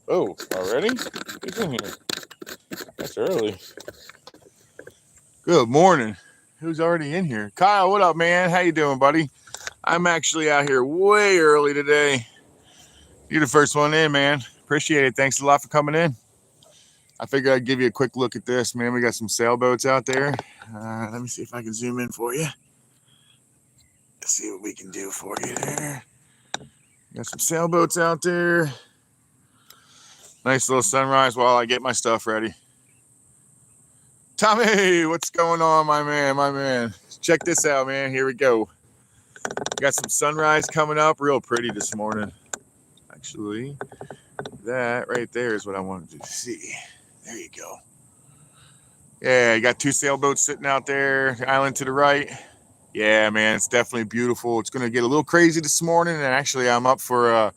Oh, already? Who's in here? That's early. Good morning. Who's already in here? Kyle, what up, man? How you doing, buddy? I'm actually out here way early today. You're the first one in, man. Appreciate it. Thanks a lot for coming in. I figured I'd give you a quick look at this, man. We got some sailboats out there. Let me see if I can zoom in for you. Let's see what we can do for you there. Got some sailboats out there. Nice little sunrise while I get my stuff ready. Tommy, what's going on, my man? My man. Check this out, man. Here we go. Got some sunrise coming up. Real pretty this morning. Actually, that right there is what I wanted to see. There you go. Yeah, you got two sailboats sitting out there. Island to the right. Yeah, man, it's definitely beautiful. It's going to get a little crazy this morning, and actually, I'm up for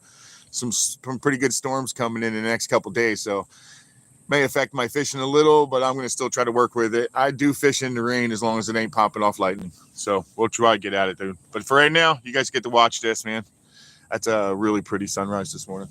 some pretty good storms coming in the next couple days. So may affect my fishing a little, but I'm going to still try to work with it. I do fish in the rain as long as it ain't popping off lightning. So we'll try to get at it, dude. But for right now, you guys get to watch this, man. That's a really pretty sunrise this morning.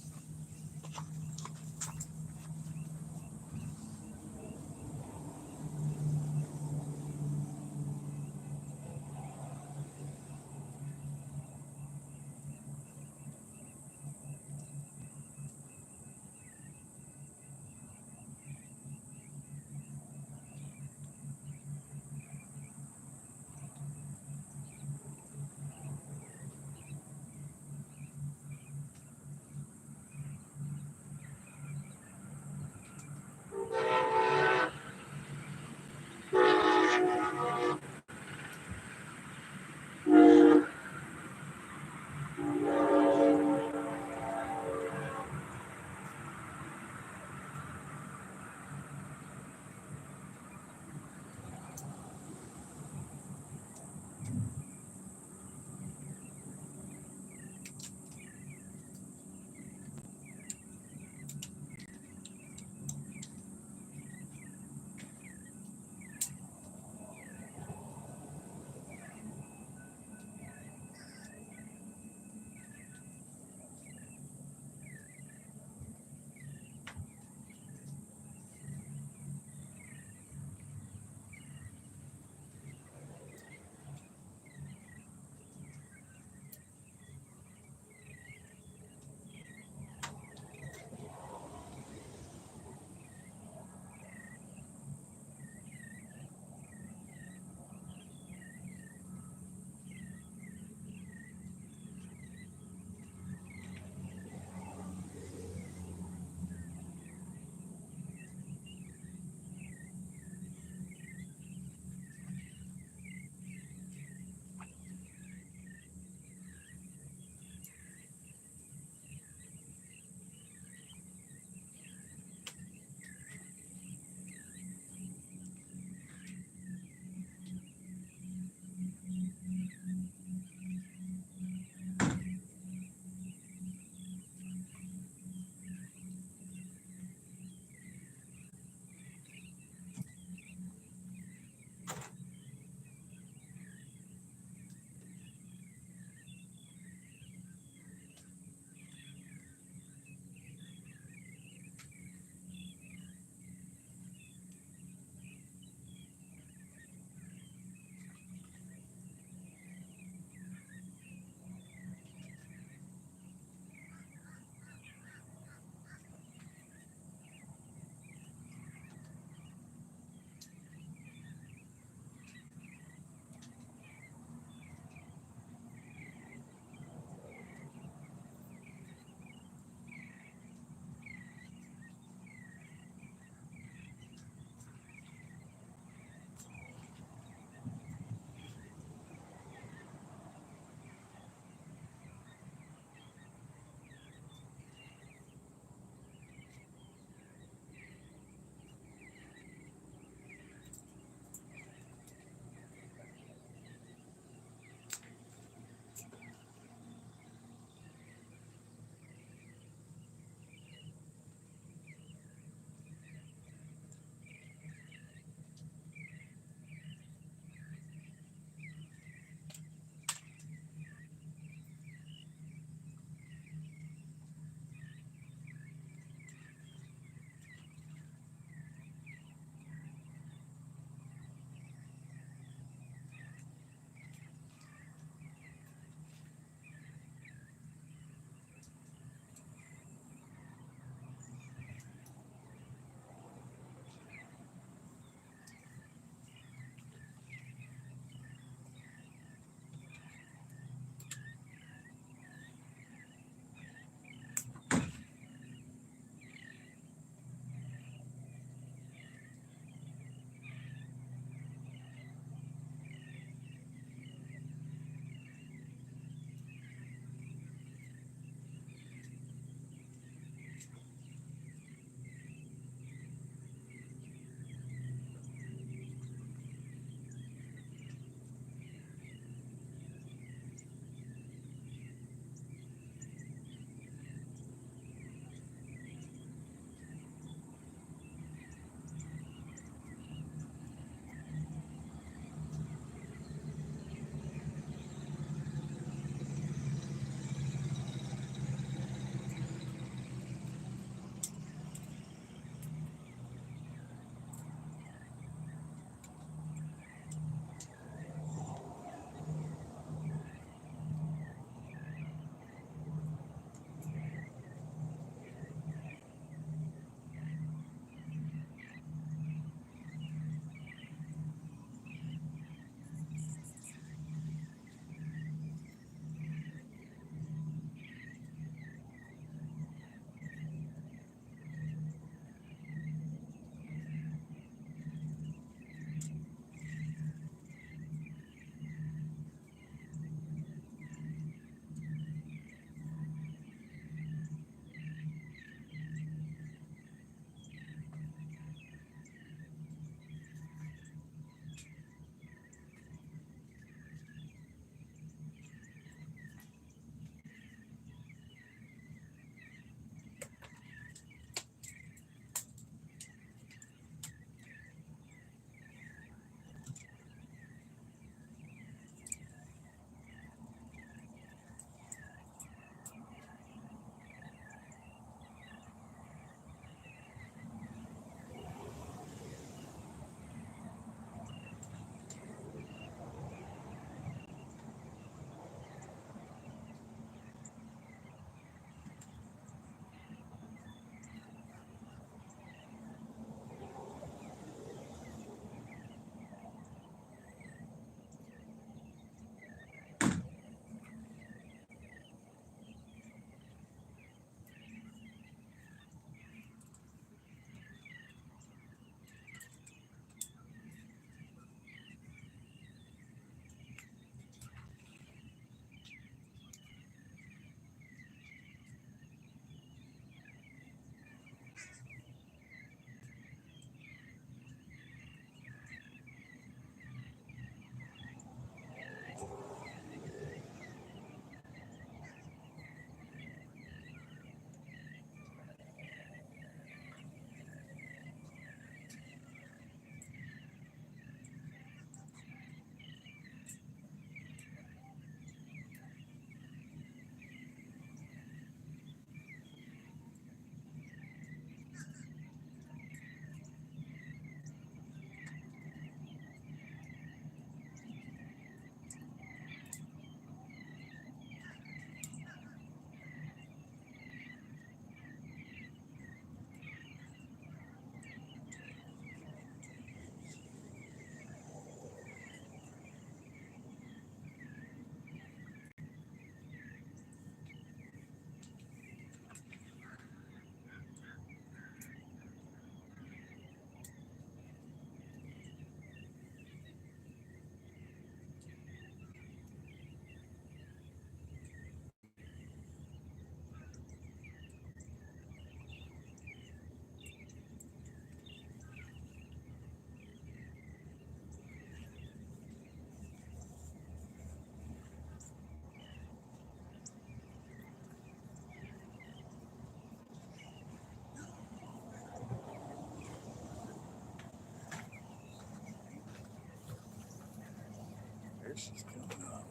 she's coming up.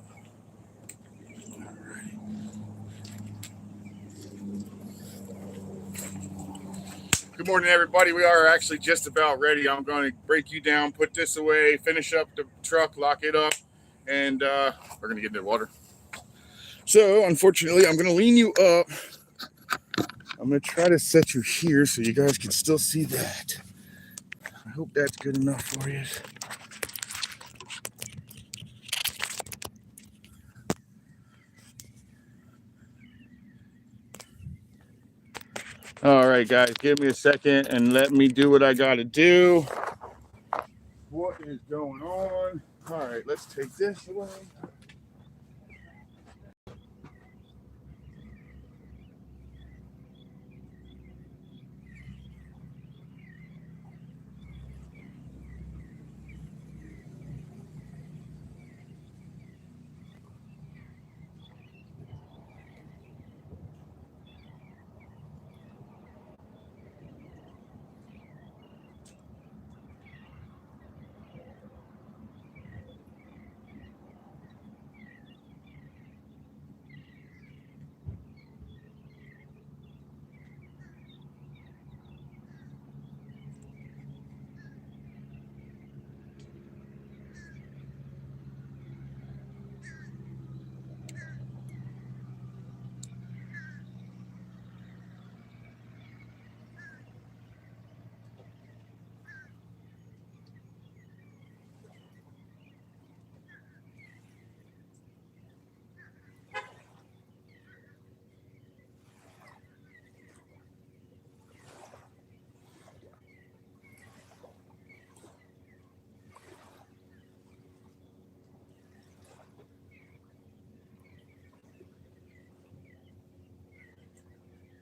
Good morning, everybody. We are actually just about ready. I'm going to break you down, put this away, finish up the truck, lock it up, and we're going to get into the water. So, unfortunately, I'm going to lean you up. I'm going to try to set you here so you guys can still see that. I hope that's good enough for you. All right, guys, give me a second and let me do what I got to do. What is going on? All right, let's take this away.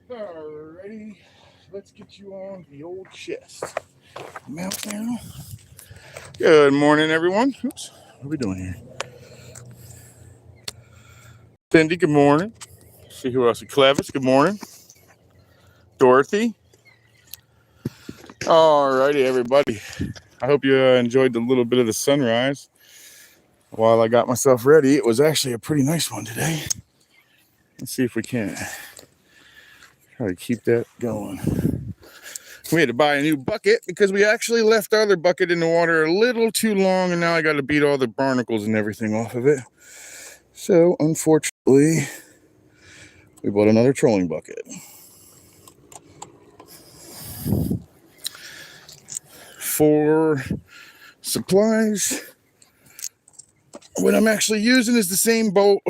Alrighty, let's get you on the old chest. Mount now. Good morning, everyone. Oops, what are we doing here? Cindy, good morning. See who else? Clevis, good morning. Dorothy. Alrighty, everybody. I hope you enjoyed the little bit of the sunrise while I got myself ready. It was actually a pretty nice one today. Let's see if we can try to keep that going. We had to buy a new bucket because we actually left our other bucket in the water a little too long, and now I got to beat all the barnacles and everything off of it. So, unfortunately, we bought another trolling bucket. For supplies, what I'm actually using is the same boat,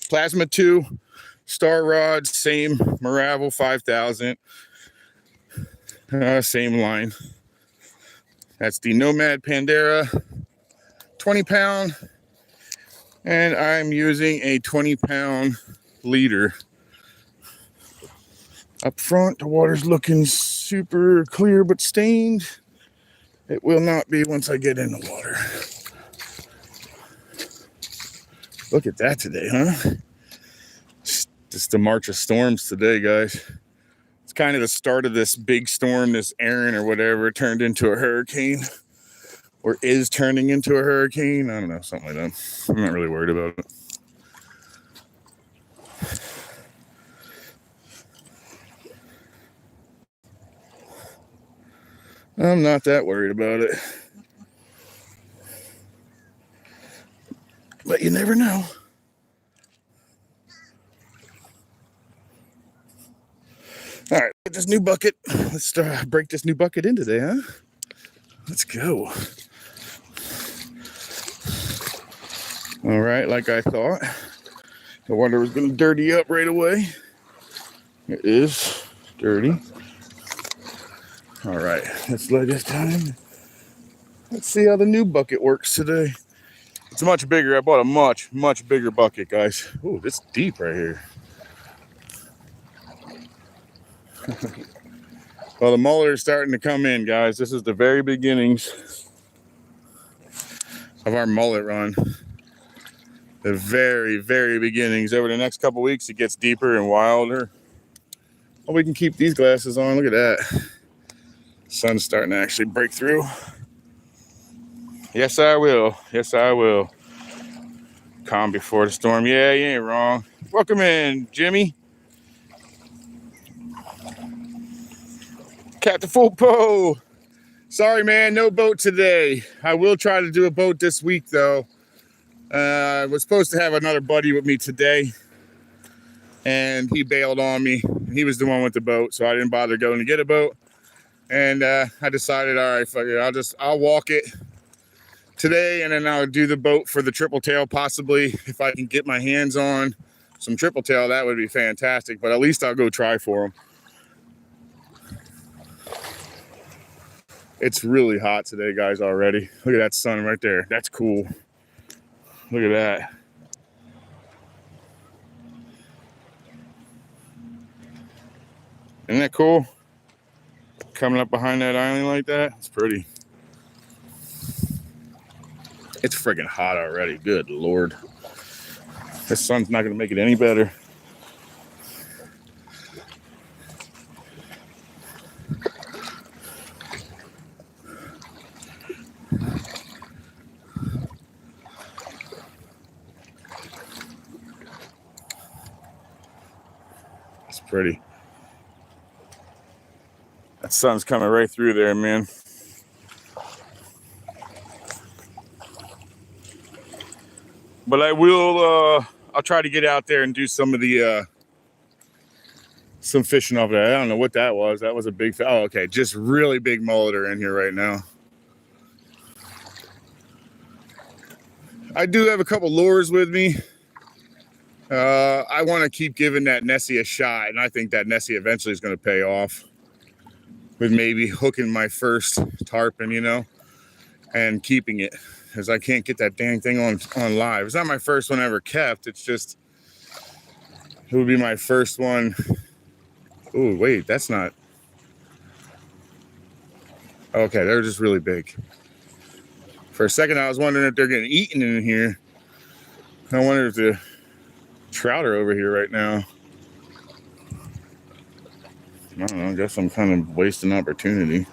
Plasma 2 star rod, same Maravel 5000, same line. That's the Nomad Pandera 20 pound, and I'm using a 20 pound leader. Up front, the water's looking super clear but stained. It will not be once I get in the water. Look at that today, huh? Just the march of storms today, guys. It's kind of the start of this big storm, this Aaron or whatever turned into a hurricane, or is turning into a hurricane. I don't know, something like that. I'm not really worried about it. I'm not that worried about it. But you never know. All right, get this new bucket. Let's break this new bucket in today, huh? Let's go. All right, like I thought, the water was going to dirty up right away. It is dirty. All right, let's lay this down. Let's see how the new bucket works today. It's much bigger. I bought a much bigger bucket, guys. Ooh, it's deep right here. Well, the muller is starting to come in, guys. This is the very beginnings of our mullet run. The very beginnings. Over the next couple weeks, it gets deeper and wilder. Oh, we can keep these glasses on. Look at that. Sun's starting to actually break through. Yes, I will. Yes, I will. calm before the storm. Yeah, you ain't wrong. Welcome in, Jimmy. Captain Fulpo. Sorry, man, no boat today. I will try to do a boat this week, though. I was supposed to have another buddy with me today, and he bailed on me. He was the one with the boat, so I didn't bother going to get a boat. And I decided, all right, fuck it. I'll walk it today, and then I'll do the boat for the triple tail, possibly. If I can get my hands on some triple tail, that would be fantastic. But at least I'll go try for them. It's really hot today, guys, already. Look at that sun right there. That's cool. Look at that. Isn't that cool? Coming up behind that island like that. It's pretty. It's friggin' hot already. Good Lord. This sun's not going to make it any better. It's pretty. That sun's coming right through there, man. But I will, I'll try to get out there and do some of the, some fishing off there. I don't know what that was. That was a big, oh, okay. Just really big mullet are in here right now. I do have a couple lures with me. I want to keep giving that Nessie a shot, and I think that Nessie eventually is going to pay off with maybe hooking my first tarpon, you know, and keeping it, because I can't get that dang thing on live. It's not my first one I ever kept. It's just, it would be my first one. Oh, wait, that's not. Okay, they're just really big. For a second, I was wondering if they're getting eaten in here. I wonder if the trout are over here right now. I don't know, I guess I'm kind of wasting opportunity.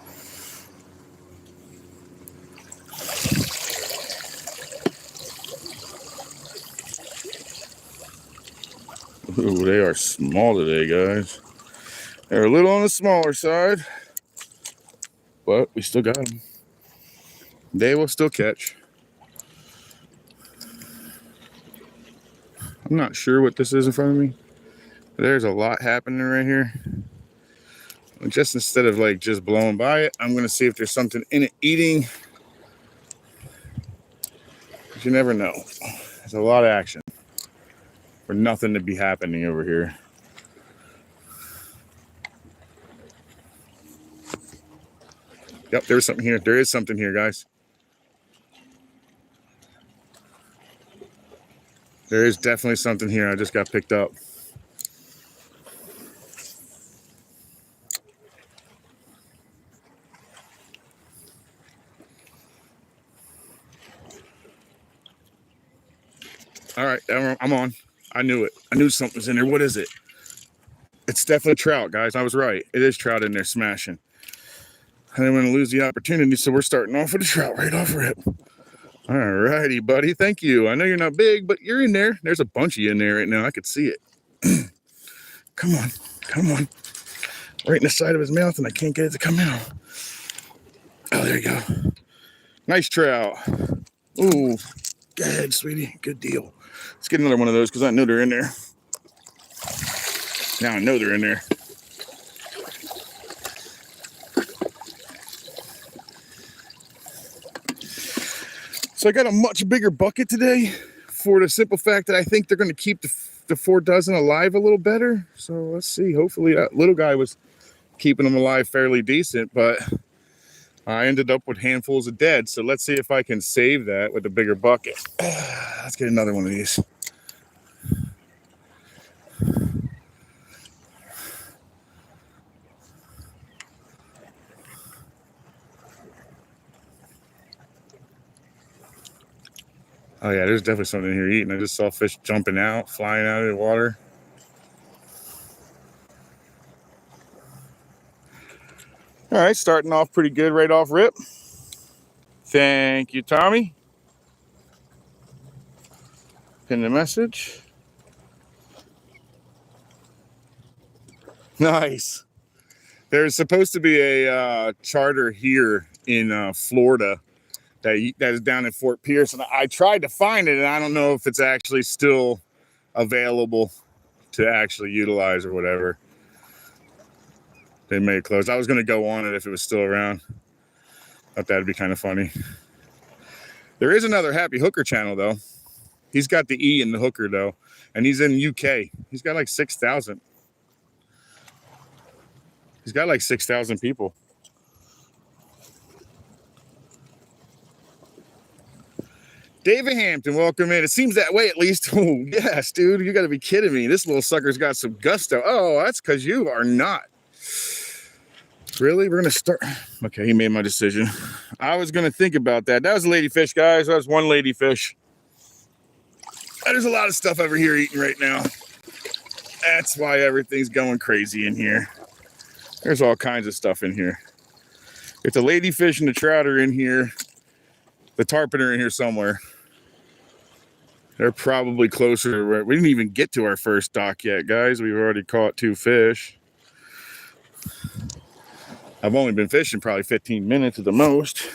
Ooh, they are small today, guys. They're a little on the smaller side, but we still got them. They will still catch. I'm not sure what this is in front of me. There's a lot happening right here. Just instead of like just blowing by it, I'm gonna see if there's something in it eating. But you never know. There's a lot of action for nothing to be happening over here. Yep, there's something here. There is something here, guys. There is definitely something here. I just got picked up. All right, I'm on. I knew it. I knew something was in there. What is it? It's definitely trout, guys. I was right. It is trout in there smashing. I didn't want to lose the opportunity, so we're starting off with a trout right off rip. All righty, buddy. Thank you. I know you're not big, but you're in there. There's a bunch of you in there right now. I could see it. Come on. Come on. Right in the side of his mouth, and I can't get it to come out. Oh, there you go. Nice trout. Ooh. Go ahead, sweetie. Good deal. Let's get another one of those because I know they're in there. Now I know they're in there. So I got a much bigger bucket today for the simple fact that I think they're going to keep the 4 dozen alive a little better. So let's see. Hopefully that little guy was keeping them alive fairly decent, but I ended up with handfuls of dead. So let's see if I can save that with a bigger bucket. Let's get another one of these. Oh yeah, there's definitely something here eating. I just saw fish jumping out, flying out of the water. All right, starting off pretty good right off rip. Thank you, Tommy. Pin the message. Nice. There's supposed to be a charter here in Florida that is down in Fort Pierce, and I tried to find it, and I don't know if it's actually still available to actually utilize or whatever. They may have closed. I was going to go on it if it was still around. Thought that'd be kind of funny. There is another Happy Hookr channel, though. He's got the E in the hooker, though, and he's in UK. He's got like 6,000. He's got like 6,000 people. David Hampton, welcome in. It seems that way, at least. Oh, yes, dude. You got to be kidding me. This little sucker's got some gusto. Oh, that's because you are not. Really? We're going to start. Okay, he made my decision. I was going to think about that. That was a ladyfish, guys. That was one ladyfish. There's a lot of stuff over here eating right now. That's why everything's going crazy in here. There's all kinds of stuff in here. If the ladyfish and the trout are in here, the tarpon are in here somewhere. They're probably closer. We didn't even get to our first dock yet, guys. We've already caught 2 fish. I've only been fishing probably 15 minutes at the most.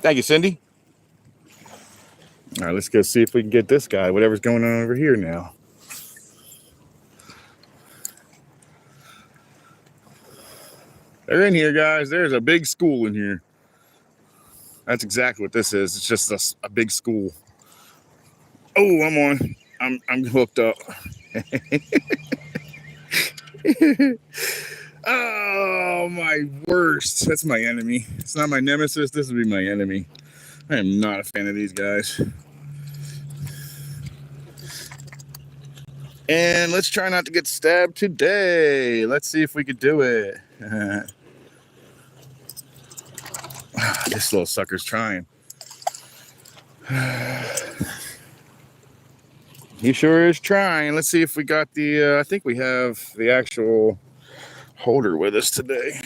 Thank you, Cindy. All right, let's go see if we can get this guy, whatever's going on over here now. They're in here, guys. There's a big school in here. That's exactly what this is. It's just a big school. Oh, I'm on. I'm hooked up. Oh, my worst. That's my enemy. It's not my nemesis. This would be my enemy. I am not a fan of these guys. And let's try not to get stabbed today. Let's see if we could do it. This little sucker's trying. He sure is trying. Let's see if we got the, I think we have the actual holder with us today.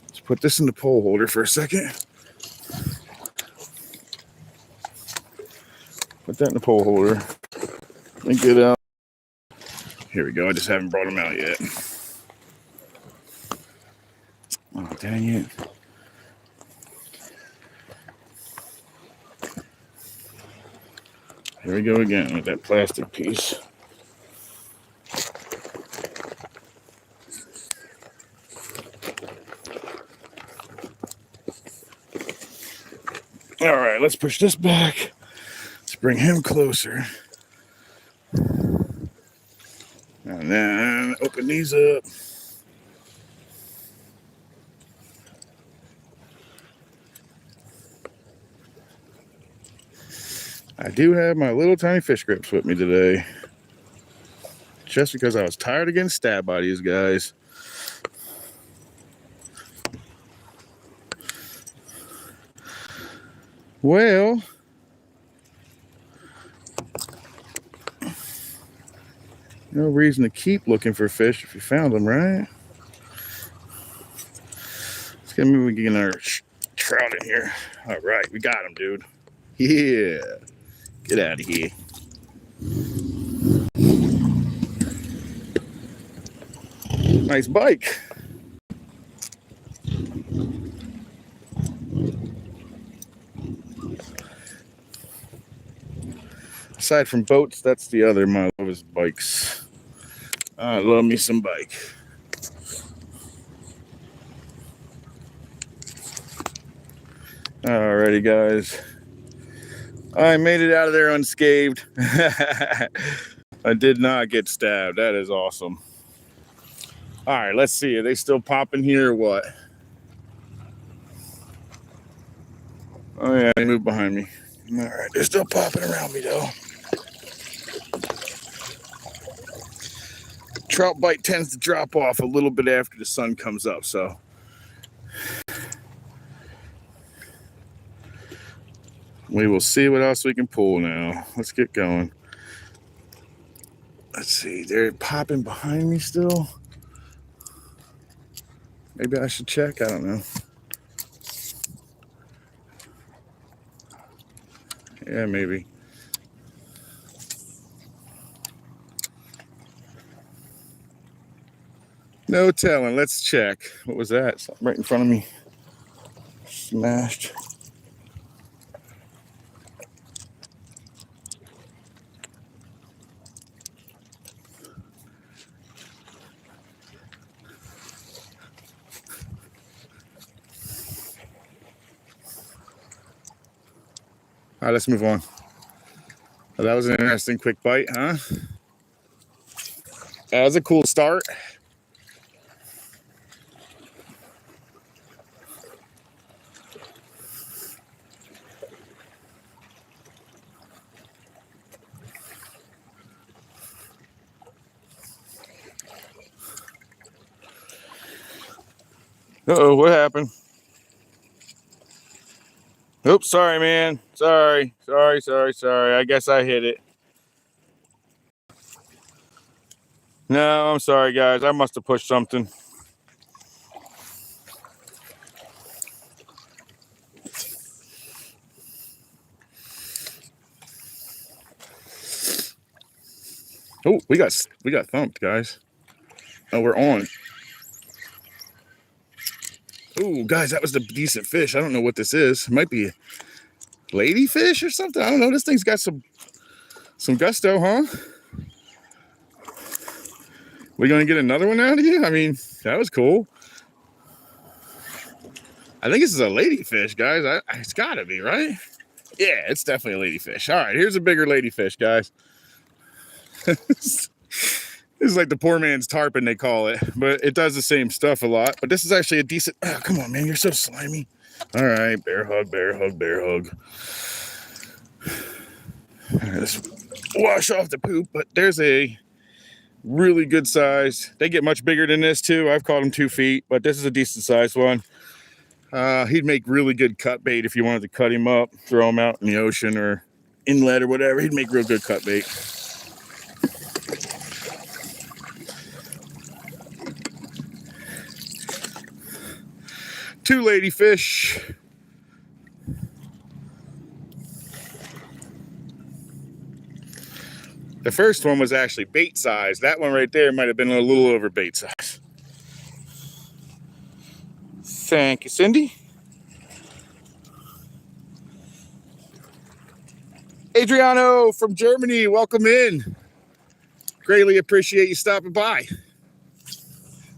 Let's put this in the pole holder for a second. Put that in the pole holder. Let me get out. Here we go. I just haven't brought them out yet. Oh, dang it. Here we go again with that plastic piece. All right, let's push this back. Let's bring him closer. And then open these up. I do have my little tiny fish grips with me today. Just because I was tired of getting stabbed by these guys. Well, no reason to keep looking for fish if you found them, right? Let's get maybe we can get our trout in here. All right, we got him, dude. Yeah. Get out of here. Nice bike. Aside from boats, that's the other my love is bikes. I love me some bike. Alrighty, guys. I made it out of there unscathed. I did not get stabbed. That is awesome. All right, let's see. Are they still popping here or what? Oh, yeah, they moved behind me. All right, they're still popping around me, though. Trout bite tends to drop off a little bit after the sun comes up, so. We will see what else we can pull now. Let's get going. Let's see, they're popping behind me still. Maybe I should check, I don't know. Yeah, maybe. No telling, let's check. What was that? Something right in front of me. Smashed. All right, let's move on. Well, that was an interesting quick bite, huh? That was a cool start. Uh-oh, what happened? Oops, sorry, man. Sorry. I guess I hit it. No, I'm sorry, guys. I must have pushed something. Oh, we got thumped, guys. Oh, we're on. Oh, guys, that was a decent fish. I don't know what this is. It might be a ladyfish or something. I don't know. This thing's got some gusto, huh? We gonna get another one out of you? I mean, that was cool. I think this is a ladyfish, guys. It's gotta be, right? Yeah, it's definitely a ladyfish. All right, here's a bigger ladyfish, guys. This is like the poor man's tarpon, they call it, but it does the same stuff a lot. But this is actually a decent. Oh, come on, man, you're so slimy. All right, bear hug. All right, let's wash off the poop. But there's a really good size. They get much bigger than this too. I've caught them 2 feet, but this is a decent sized one. He'd make really good cut bait if you wanted to cut him up, throw him out in the ocean or inlet or whatever. He'd make real good cut bait. Two ladyfish. The first one was actually bait size. That one right there might have been a little over bait size. Thank you, Cindy. Adriano from Germany, welcome in. Greatly appreciate you stopping by.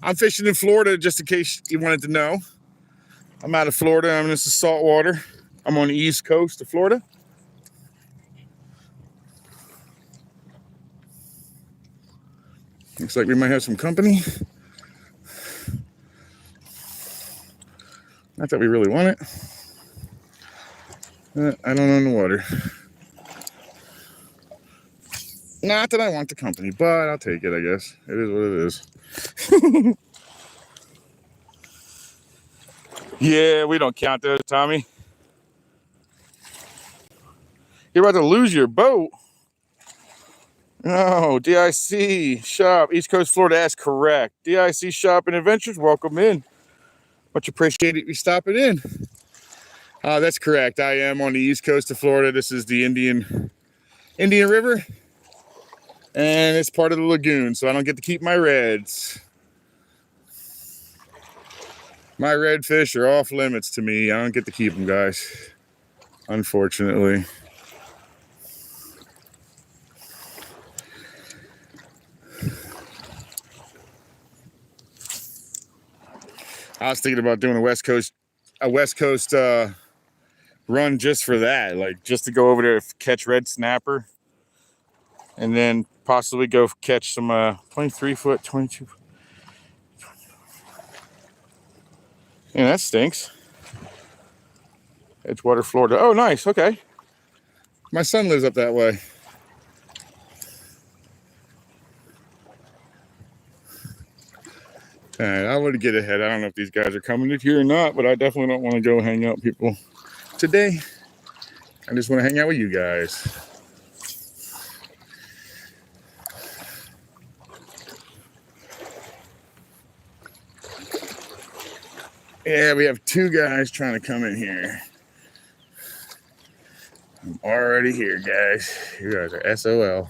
I'm fishing in Florida, just in case you wanted to know. I'm out of Florida. This is salt water. I'm on the east coast of Florida. Looks like we might have some company. Not that we really want it. I don't own the water. Not that I want the company, but I'll take it, I guess. It is what it is. Yeah, we don't count those, Tommy. You're about to lose your boat. No, DIC shop, East Coast Florida. That's correct. DIC shop and adventures. Welcome in. Much appreciated you stopping in. That's correct. I am on the East Coast of Florida. This is the Indian River, and it's part of the lagoon, so I don't get to keep my reds. My redfish are off limits to me. I don't get to keep them, guys. Unfortunately. I was thinking about doing a West Coast run just for that, like just to go over there catch red snapper, and then possibly go catch some 23-foot, 22. Yeah, that stinks. Edgewater, Florida. Oh, nice. Okay. My son lives up that way. All right, I'll let it get ahead. I don't know if these guys are coming in here or not, but I definitely don't want to go hang out with people today. I just want to hang out with you guys. Yeah, we have two guys trying to come in here. I'm already here, guys. You guys are SOL.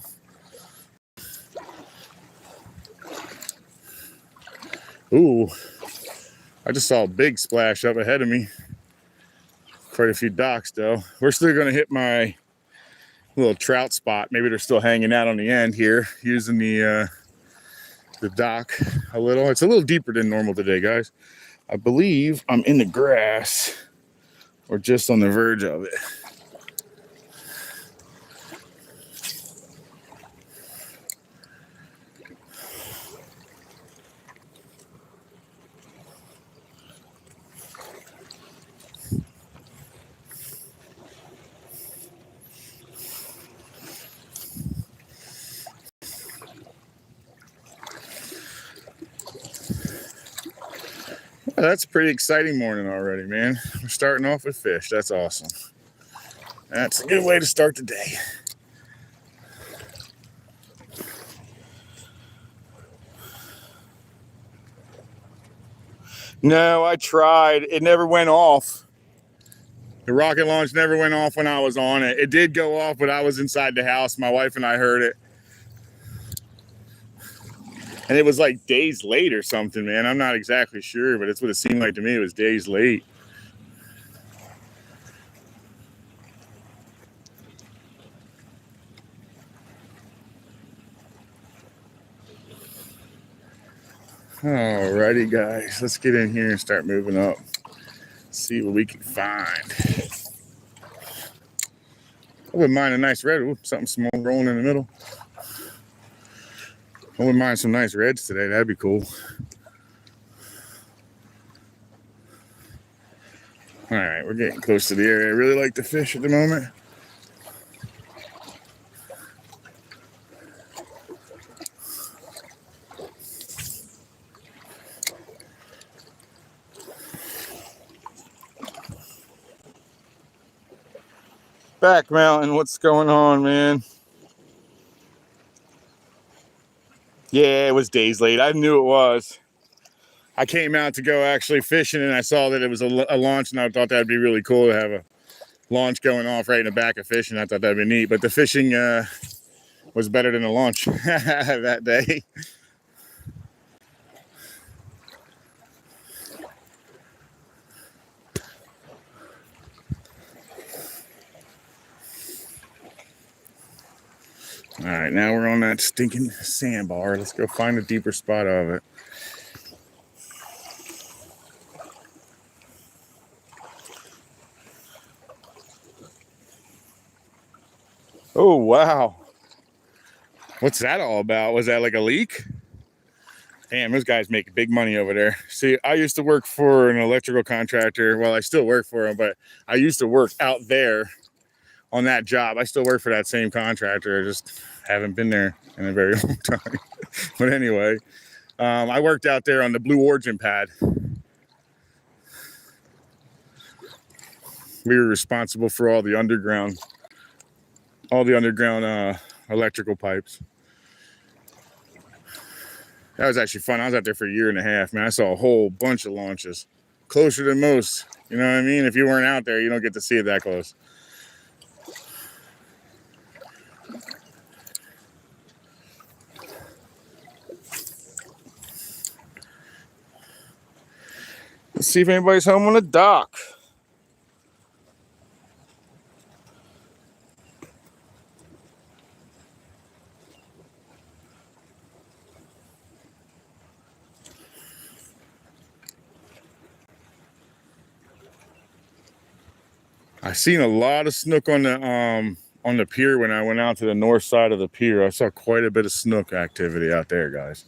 Ooh, I just saw a big splash up ahead of me. Quite a few docks, though. We're still going to hit my little trout spot. Maybe they're still hanging out on the end here, using the dock a little. It's a little deeper than normal today, guys. I believe I'm in the grass or just on the verge of it. That's a pretty exciting morning already, man. We're starting off with fish. That's awesome. That's a good way to start the day. No, I tried. It never went off. The rocket launch never went off when I was on it. It did go off, but I was inside the house. My wife and I heard it. And it was like days late or something, man. I'm not exactly sure, but it's what it seemed like to me. It was days late. Alrighty, guys. Let's get in here and start moving up. See what we can find. I wouldn't mind a nice red. Ooh, something small rolling in the middle. I wouldn't mind some nice reds today. That'd be cool. All right, we're getting close to the area I really like to fish at the moment. Back mountain, what's going on, man? Yeah, it was days late. I knew it was. I came out to go actually fishing, and I saw that it was a launch, and I thought that'd be really cool to have a launch going off right in the back of fishing. I thought that'd be neat, but the fishing was better than the launch that day. All right, now we're on that stinking sandbar. Let's go find a deeper spot of it. Oh, wow. What's that all about? Was that like a leak? Damn, those guys make big money over there. See, I used to work for an electrical contractor. Well, I still work for him, but I used to work out there on that job. I still work for that same contractor. I just haven't been there in a very long time. But anyway, I worked out there on the Blue Origin pad. We were responsible for all the underground electrical pipes. That was actually fun. I was out there for a year and a half, man. I saw a whole bunch of launches, closer than most. You know what I mean? If you weren't out there, you don't get to see it that close. Let's see if anybody's home on the dock. I seen a lot of snook on the pier when I went out to the north side of the pier. I saw quite a bit of snook activity out there, guys.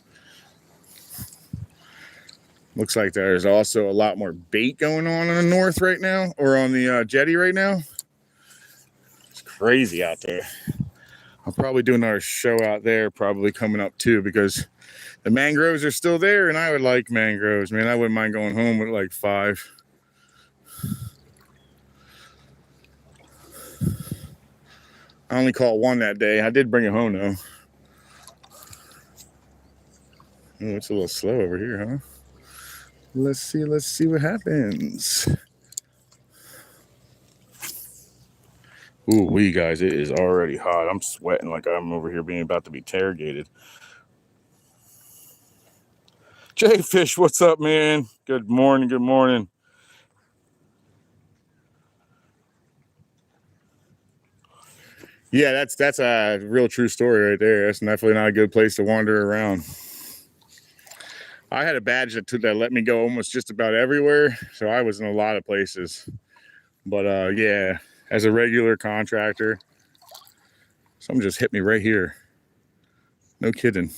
Looks like there's also a lot more bait going on the north right now, or on the jetty right now. It's crazy out there. I'll probably do another show out there probably coming up too, because the mangroves are still there, and I would like mangroves, man. I wouldn't mind going home with like 5. I only caught 1 that day. I did bring it home though. Oh, it's a little slow over here, huh? Let's see what happens. Ooh, guys, it is already hot. I'm sweating like I'm over here being about to be interrogated. Jay Fish, what's up, man? Good morning, good morning. Yeah, that's a real true story right there. That's definitely not a good place to wander around. I had a badge that let me go almost just about everywhere, so I was in a lot of places. But yeah, as a regular contractor, something just hit me right here. No kidding.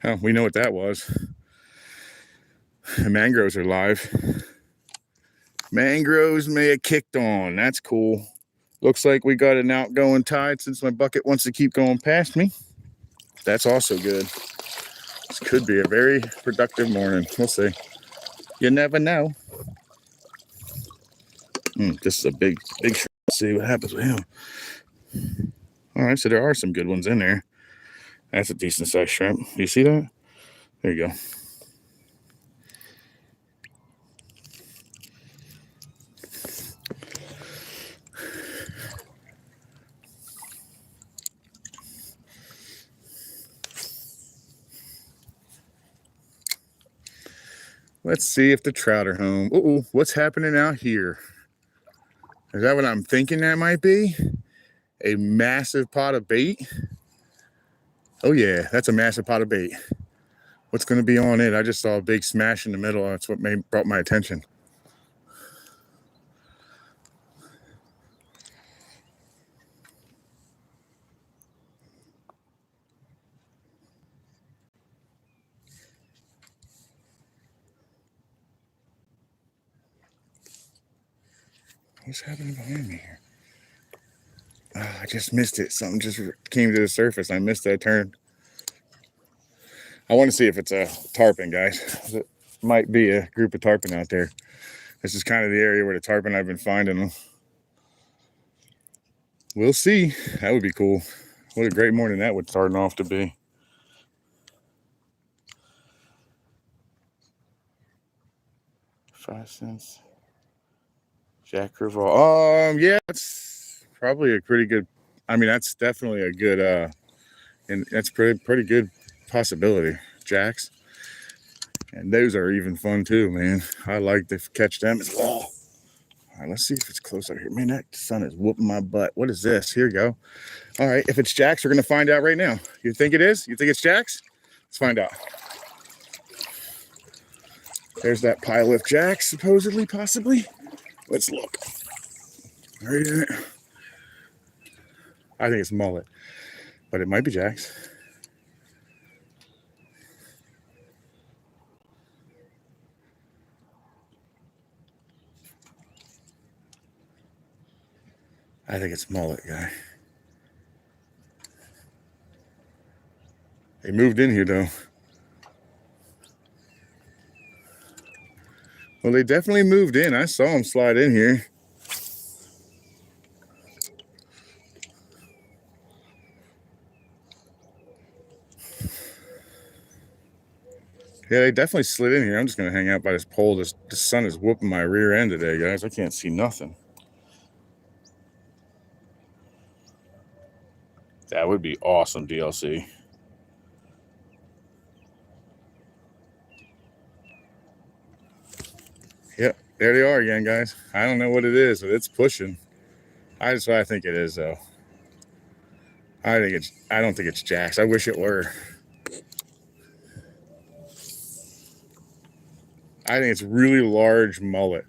Oh, we know what that was. The mangroves are live. Mangroves may have kicked on. That's cool. Looks like we got an outgoing tide since my bucket wants to keep going past me. That's also good. This could be a very productive morning. We'll see. You never know. This is a big shrimp. Let's see what happens with him. All right, so there are some good ones in there. That's a decent sized shrimp. Do you see that? There you go. Let's see if the trout are home. Uh-oh, what's happening out here? Is that what I'm thinking that might be? A massive pot of bait? Oh yeah, that's a massive pot of bait. What's going to be on it? I just saw a big smash in the middle. That's what brought my attention. What's happening behind me here? Oh, I just missed it. Something just came to the surface. I missed that turn. I want to see if it's a tarpon, guys. It might be a group of tarpon out there. This is kind of the area where the tarpon I've been finding them. We'll see. That would be cool. What a great morning that would start off to be. 5 cents. Jack Crevalle. Yeah, that's probably a pretty good. I mean, that's definitely a good. And that's pretty good possibility. Jacks, and those are even fun too, man. I like to catch them as well. All right, let's see if it's close out here. Man, that sun is whooping my butt. What is this? Here we go. All right, if it's Jacks, we're gonna find out right now. You think it is? You think it's Jacks? Let's find out. There's that pile of Jacks, supposedly, possibly. Let's look. Right there. I think it's mullet, but it might be Jacks. I think it's mullet, guy. They moved in here, though. Well, they definitely moved in. I saw them slide in here. Yeah, they definitely slid in here. I'm just going to hang out by this pole. The sun is whooping my rear end today, guys. I can't see nothing. That would be awesome, DLC. Yep, there they are again, guys. I don't know what it is, but it's pushing. That's what I think it is, though. I don't think it's Jacks. I wish it were. I think it's really large mullet.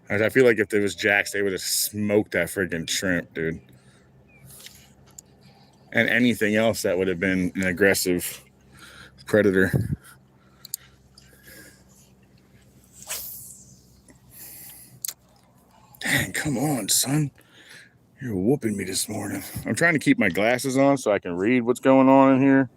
I feel like if there was Jacks, they would have smoked that friggin' shrimp, dude. And anything else that would have been an aggressive predator. Dang, come on, son. You're whooping me this morning. I'm trying to keep my glasses on so I can read what's going on in here.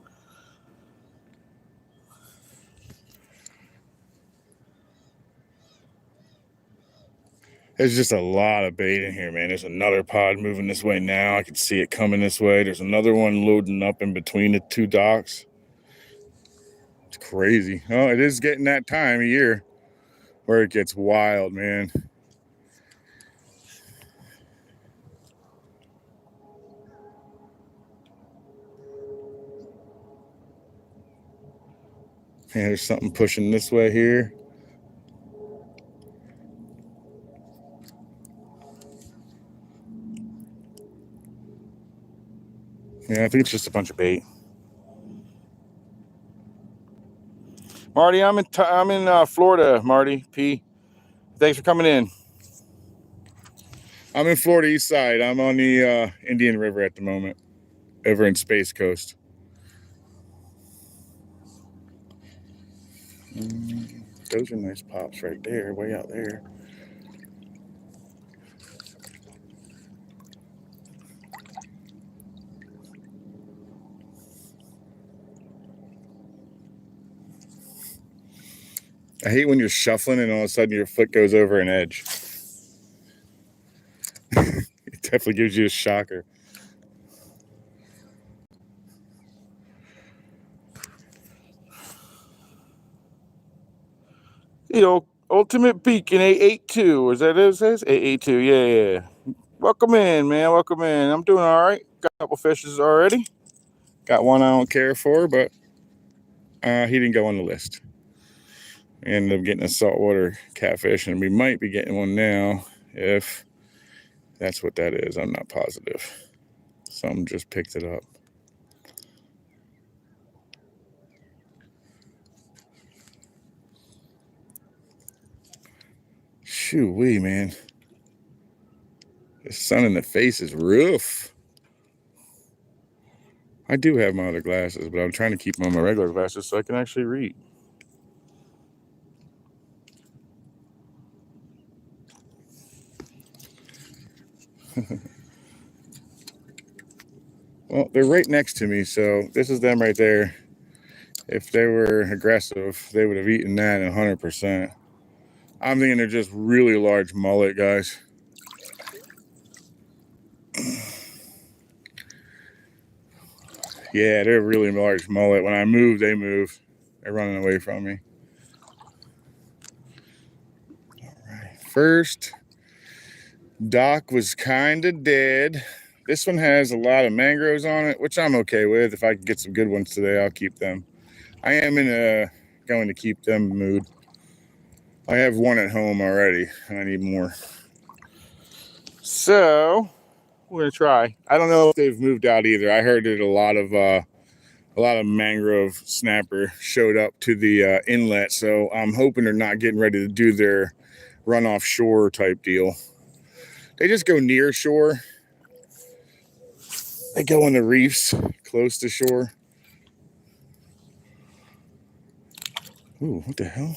There's just a lot of bait in here, man. There's another pod moving this way now. I can see it coming this way. There's another one loading up in between the two docks. It's crazy. Oh, it is getting that time of year where it gets wild, man. Yeah, there's something pushing this way here. Yeah, I think it's just a bunch of bait. Marty, I'm in Florida. Marty P, thanks for coming in. I'm in Florida East Side. I'm on the Indian River at the moment, over in Space Coast. Those are nice pops right there, way out there. I hate when you're shuffling and all of a sudden your foot goes over an edge. It definitely gives you a shocker. You know, Ultimate Beacon 882. Is that it says? 882, yeah. Welcome in, man. Welcome in. I'm doing all right. Got a couple fishes already. Got one I don't care for, but he didn't go on the list. Ended up getting a saltwater catfish, and we might be getting one now if that's what that is. I'm not positive. Some just picked it up. Shoo-wee, man. The sun in the face is rough. I do have my other glasses, but I'm trying to keep them on my regular glasses so I can actually read. Well, they're right next to me, so this is them right there. If they were aggressive, they would have eaten that 100%. I'm thinking they're just really large mullet, guys. Yeah, they're really large mullet. When I move, they move. They're running away from me. All right, first dock was kind of dead. This one has a lot of mangroves on it, which I'm okay with. If I can get some good ones today, I'll keep them. I am in a going to keep them mood. I have one at home already, and I need more. So we're gonna try. I don't know if they've moved out either. I heard that a lot of mangrove snapper showed up to the inlet, so I'm hoping they're not getting ready to do their run offshore type deal. They just go near shore. They go on the reefs close to shore. Ooh, what the hell?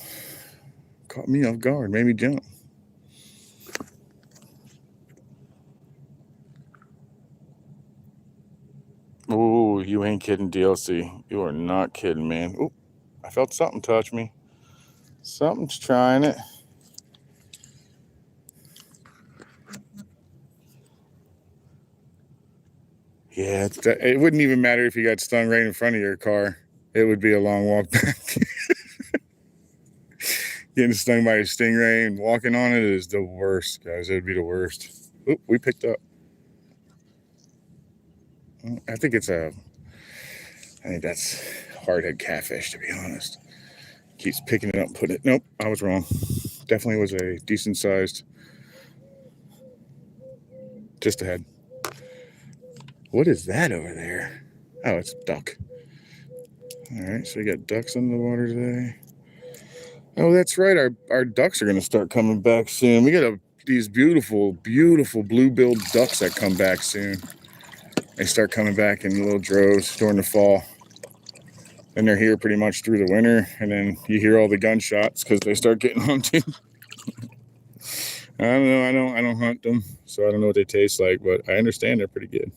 Caught me off guard, made me jump. Ooh, you ain't kidding, DLC. You are not kidding, man. Ooh, I felt something touch me. Something's trying it. Yeah, it wouldn't even matter if you got stung right in front of your car. It would be a long walk back. Getting stung by a stingray and walking on it is the worst, guys. It would be the worst. Oop, we picked up. I think that's hardhead catfish, to be honest. Keeps picking it up and putting it. Nope, I was wrong. Definitely was a decent sized. Just ahead. What is that over there? Oh, it's a duck. All right, so we got ducks in the water today. Oh, that's right. Our ducks are going to start coming back soon. We got these beautiful, beautiful blue-billed ducks that come back soon. They start coming back in little droves during the fall. And they're here pretty much through the winter. And then you hear all the gunshots because they start getting hunted. I don't know. I don't hunt them, so I don't know what they taste like, but I understand they're pretty good.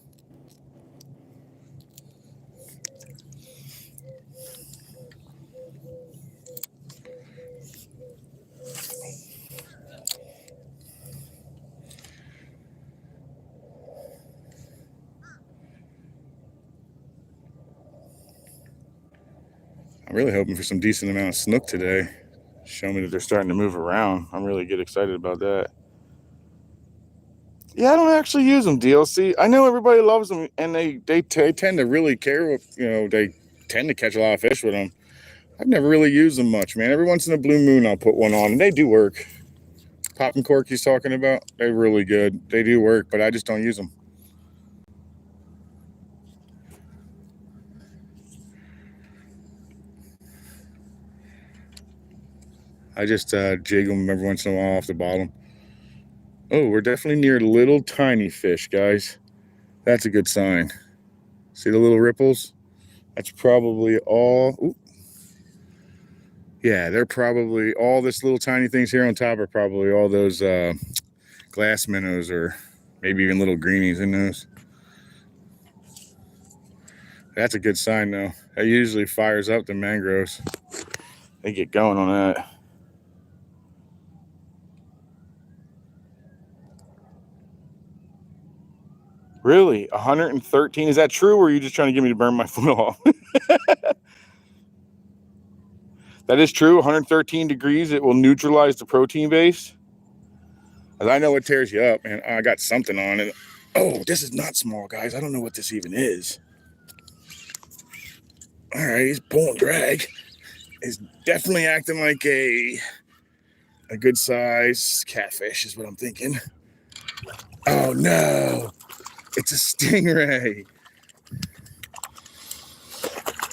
really hoping for some decent amount of snook today. Show me that they're starting to move around. I'm really get excited about that. Yeah, I don't actually use them, DLC. I know everybody loves them, and they tend to really care. They tend to catch a lot of fish with them. I've never really used them much, man. Every once in a blue moon, I'll put one on, and they do work. Popping cork he's talking about, they're really good. They do work, but I just don't use them. I just jig them every once in a while off the bottom. Oh, we're definitely near little tiny fish, guys. That's a good sign. See the little ripples? That's probably all. Ooh. Yeah, they're probably all this little tiny things here on top are probably all those glass minnows or maybe even little greenies. Who knows? That's a good sign, though. That usually fires up the mangroves. They get going on that. Really? 113? Is that true, or are you just trying to get me to burn my foot off? That is true. 113 degrees, it will neutralize the protein base. As I know it tears you up, and I got something on it. Oh, this is not small, guys. I don't know what this even is. All right, he's pulling drag. He's definitely acting like a good size catfish is what I'm thinking. Oh no, it's a stingray.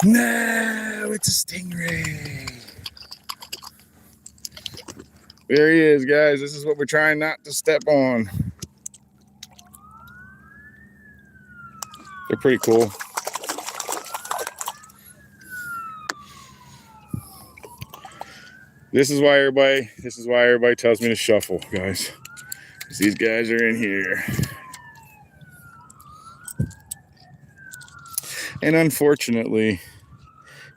No, it's a stingray. There he is, guys. This is what we're trying not to step on. They're pretty cool. This is why everybody tells me to shuffle, guys. Because these guys are in here. And unfortunately,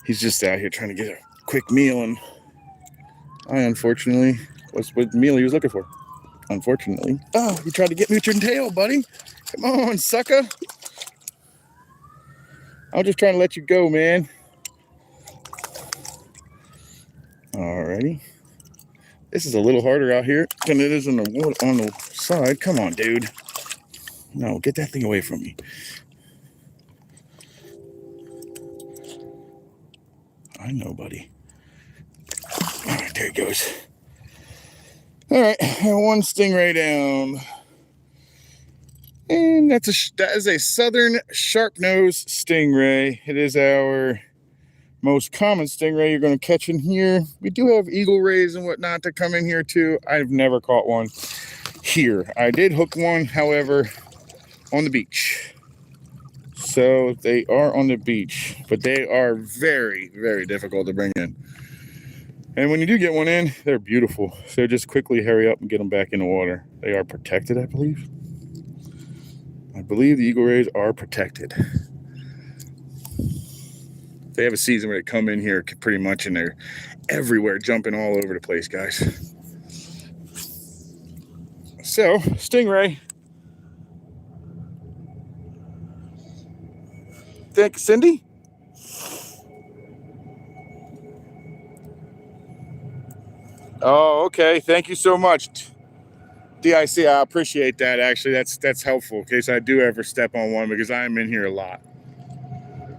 he's just out here trying to get a quick meal, and unfortunately, what's what meal he was looking for? Unfortunately. Oh, you tried to get me with your tail, buddy. Come on, sucker. I'm just trying to let you go, man. Alrighty. This is a little harder out here than it is on the side. Come on, dude. No, get that thing away from me. I know, buddy. All right, there he goes. All right, one stingray down. And that is a southern sharp-nosed stingray. It is our most common stingray you're going to catch in here. We do have eagle rays and whatnot that come in here too. I've never caught one here. I did hook one, however, on the beach. So they are on the beach, but they are very, very difficult to bring in. And when you do get one in, they're beautiful. So just quickly hurry up and get them back in the water. They are protected, I believe. I believe the eagle rays are protected. They have a season where they come in here pretty much and they're everywhere, jumping all over the place, guys. So, stingray. Thank Cindy. Oh, okay. Thank you so much. DIC, I appreciate that. Actually, that's helpful in case I do ever step on one, because I'm in here a lot.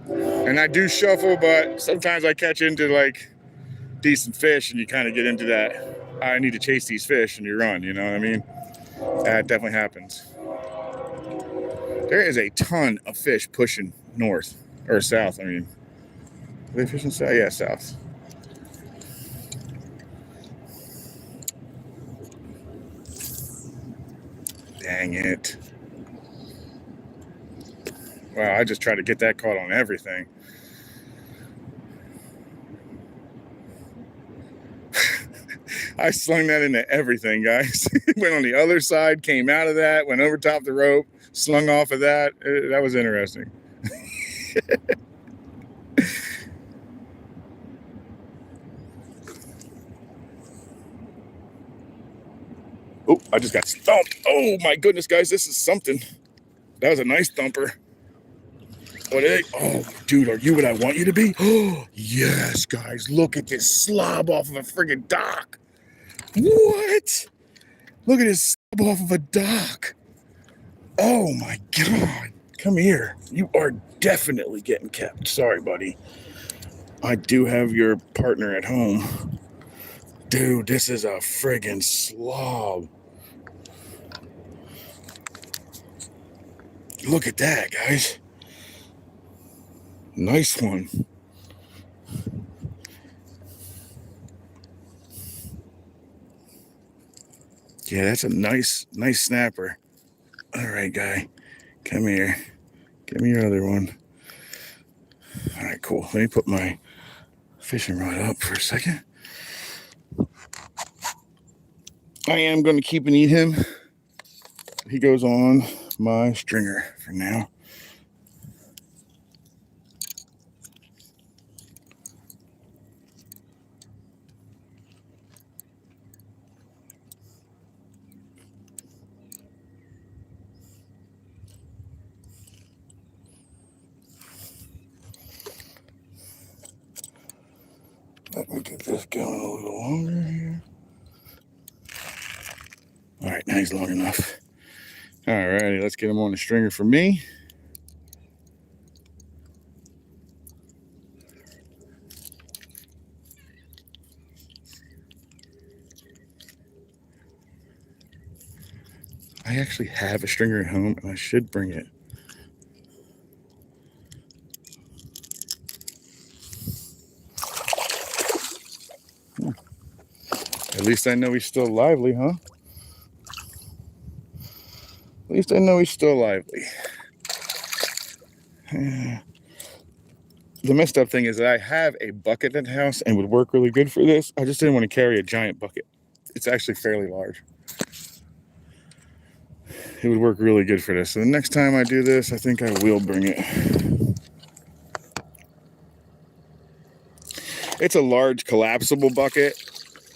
And I do shuffle, but sometimes I catch into like decent fish and you kind of get into that, I need to chase these fish, and you run, you know what I mean? That definitely happens. There is a ton of fish pushing north or south. I mean, are they fishing south? Yeah, south. Dang it. Wow, I just tried to get that caught on everything. I slung that into everything, guys. Went on the other side, came out of that, went over top the rope, slung off of that. That was interesting. Oh, I just got thumped. Oh my goodness, guys, this is something. That was a nice thumper. What are they? Oh, dude, are you what I want you to be? Oh, yes, guys. Look at this slob off of a friggin' dock. What? Look at this slob off of a dock. Oh, my God. Come here. You are definitely getting kept. Sorry, buddy. I do have your partner at home. Dude, this is a friggin' slob. Look at that, guys. Nice one. Yeah, that's a nice snapper. All right, guy. Come here. Give me your other one. All right, cool. Let me put my fishing rod up for a second. I am going to keep and eat him. He goes on my stringer for now. Let me get this going a little longer here. All right, now he's long enough. All righty, let's get him on the stringer for me. I actually have a stringer at home, and I should bring it. At least I know he's still lively, huh? At least I know he's still lively. The messed up thing is that I have a bucket at the house and would work really good for this. I just didn't want to carry a giant bucket. It's actually fairly large. It would work really good for this. So the next time I do this, I think I will bring it. It's a large collapsible bucket,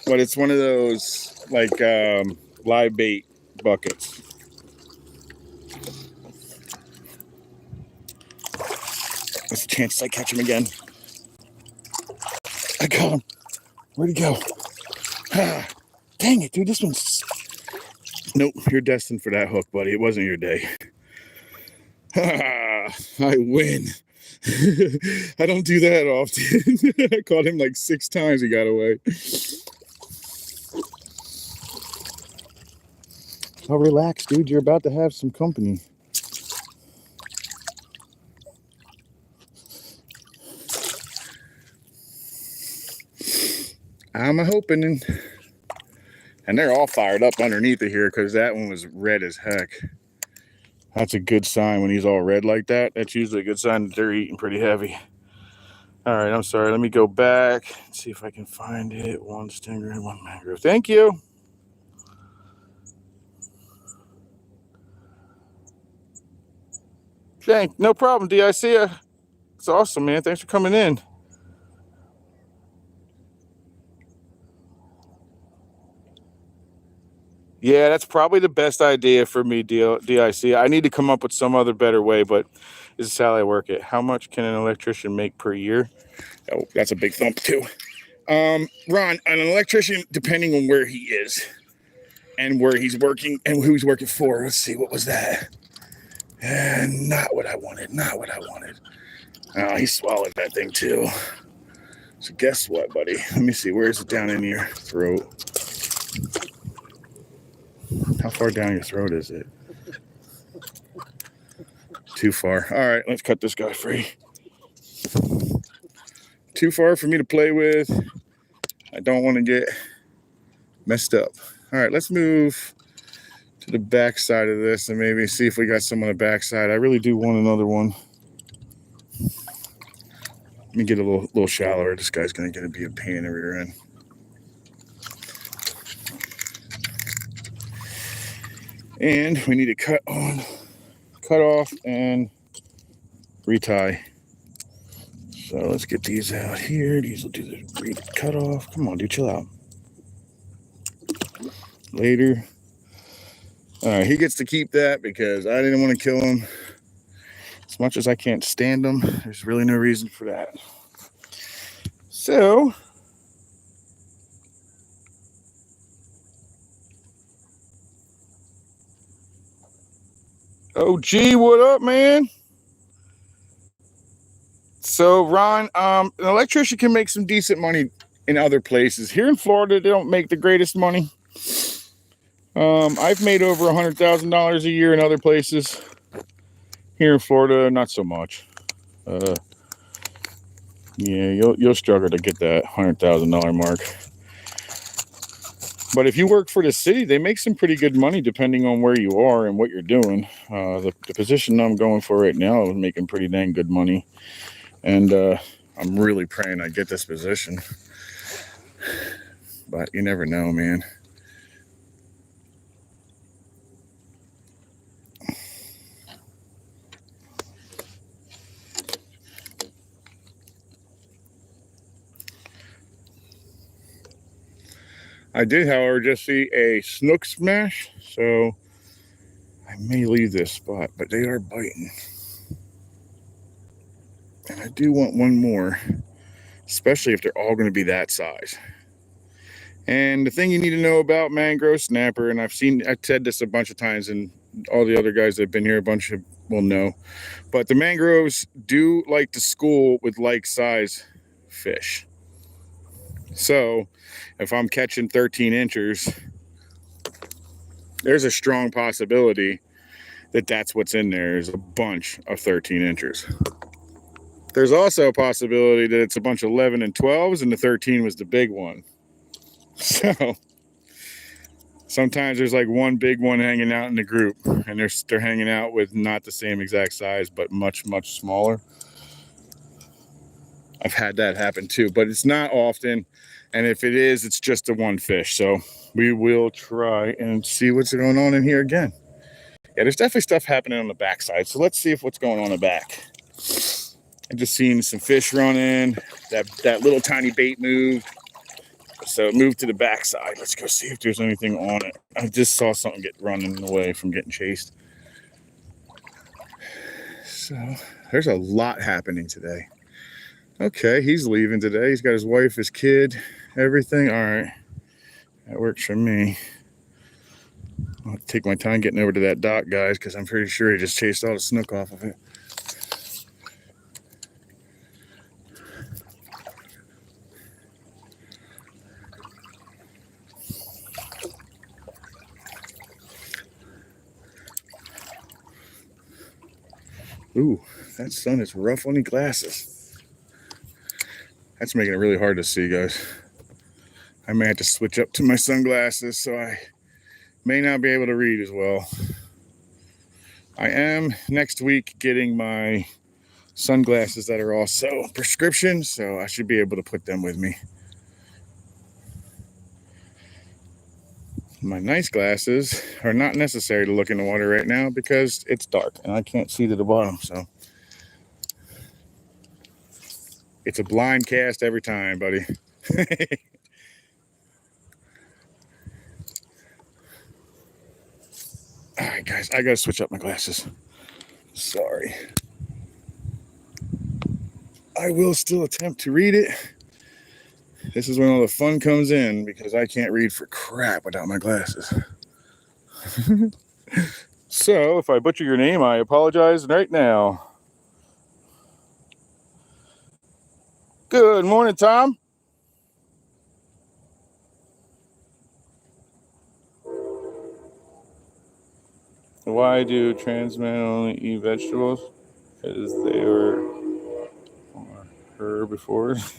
but it's one of those like live bait buckets. There's a chance I catch him again. I got him. Where'd he go? Ah, dang it, dude. This one's... Nope, you're destined for that hook, buddy. It wasn't your day. I win. I don't do that often. I caught him like 6 times. He got away. Oh, relax, dude. You're about to have some company. I'm hoping, and they're all fired up underneath of here because that one was red as heck. That's a good sign when he's all red like that. That's usually a good sign that they're eating pretty heavy. All right, I'm sorry. Let me go back and see if I can find it. 1 stingray, 1 mangrove. Thank you. Dang, no problem, D. I see ya. It's awesome, man. Thanks for coming in. Yeah, that's probably the best idea for me, DIC. I need to come up with some other better way, but this is how I work it. How much can an electrician make per year? Oh, that's a big thump too. Ron, an electrician, depending on where he is and where he's working and who he's working for. Let's see, what was that? Not what I wanted. Not what I wanted. Oh, he swallowed that thing too. So guess what, buddy? Let me see. Where is it down in your throat? How far down your throat is it? Too far. All right, let's cut this guy free. Too far for me to play with. I don't want to get messed up. All right, let's move to the back side of this and maybe see if we got some on the back side. I really do want another one. Let me get a little shallower. This guy's going to be a pain in the rear end. And we need to cut off and retie. So let's get these out here. These will do the cut off. Come on, dude, chill out. Later. All right, he gets to keep that because I didn't want to kill him. As much as I can't stand them, there's really no reason for that. So, oh, gee, what up, man? So, Ron, an electrician can make some decent money in other places. Here in Florida, they don't make the greatest money. I've made over $100,000 a year in other places. Here in Florida, not so much. Yeah, you'll struggle to get that $100,000 mark. But if you work for the city, they make some pretty good money depending on where you are and what you're doing. The position I'm going for right now is making pretty dang good money. And I'm really praying I get this position. But you never know, man. I did, however, just see a snook smash, so I may leave this spot, but they are biting. And I do want one more, especially if they're all going to be that size. And the thing you need to know about mangrove snapper, and I've said this a bunch of times, and all the other guys that have been here a bunch of will know, but the mangroves do like to school with like size fish. So if I'm catching 13 inchers, there's a strong possibility that that's what's in there is a bunch of 13 inchers. There's also a possibility that it's a bunch of 11 and 12s and the 13 was the big one. So sometimes there's like one big one hanging out in the group and they're hanging out with not the same exact size, but much, much smaller. I've had that happen too, but it's not often. And if it is, it's just the one fish. So we will try and see what's going on in here again. Yeah, there's definitely stuff happening on the backside. So let's see what's going on the back. I just seen some fish running. That little tiny bait moved. So it moved to the backside. Let's go see if there's anything on it. I just saw something get running away from getting chased. So there's a lot happening today. Okay, he's leaving today. He's got his wife, his kid, everything. All right, that works for me. I'll take my time getting over to that dock, guys, because I'm pretty sure he just chased all the snook off of it. Ooh, that sun is rough on the glasses. That's making it really hard to see, guys. I may have to switch up to my sunglasses, so I may not be able to read as well. I am next week getting my sunglasses that are also prescription, so I should be able to put them with me. My nice glasses are not necessary to look in the water right now because it's dark and I can't see to the bottom, so it's a blind cast every time, buddy. All right, guys, I gotta switch up my glasses. Sorry. I will still attempt to read it. This is when all the fun comes in because I can't read for crap without my glasses. So if I butcher your name, I apologize right now. Good morning, Tom. Why do trans men only eat vegetables? Because they were herbivores.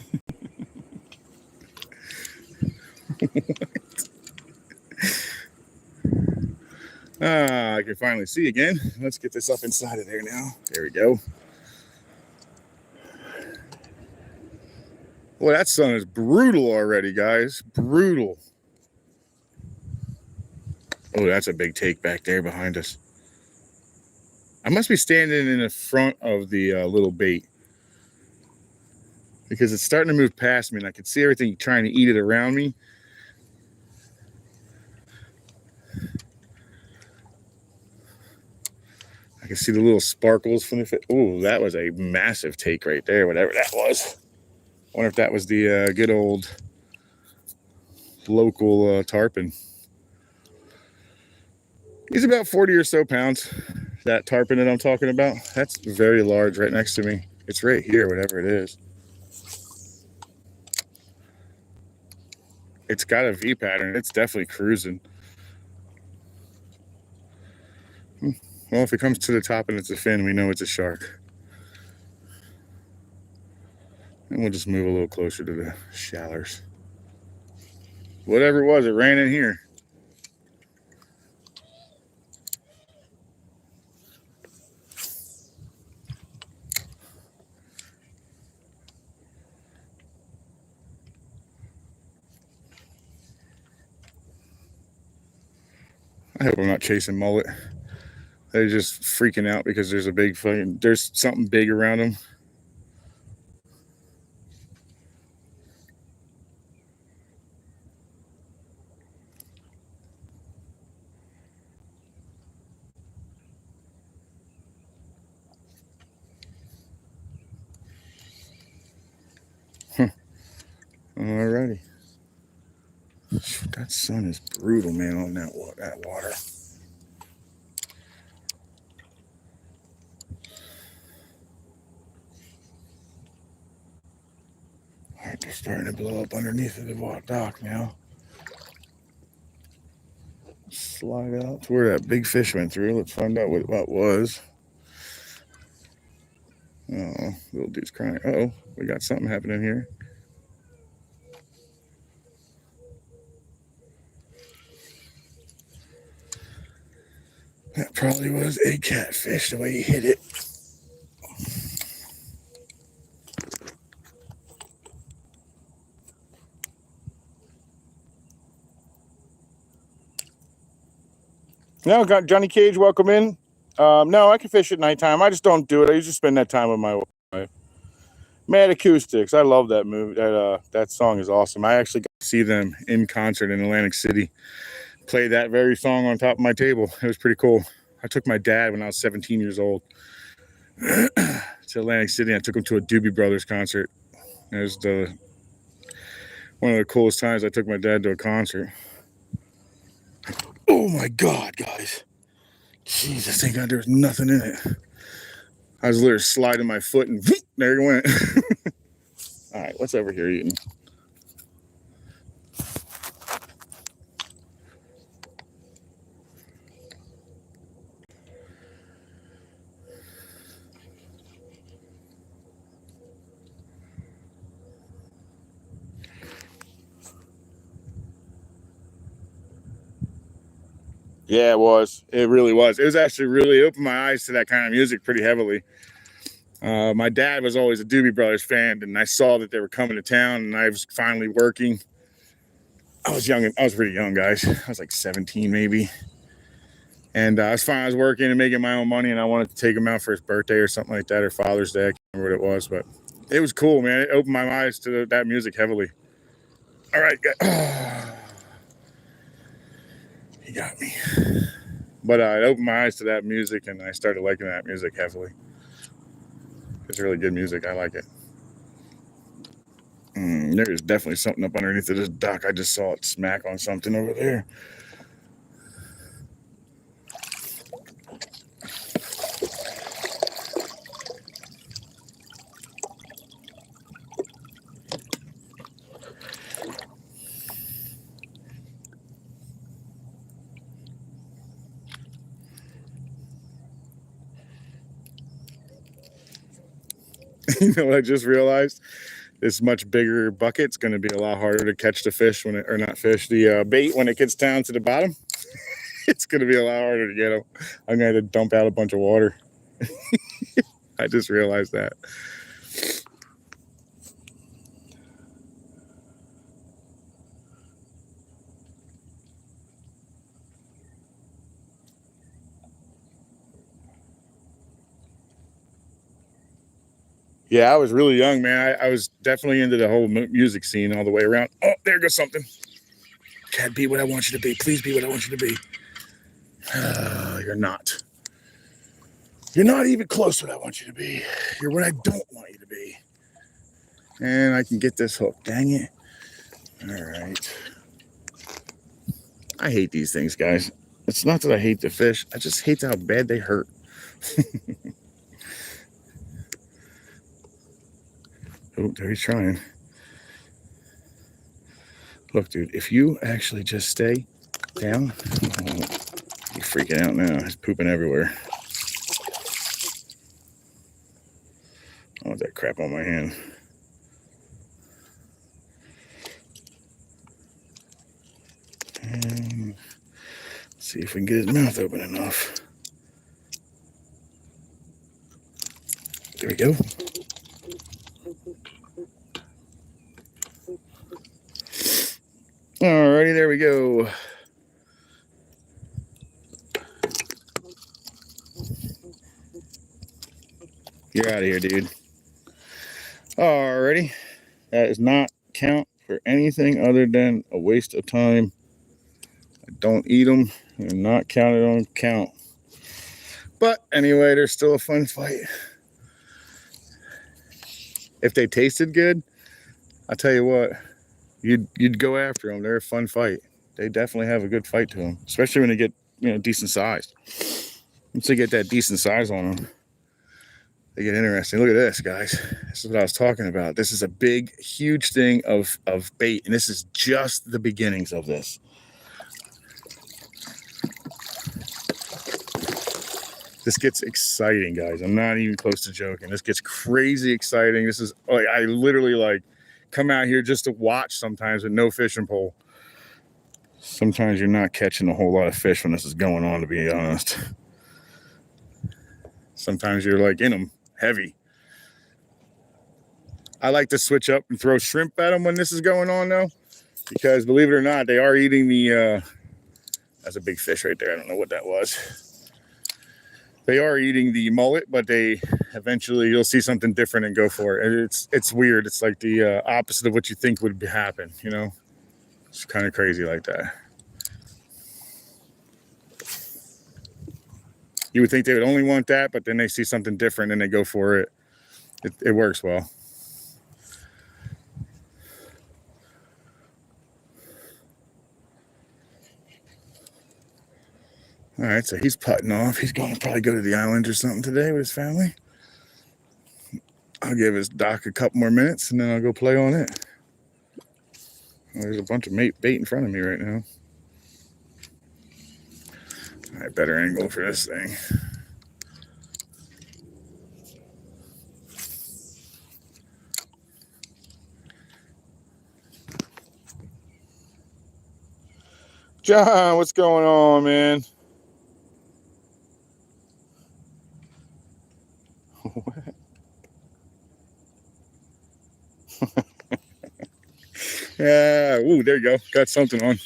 I can finally see again. Let's get this up inside of there now. There we go. Well, that sun is brutal already, guys. Brutal. Oh, that's a big take back there behind us. I must be standing in the front of the little bait because it's starting to move past me and I can see everything trying to eat it around me. I can see the little sparkles from the fish. Ooh, that was a massive take right there, whatever that was. I wonder if that was the good old local tarpon. He's about 40 or so pounds. That tarpon that I'm talking about, that's very large right next to me. It's right here, whatever it is. It's got a V pattern. It's definitely cruising. Well, if it comes to the top and it's a fin, we know it's a shark. And we'll just move a little closer to the shallers. Whatever it was, it ran in here. I hope I'm not chasing mullet. They're just freaking out because there's a big fucking, there's something big around them. Alrighty. That sun is brutal, man, on that water. Alright, they're starting to blow up underneath of the dock now. Slide out to where that big fish went through. Let's find out what that was. Oh, little dude's crying. Uh-oh, we got something happening here. That probably was a catfish the way he hit it. No, got Johnny Cage, welcome in. No, I can fish at nighttime. I just don't do it. I usually spend that time with my wife. Mad Acoustics. I love that movie. That song is awesome. I actually got to see them in concert in Atlantic City. Play that very song on top of my table. It was pretty cool. I took my dad when I was 17 years old to Atlantic City. I took him to a Doobie Brothers concert. It was one of the coolest times I took my dad to a concert. Oh my God, guys. Jesus, thank God there was nothing in it. I was literally sliding my foot and whoop, there it went. All right, what's over here eating? Yeah, it was. It really was. It was actually really opened my eyes to that kind of music pretty heavily. My dad was always a Doobie Brothers fan, and I saw that they were coming to town, and I was finally working. I was young. I was pretty young, guys. I was like 17 maybe. And I was working and making my own money, and I wanted to take him out for his birthday or something like that, or Father's Day. I can't remember what it was, but it was cool, man. It opened my eyes to that music heavily. All right, he got me. But it opened my eyes to that music, and I started liking that music heavily. It's really good music. I like it. There's definitely something up underneath of this dock. I just saw it smack on something over there. You know what I just realized? This much bigger bucket's going to be a lot harder to catch the fish when it, or not fish, the bait when it gets down to the bottom. It's going to be a lot harder to get them. I'm going to dump out a bunch of water. I just realized that. Yeah, I was really young, man. I was definitely into the whole music scene all the way around. Oh, there goes something. Can't be what I want you to be. Please be what I want you to be. You're not. You're not even close to what I want you to be. You're what I don't want you to be. And I can get this hook. Dang it. All right. I hate these things, guys. It's not that I hate the fish. I just hate how bad they hurt. Oh, there he's trying. Look, dude, if you actually just stay down. Oh, he's freaking out now. He's pooping everywhere. I want that crap on my hand. And see if we can get his mouth open enough. There we go. Alrighty, there we go. You're out of here, dude. Alrighty. That does not count for anything other than a waste of time. I don't eat them. They're not counted on count. But anyway, they're still a fun fight. If they tasted good, I'll tell you what, you'd go after them. They're a fun fight. They definitely have a good fight to them, especially when they get, decent size. Once they get that decent size on them, they get interesting. Look at this, guys. This is what I was talking about. This is a big, huge thing of bait, and this is just the beginnings of this. This gets exciting, guys. I'm not even close to joking. This gets crazy exciting. This is like, I literally like come out here just to watch sometimes with no fishing pole. Sometimes you're not catching a whole lot of fish when this is going on, to be honest. Sometimes you're like in them heavy. I like to switch up and throw shrimp at them when this is going on, though, because believe it or not, they are eating the, that's a big fish right there. I don't know what that was. They are eating the mullet, but they eventually, you'll see something different and go for it. It's weird. It's like the opposite of what you think would happen, It's kind of crazy like that. You would think they would only want that, but then they see something different and they go for it. It works well. All right, so he's putting off. He's going to probably go to the island or something today with his family. I'll give his dock a couple more minutes, and then I'll go play on it. There's a bunch of bait in front of me right now. All right, better angle for this thing. John, what's going on, man? Yeah, ooh, there you go. Got something on.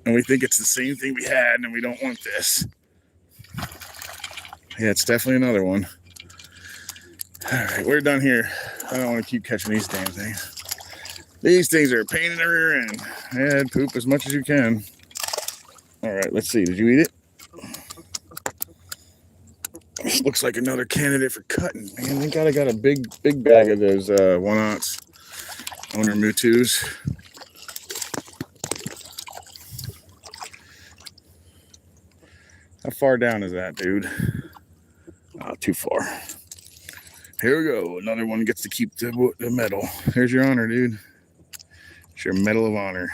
And we think it's the same thing we had, and we don't want this. Yeah, it's definitely another one. All right, we're done here. I don't want to keep catching these damn things. These things are a pain in the rear end. Add poop as much as you can. All right, let's see. Did you eat it? This looks like another candidate for cutting. Man, they got a big bag of those 1/0 owner Mutus. How far down is that, dude? Not too far. Here we go. Another one gets to keep the medal. There's your honor, dude. It's your medal of honor.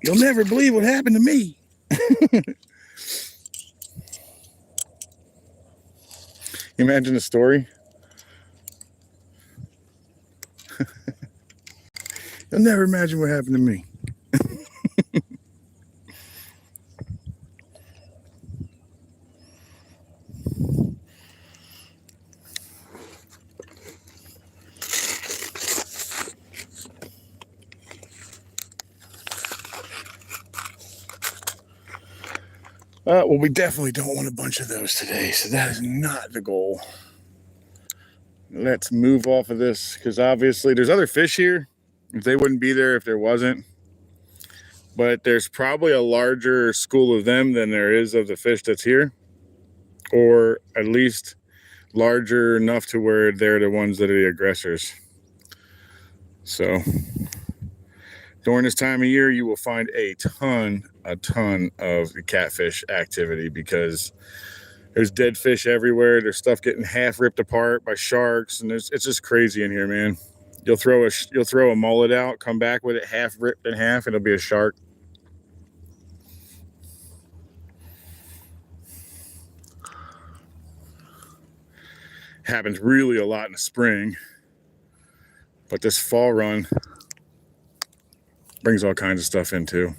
You'll never believe what happened to me. Imagine the story. You'll never imagine what happened to me. Well, we definitely don't want a bunch of those today, so that is not the goal. Let's move off of this, because obviously there's other fish here. If they wouldn't be there if there wasn't. but there's probably a larger school of them than there is of the fish that's here, or at least larger enough to where they're the ones that are the aggressors. So during this time of year, you will find a ton of catfish activity because there's dead fish everywhere. There's stuff getting half ripped apart by sharks, and it's just crazy in here, man. You'll throw a mullet out, come back with it half ripped in half, and it'll be a shark. Happens really a lot in the spring, but this fall run brings all kinds of stuff in too.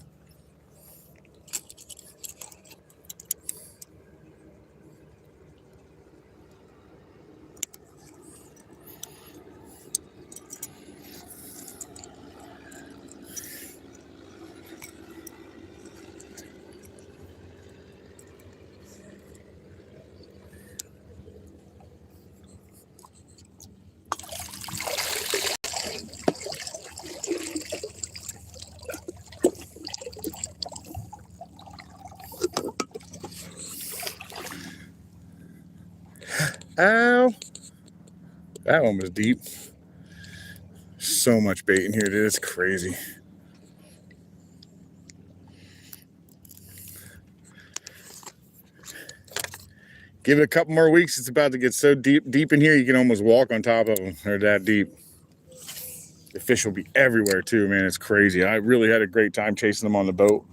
Ow! That one was deep. So much bait in here, dude. It's crazy. Give it a couple more weeks. It's about to get so deep in here, you can almost walk on top of them. They're that deep. The fish will be everywhere too, man. It's crazy. I really had a great time chasing them on the boat.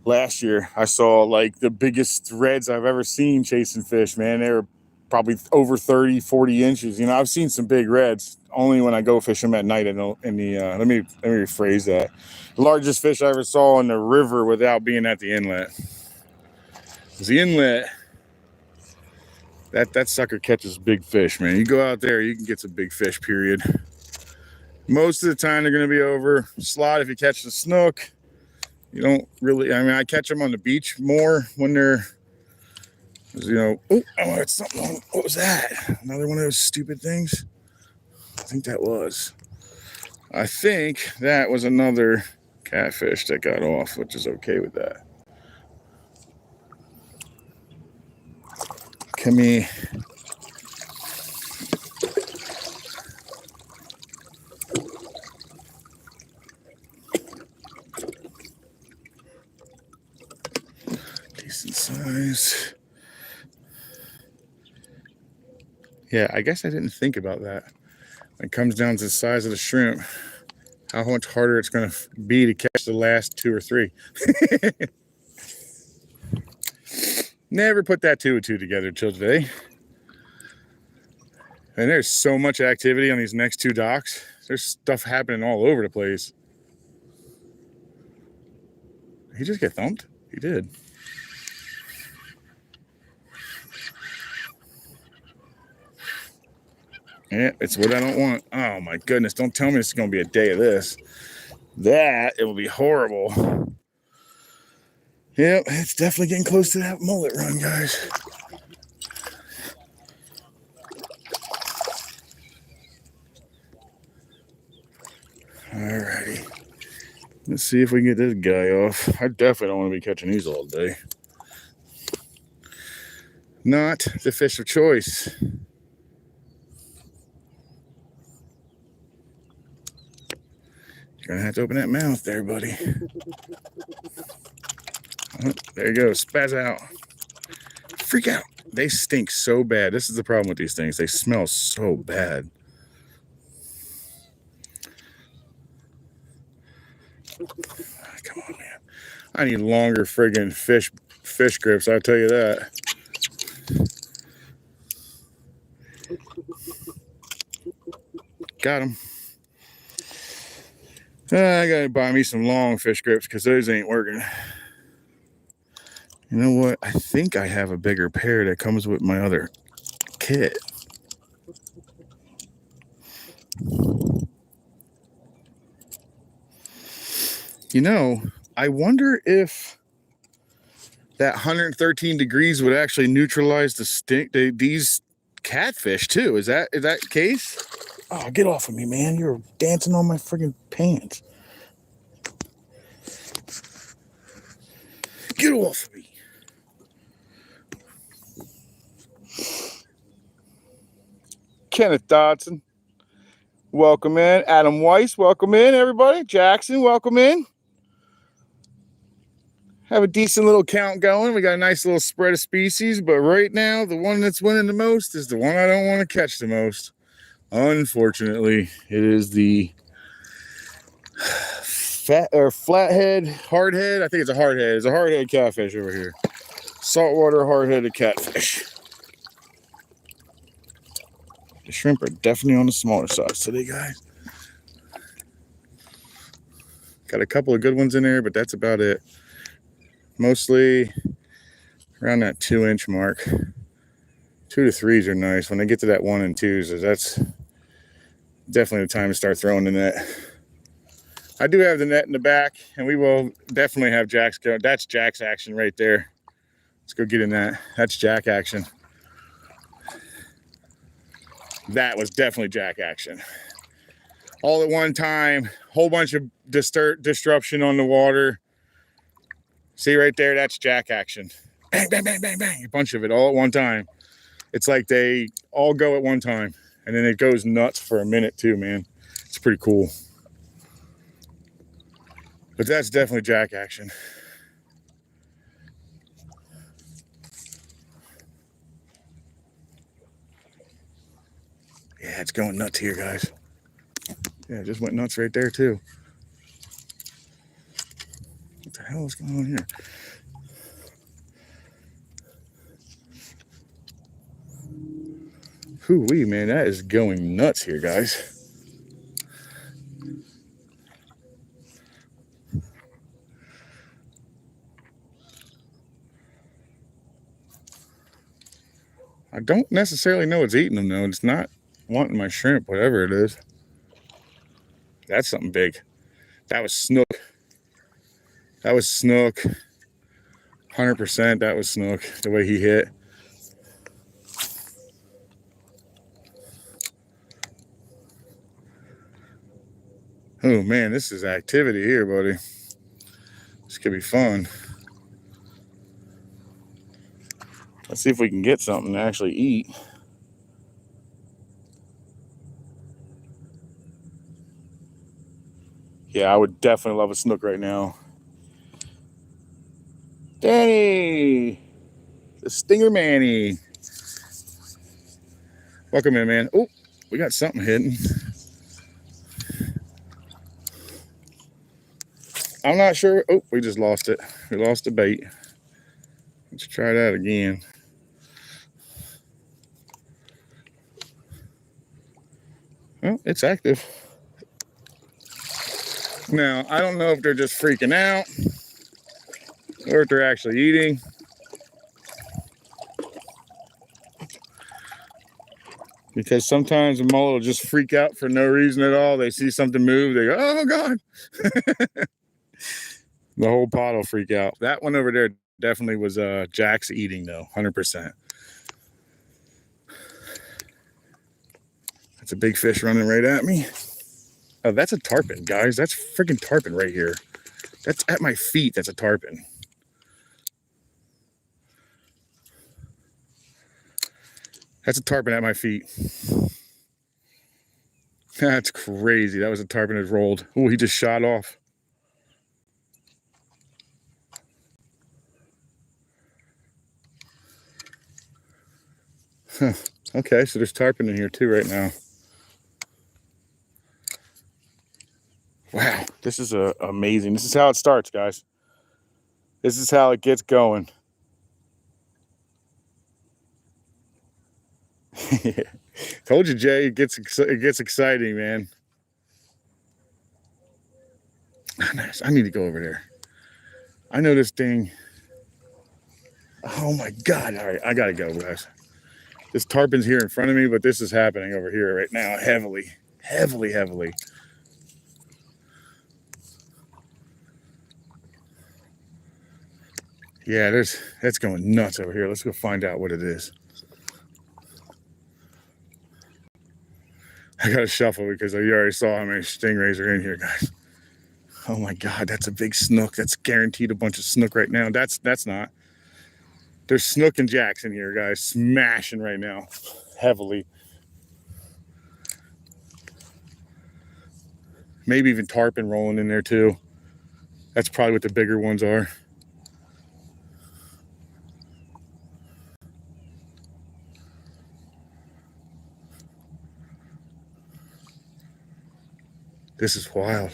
Last year, I saw like the biggest threads I've ever seen chasing fish, man. They were probably over 30, 40 inches. You know, I've seen some big reds only when I go fish them at night let me rephrase that. The largest fish I ever saw in the river without being at the inlet. The inlet, that sucker catches big fish, man. You go out there, you can get some big fish, period. Most of the time they're going to be over slot if you catch the snook. You don't really, I mean, I catch them on the beach more when they're, you know, oh, it's something. What was that? Another one of those stupid things? I think that was another catfish that got off, which is okay with that. Come here. Decent size. Yeah, I guess I didn't think about that. When it comes down to the size of the shrimp, how much harder it's going to be to catch the last 2 or 3. Never put that 2 and 2 together till today. And there's so much activity on these next 2 docks. There's stuff happening all over the place. He just get thumped? He did. Yeah, it's what I don't want. Oh my goodness, don't tell me this is going to be a day of this. It will be horrible. Yep, it's definitely getting close to that mullet run, guys. Alrighty. Let's see if we can get this guy off. I definitely don't want to be catching these all day. Not the fish of choice. You're gonna have to open that mouth there, buddy. Oh, there you go. Spaz out. Freak out. They stink so bad. This is the problem with these things. They smell so bad. Come on, man. I need longer friggin' fish grips, I'll tell you that. Got him. I gotta buy me some long fish grips because those ain't working. You know what? I think I have a bigger pair that comes with my other kit. You know, I wonder if that 113 degrees would actually neutralize the stink. These catfish too. Is that the case? Oh, get off of me, man. You're dancing on my friggin' pants. Get off of me. Kenneth Dodson, welcome in. Adam Weiss, welcome in, everybody. Jackson, welcome in. Have a decent little count going. We got a nice little spread of species, but right now, the one that's winning the most is the one I don't want to catch the most. Unfortunately, it is the flathead, hardhead. I think it's a hardhead. It's a hardhead catfish over here. Saltwater hard-headed catfish. The shrimp are definitely on the smaller side today, guys. Got a couple of good ones in there, but that's about it. Mostly around that 2-inch mark. 2 to 3s are nice. When they get to that 1 and 2s, that's definitely the time to start throwing the net. I do have the net in the back, and we will definitely have jacks go. That's Jack's action right there. Let's go get in that. That's Jack action. That was definitely Jack action. All at one time, whole bunch of disruption on the water. See right there, that's Jack action. Bang, bang, bang, bang, bang. A bunch of it all at one time. It's like they all go at one time. And then it goes nuts for a minute too, man. It's pretty cool. But that's definitely Jack action. Yeah, it's going nuts here, guys. Yeah, it just went nuts right there too. What the hell is going on here? Hoo-wee, man, that is going nuts here, guys. I don't necessarily know it's eating them, though. It's not wanting my shrimp, whatever it is. That's something big. That was Snook. That was Snook. 100% that was Snook, the way he hit. Oh, man, this is activity here, buddy. This could be fun. Let's see if we can get something to actually eat. Yeah, I would definitely love a Snook right now. Danny! The Stinger Manny. Welcome in, man. Oh, we got something hidden. I'm not sure. Oh, we just lost it. We lost the bait. Let's try that again. Well, it's active. Now, I don't know if they're just freaking out or if they're actually eating. Because sometimes a mullet will just freak out for no reason at all. They see something move, they go, oh God. The whole pot will freak out. That one over there definitely was Jack's eating though, 100%. That's a big fish running right at me. Oh, that's a tarpon, guys. That's freaking tarpon right here. That's at my feet. That's a tarpon. That's a tarpon at my feet. That's crazy. That was a tarpon that rolled. Oh, he just shot off. Huh. Okay, so there's tarpon in here too right now. Wow, this is amazing. This is how it starts, guys. This is how it gets going. Told you, Jay, it gets exciting, man. Nice. I need to go over there. I know this thing. Oh my God. All right, I gotta go, guys. This tarpon's here in front of me, but this is happening over here right now, heavily. Yeah, that's going nuts over here. Let's go find out what it is. I gotta shuffle because you already saw how many stingrays are in here, guys. Oh my God, that's a big snook. That's guaranteed a bunch of snook right now. That's not. There's snook and jacks in here, guys, smashing right now, heavily. Maybe even tarpon rolling in there too. That's probably what the bigger ones are. This is wild.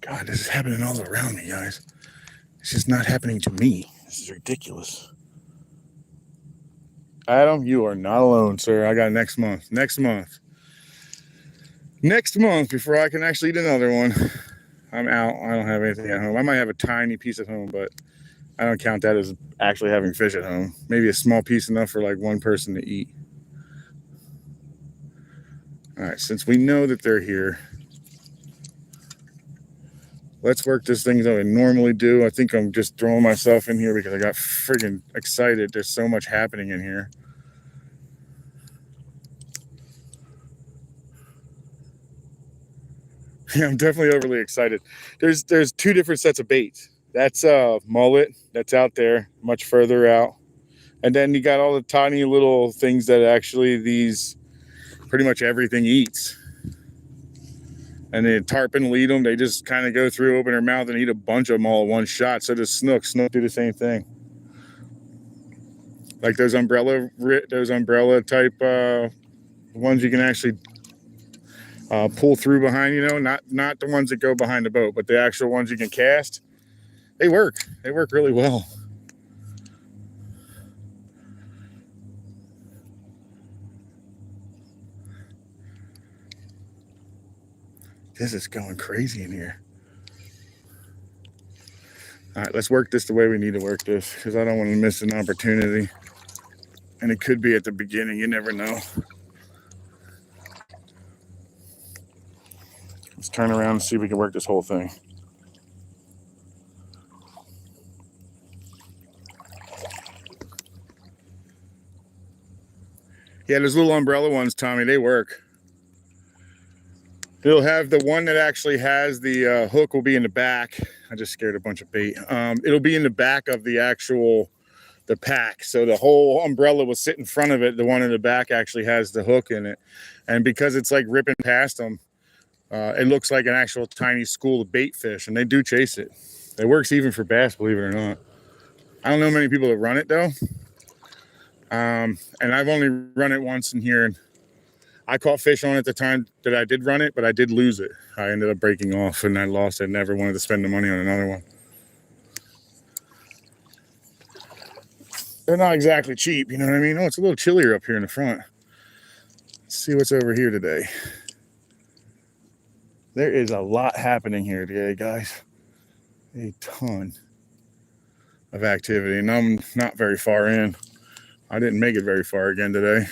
God, this is happening all around me, guys. It's just not happening to me. This is ridiculous. Adam, you are not alone, sir. I got next month. Next month, before I can actually eat another one, I'm out. I don't have anything at home. I might have a tiny piece at home, but I don't count that as actually having fish at home. Maybe a small piece enough for like one person to eat. All right, since we know that they're here, let's work this thing that I normally do. I think I'm just throwing myself in here because I got friggin' excited. There's so much happening in here. Yeah, I'm definitely overly excited. There's two different sets of baits. That's mullet that's out there, much further out. And then you got all the tiny little things that actually these pretty much everything eats. And then tarpon lead them. They just kind of go through, open their mouth, and eat a bunch of them all at one shot. So does snook. Snook do the same thing. Like those umbrella type ones you can actually pull through behind. You know, not the ones that go behind the boat, but the actual ones you can cast. They work. They work really well. This is going crazy in here. All right, let's work this the way we need to work this because I don't want to miss an opportunity. And it could be at the beginning. You never know. Let's turn around and see if we can work this whole thing. Yeah, those little umbrella ones, Tommy, they work. It'll have the one that actually has the hook will be in the back. I just scared a bunch of bait. It'll be in the back of the pack. So the whole umbrella will sit in front of it. The one in the back actually has the hook in it. And because it's like ripping past them, it looks like an actual tiny school of bait fish, and they do chase it. It works even for bass, believe it or not. I don't know many people that run it though. And I've only run it once in here. I caught fish on it the time that I did run it, but I did lose it. I ended up breaking off and I lost it. Never wanted to spend the money on another one. They're not exactly cheap, you know what I mean? Oh, it's a little chillier up here in the front. Let's see what's over here today. There is a lot happening here today, guys. A ton of activity, and I'm not very far in. I didn't make it very far again today.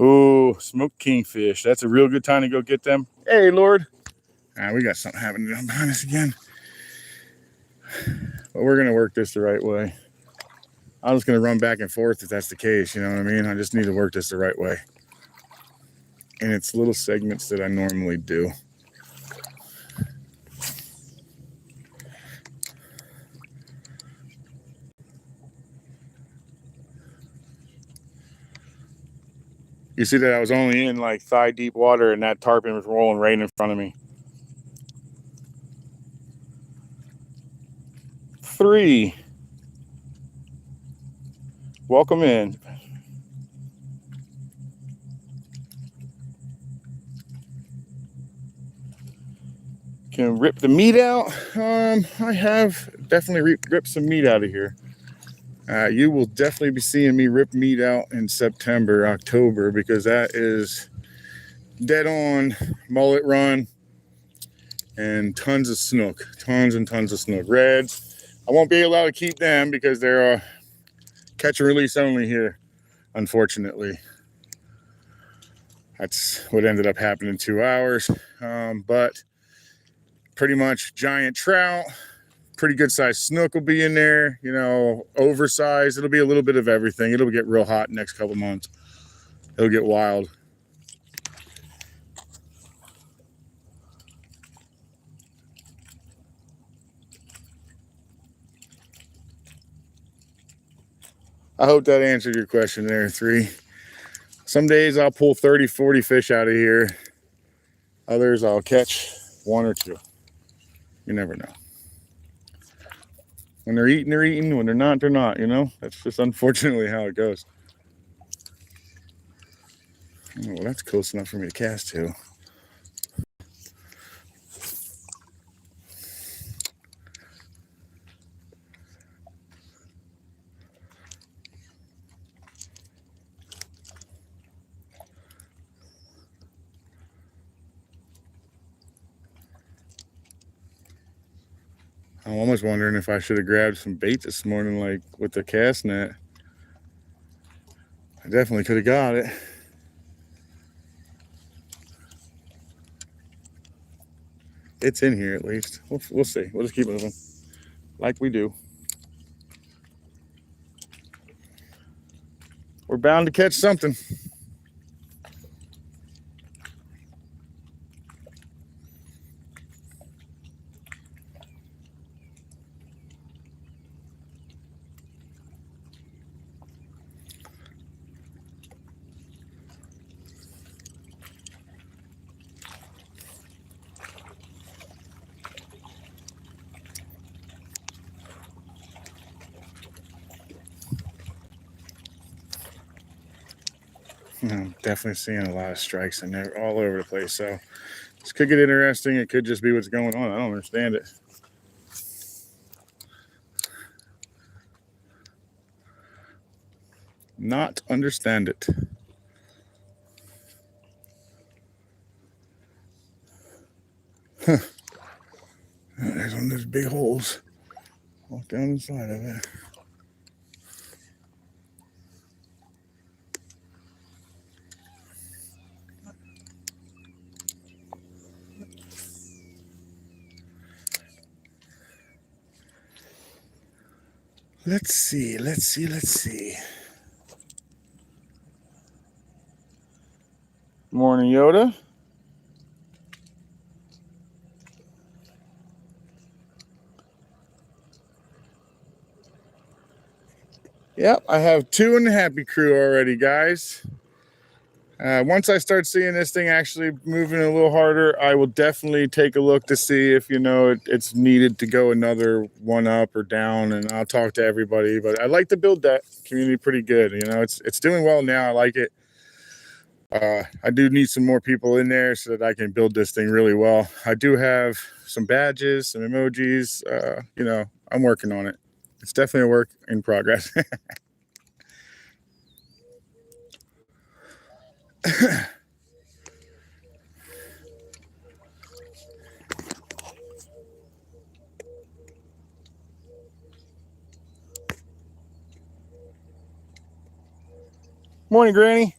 Oh, smoked kingfish. That's a real good time to go get them. Hey, Lord. We got something happening behind us again. But we're going to work this the right way. I'm just going to run back and forth if that's the case. You know what I mean? I just need to work this the right way. And it's little segments that I normally do. You see that I was only in like thigh deep water and that tarpon was rolling right in front of me. 3. Welcome in. Can rip the meat out. I have definitely ripped some meat out of here. You will definitely be seeing me rip meat out in September, October, because that is dead on mullet run and tons of snook, tons and tons of snook. Reds. I won't be allowed to keep them because they're catch and release only here, unfortunately. That's what ended up happening in 2 hours. But pretty much giant trout, pretty good sized snook will be in there, you know, oversized. It'll be a little bit of everything. It'll get real hot next couple months. It'll get wild. I hope that answered your question there, 3. Some days I'll pull 30, 40 fish out of here. Others I'll catch 1 or 2. You never know. When they're eating, they're eating. When they're not, they're not, you know? That's just unfortunately how it goes. Oh, well, that's close enough for me to cast to. I'm almost wondering if I should have grabbed some bait this morning, like with the cast net. I definitely could have got it. It's in here at least. We'll see. We'll just keep moving like we do. We're bound to catch something. I'm definitely seeing a lot of strikes in there all over the place. So this could get interesting. It could just be what's going on. I don't understand it. Not understand it. Huh. There's one of those big holes. Walk down the side of it. Let's see. Morning, Yoda. Yep, I have 2 in the Happy Crew already, guys. Once I start seeing this thing actually moving a little harder, I will definitely take a look to see if, you know, it's needed to go another 1 up or down, and I'll talk to everybody. But I like to build that community pretty good. You know, it's doing well now. I like it. I do need some more people in there so that I can build this thing really well. I do have some badges, some emojis. You know, I'm working on it. It's definitely a work in progress. Morning, Granny.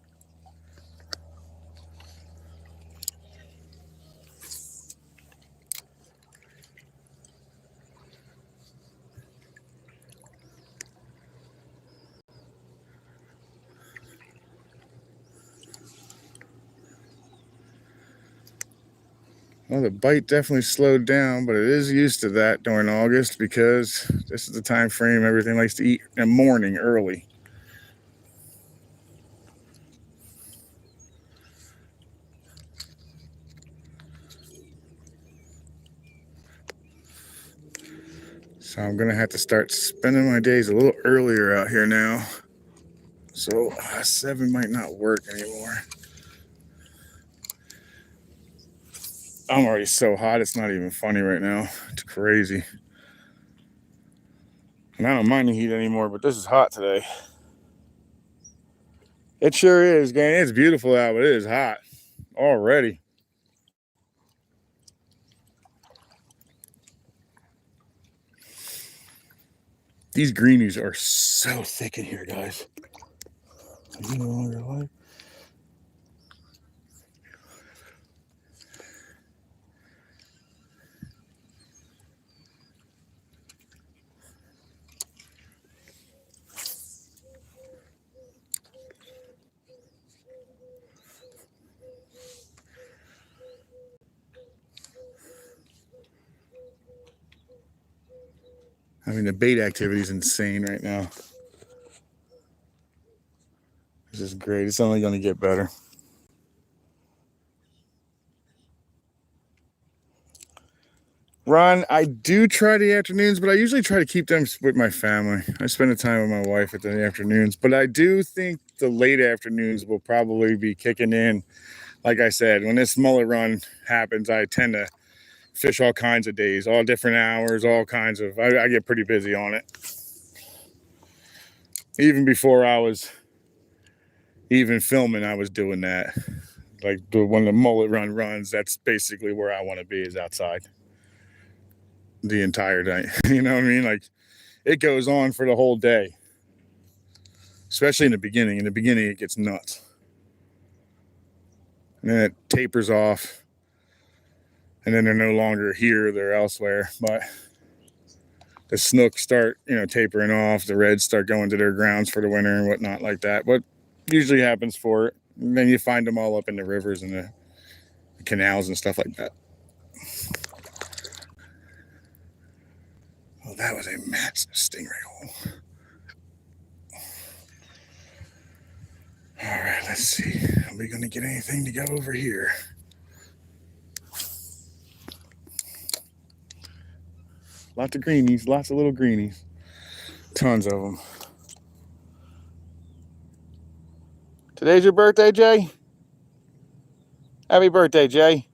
Well, the bite definitely slowed down, but it is used to that during August because this is the time frame everything likes to eat in the morning early. So I'm gonna have to start spending my days a little earlier out here now. So 7 might not work anymore. I'm already so hot, it's not even funny right now. It's crazy. And I don't mind the heat anymore, but this is hot today. It sure is, gang. It's beautiful out, but it is hot already. These greenies are so thick in here, guys. You no longer alive? I mean, the bait activity is insane right now. This is great. It's only going to get better. Ron, I do try the afternoons, but I usually try to keep them with my family. I spend the time with my wife at the afternoons, but I do think the late afternoons will probably be kicking in. Like I said, when this mullet run happens, I tend to fish all kinds of days, all different hours, all kinds of, I get pretty busy on it. Even before I was even filming, I was doing that. Like when the mullet run runs, that's basically where I want to be, is outside the entire day. You know what I mean? Like, it goes on for the whole day, especially in the beginning. In the beginning, it gets nuts. And then it tapers off. And then they're no longer here, they're elsewhere. But the snook start, tapering off. The reds start going to their grounds for the winter and whatnot like that. What usually happens for it. And then you find them all up in the rivers and the canals and stuff like that. Well, that was a massive stingray hole. All right, let's see. Are we going to get anything to go over here? Lots of greenies, lots of little greenies. Tons of them. Today's your birthday, Jay? Happy birthday, Jay.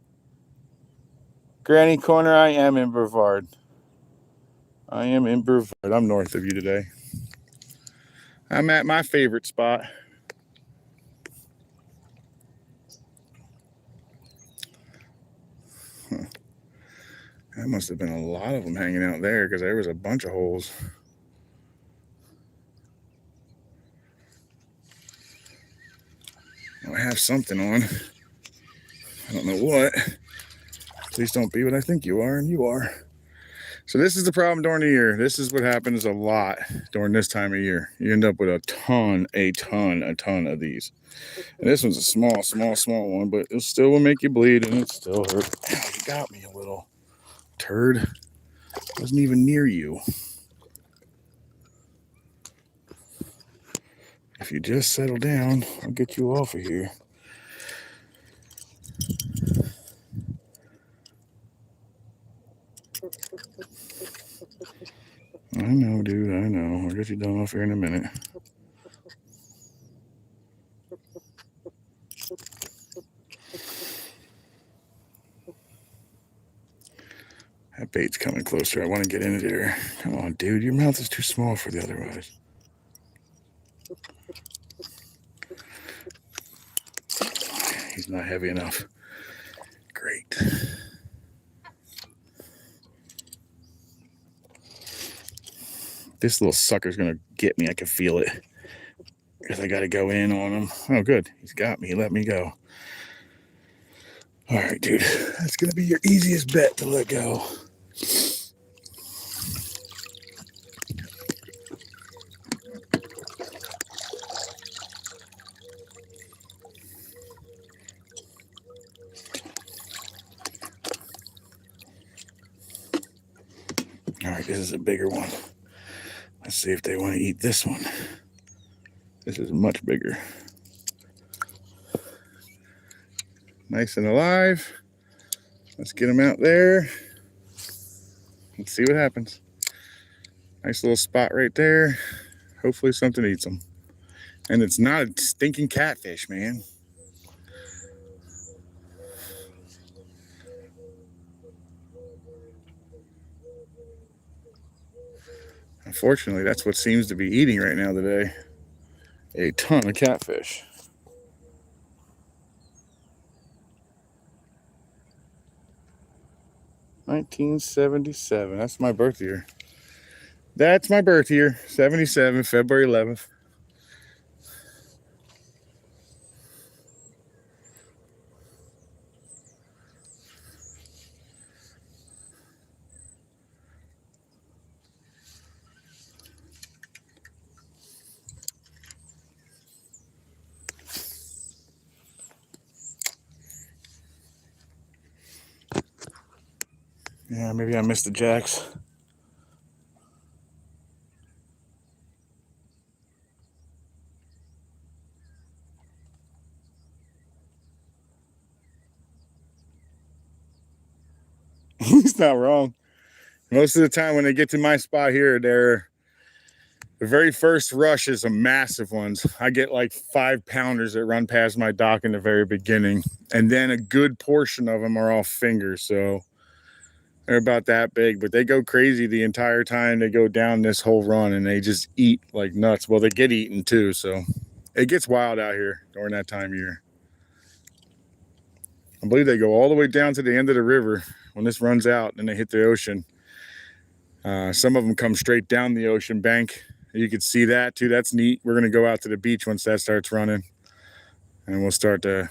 Granny Corner, I am in Brevard. I am in Brevard. I'm north of you today. I'm at my favorite spot. Huh. That must have been a lot of them hanging out there because there was a bunch of holes. I have something on. I don't know what. Please don't be what I think you are, and you are. So this is the problem during the year. This is what happens a lot during this time of year. You end up with a ton of these. And this one's a small one, but it still will make you bleed, and it still hurt. Ow, you got me, a little turd. Wasn't even near you. If you just settle down, I'll get you off of here. I know, dude, I know. I'll get you done off here in a minute. That bait's coming closer. I want to get into there. Come on, dude. Your mouth is too small for the otherwise. He's not heavy enough. Great. This little sucker's going to get me. I can feel it. Because I got to go in on him. Oh, good. He's got me. He let me go. All right, dude. That's going to be your easiest bet to let go. All right, this is a bigger one. Let's see if they want to eat this one. This is much bigger. Nice and alive. Let's get them out there. Let's see what happens. Nice little spot right there. Hopefully something eats them. And it's not a stinking catfish, man. Unfortunately, that's what seems to be eating right now today. A ton of catfish. $1977. That's my birth year. That's my birth year, 77, February 11th. Yeah, maybe I missed the jacks. He's not wrong. Most of the time when they get to my spot here, the very first rush is a massive ones. I get like 5-pounders that run past my dock in the very beginning. And then a good portion of them are all fingers. So they're about that big, but they go crazy the entire time they go down this whole run, and they just eat like nuts. Well, they get eaten too. So it gets wild out here during that time of year. I believe they go all the way down to the end of the river when this runs out, and they hit the ocean. Some of them come straight down the ocean bank. You can see that too. That's neat. We're going to go out to the beach once that starts running, and we'll start to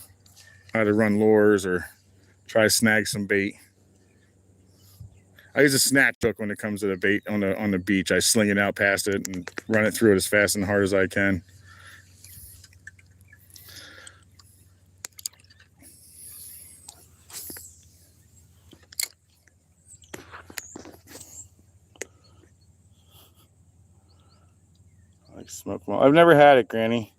either run lures or try to snag some bait. I use a snatch hook when it comes to the bait on the beach. I sling it out past it and run it through it as fast and hard as I can. I like smoked mullet. I've never had it, Granny.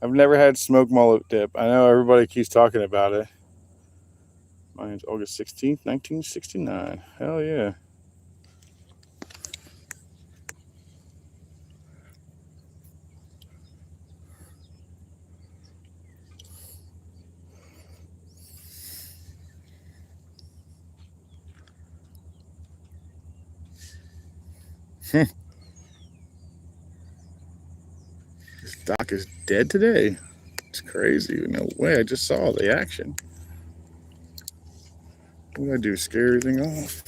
I've never had smoked mullet dip. I know everybody keeps talking about it. Mine's August 16th, 1969. Hell yeah. This dock is dead today. It's crazy. No way. I just saw the action. What did I do? Scare everything off?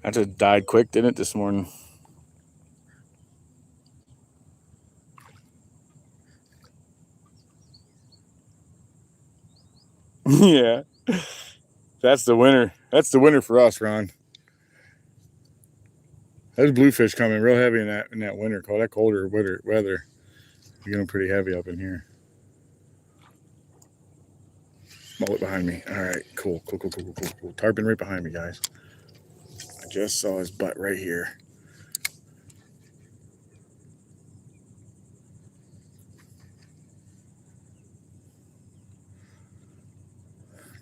That just died quick, didn't it, this morning? Yeah. That's the winner. That's the winner for us, Ron. Those bluefish coming real heavy in that winter, that colder weather. They're getting pretty heavy up in here. Mullet behind me. All right, cool. Tarpon right behind me, guys. I just saw his butt right here.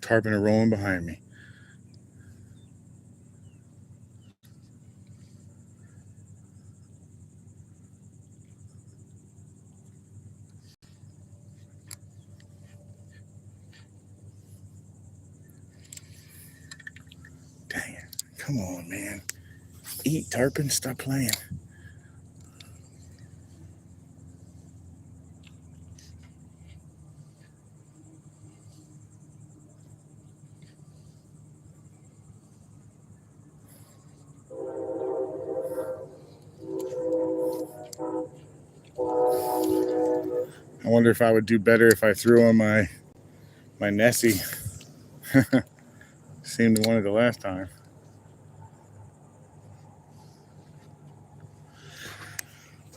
Tarpon are rolling behind me. Dang it. Come on, man. Eat, Tarpon. Stop playing. I wonder if I would do better if I threw on my Nessie. Seemed to want it the last time.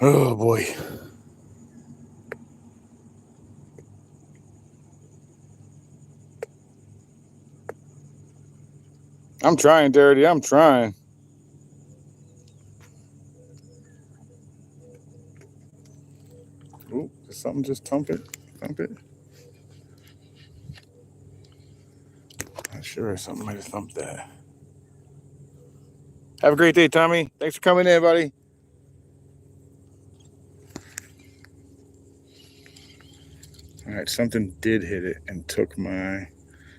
Oh boy. I'm trying, Dirty. I'm trying. Ooh, did something just thump it? Not sure. Something might have thumped that. Have a great day, Tommy. Thanks for coming in, buddy. All right, something did hit it and took my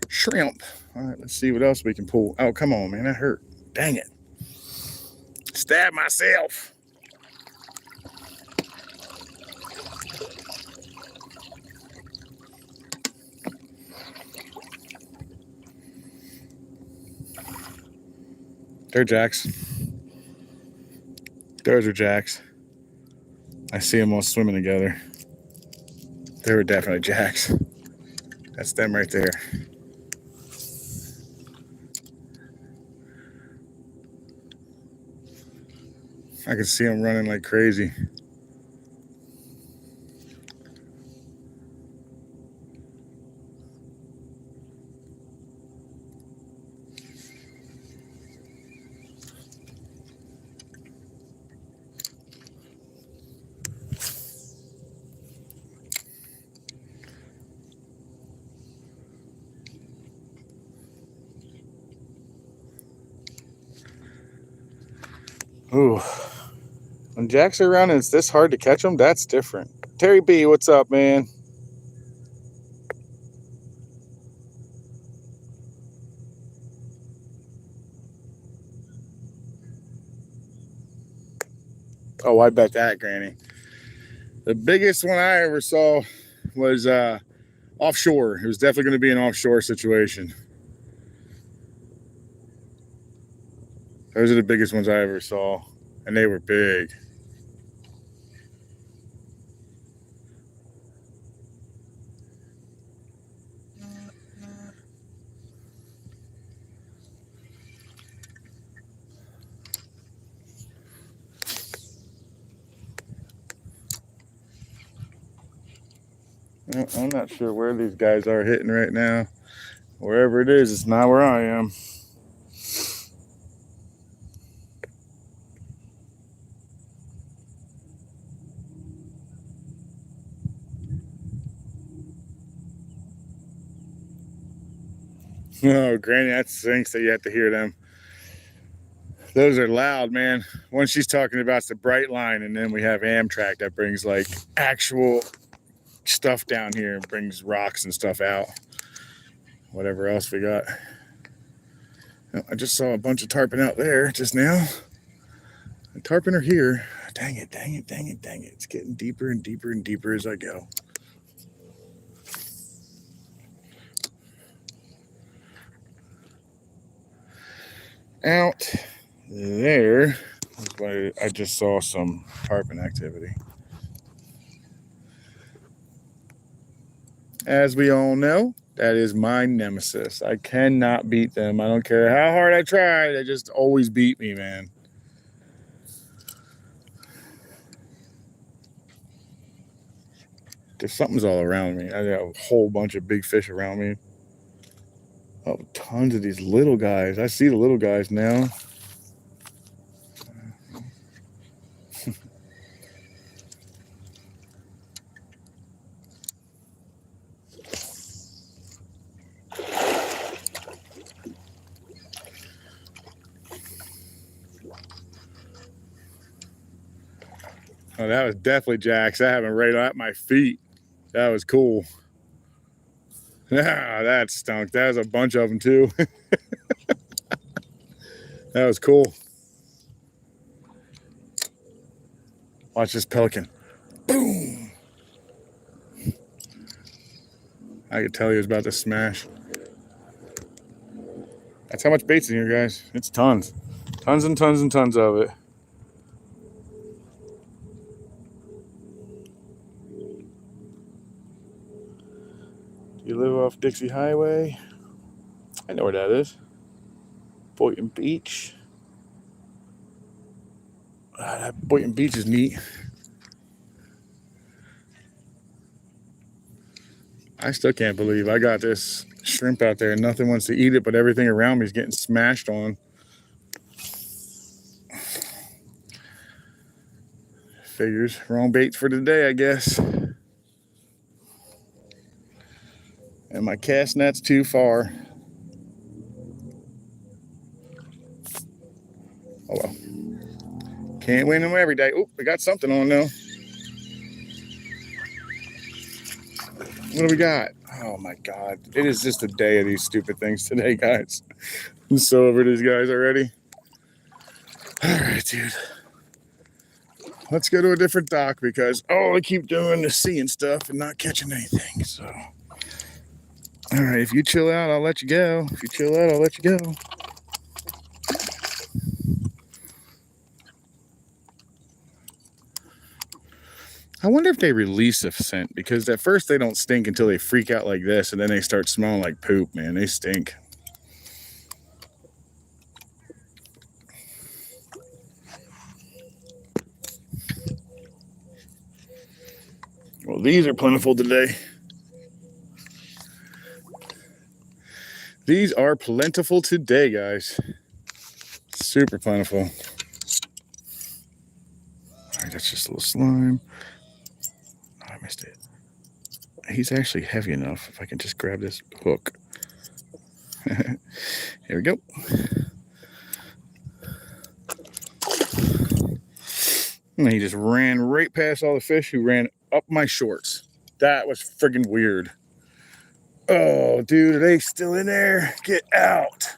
shrimp. All right, let's see what else we can pull. Oh, come on, man, that hurt. Dang it. Stab myself. They're jacks. Those are jacks. I see them all swimming together. They were definitely jacks. That's them right there. I can see them running like crazy. Ooh. When jacks are around and it's this hard to catch them, that's different. Terry B, what's up, man? Oh, I bet that, Granny. The biggest one I ever saw was offshore. It was definitely going to be an offshore situation. Those are the biggest ones I ever saw, and they were big. I'm not sure where these guys are hitting right now. Wherever it is, it's not where I am. Oh, Granny, that stinks that you have to hear them. Those are loud, man. One she's talking about is the Bright Line, and then we have Amtrak that brings like actual stuff down here and brings rocks and stuff out. Whatever else we got. I just saw a bunch of tarpon out there just now. The tarpon are here. Dang it, dang it, dang it, dang it. It's getting deeper and deeper and deeper as I go. Out there is where I just saw some tarpon activity. As we all know, that is my nemesis. I cannot beat them. I don't care how hard I try. They just always beat me, man. There's something's all around me. I got a whole bunch of big fish around me. Oh, tons of these little guys. I see the little guys now. Oh, that was definitely jacks. That happened right at my feet. That was cool. Ah, that stunk. That was a bunch of them too. That was cool. Watch this pelican. Boom. I could tell he was about to smash. That's how much bait's in here, guys. It's tons. Tons and tons and tons of it. You live off Dixie Highway? I know where that is. Boynton Beach. That Boynton Beach is neat. I still can't believe I got this shrimp out there and nothing wants to eat it, but everything around me is getting smashed on. Figures. Wrong bait for today, I guess. And my cast net's too far. Oh, Can't win them every day. Oh, we got something on now. What do we got? Oh my God. It is just a day of these stupid things today, guys. I'm so over these guys already. All right, dude. Let's go to a different dock because all I keep doing is seeing stuff and not catching anything. So, all right, if you chill out, I'll let you go. If you chill out, I'll let you go. I wonder if they release a scent because at first they don't stink until they freak out like this and then they start smelling like poop, man. They stink. Well, these are plentiful today. These are plentiful today, guys. Super plentiful. All right, that's just a little slime. Oh, I missed it. He's actually heavy enough if I can just grab this hook. Here we go. And he just ran right past all the fish who ran up my shorts. That was friggin' weird. Oh, dude, are they still in there? Get out.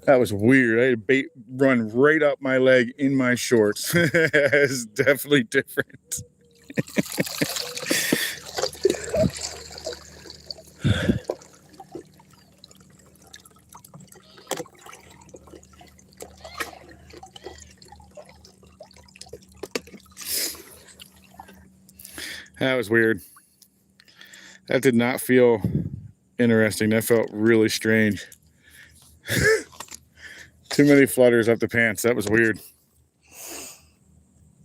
That was weird. I had a bait run right up my leg in my shorts. It's definitely different. That was weird. That did not feel interesting. That felt really strange. Too many flutters up the pants. That was weird.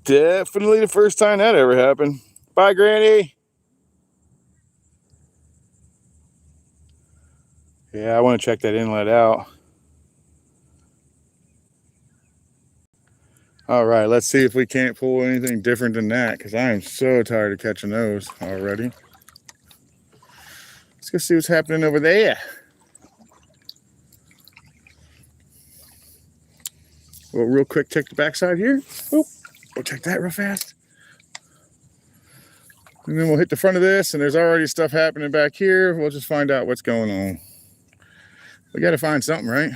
Definitely the first time that ever happened. Bye, Granny. Yeah, I want to check that inlet out. All right, let's see if we can't pull anything different than that because I am so tired of catching those already. Let's go see what's happening over there. Well, real quick, check the backside here. Oh, we'll check that real fast. And then we'll hit the front of this, and there's already stuff happening back here. We'll just find out what's going on. We got to find something, right?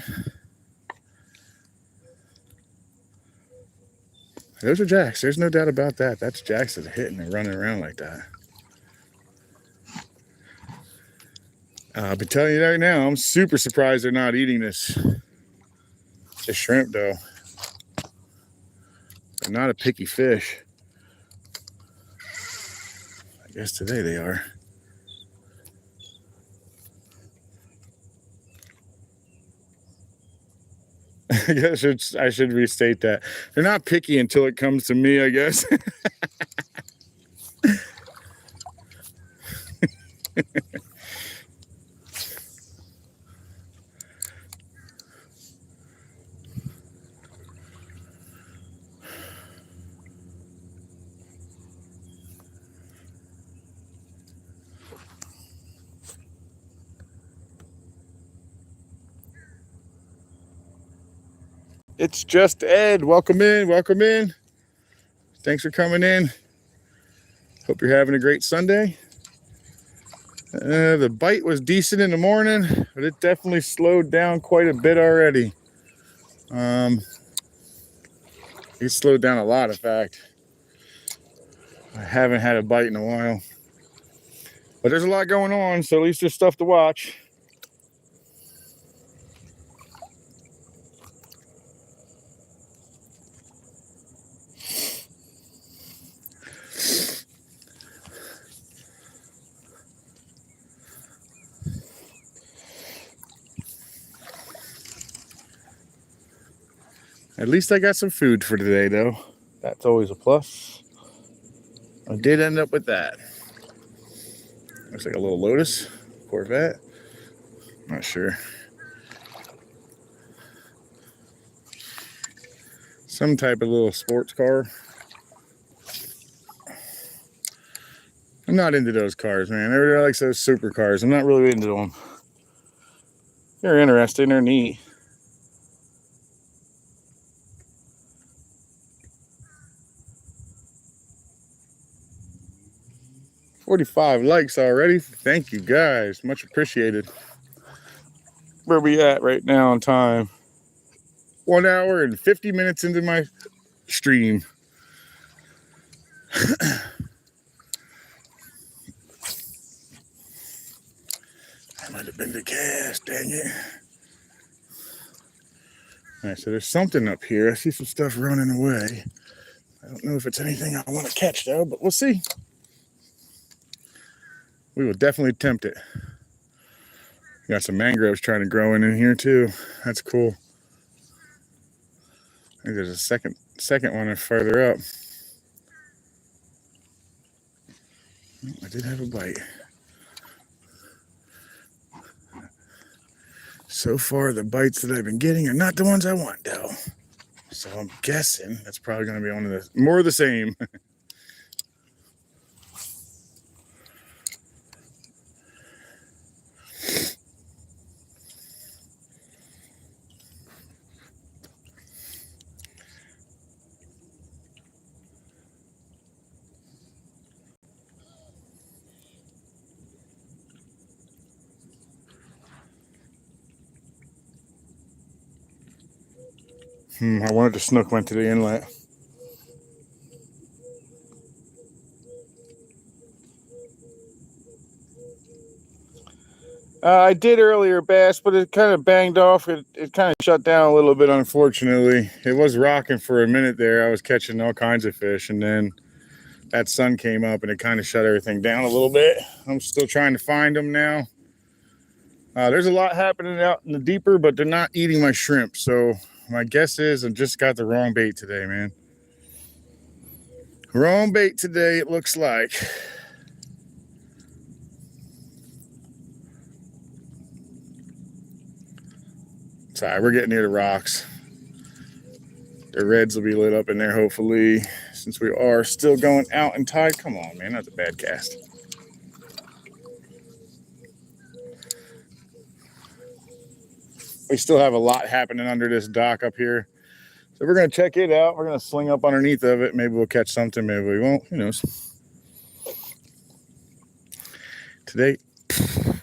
Those are jacks. There's no doubt about that. That's jacks that are hitting and running around like that. I'll be telling you right now, I'm super surprised they're not eating this shrimp, though. They're not a picky fish. I guess today they are. I guess I should restate that. They're not picky until it comes to me, I guess. It's just Ed. Welcome in. Welcome in. Thanks for coming in. Hope you're having a great Sunday. The bite was decent in the morning, but it definitely slowed down quite a bit already. It slowed down a lot, in fact. I haven't had a bite in a while. But there's a lot going on, so at least there's stuff to watch. At least I got some food for today, though. That's always a plus. I did end up with that. Looks like a little Lotus Corvette. Not sure. Some type of little sports car. I'm not into those cars, man. Everybody likes those supercars. I'm not really into them. They're interesting. They're neat. 45 likes already. Thank you guys. Much appreciated. Where we at right now on time? 1 hour and 50 minutes into my stream. That might have been the cast, dang it. All right, so there's something up here. I see some stuff running away. I don't know if it's anything I want to catch though, but we'll see. We will definitely attempt it. Got some mangroves trying to grow in here too. That's cool. I think there's a second one further up. I did have a bite. So far, the bites that I've been getting are not the ones I want though. So I'm guessing that's probably going to be one of the more of the same. I wanted to Snook went to the inlet. I did earlier bass, but it kind of banged off. It kind of shut down a little bit, unfortunately. It was rocking for a minute there. I was catching all kinds of fish, and then that sun came up and it kind of shut everything down a little bit. I'm still trying to find them now. There's a lot happening out in the deeper, but they're not eating my shrimp. So my guess is I just got the wrong bait today, man. Wrong bait today, it looks like. Sorry, we're getting near the rocks. The reds will be lit up in there, hopefully, since we are still going out in tide. Come on, man, that's a bad cast. We still have a lot happening under this dock up here. So we're going to check it out. We're going to sling up underneath of it. Maybe we'll catch something. Maybe we won't. Who knows? Today,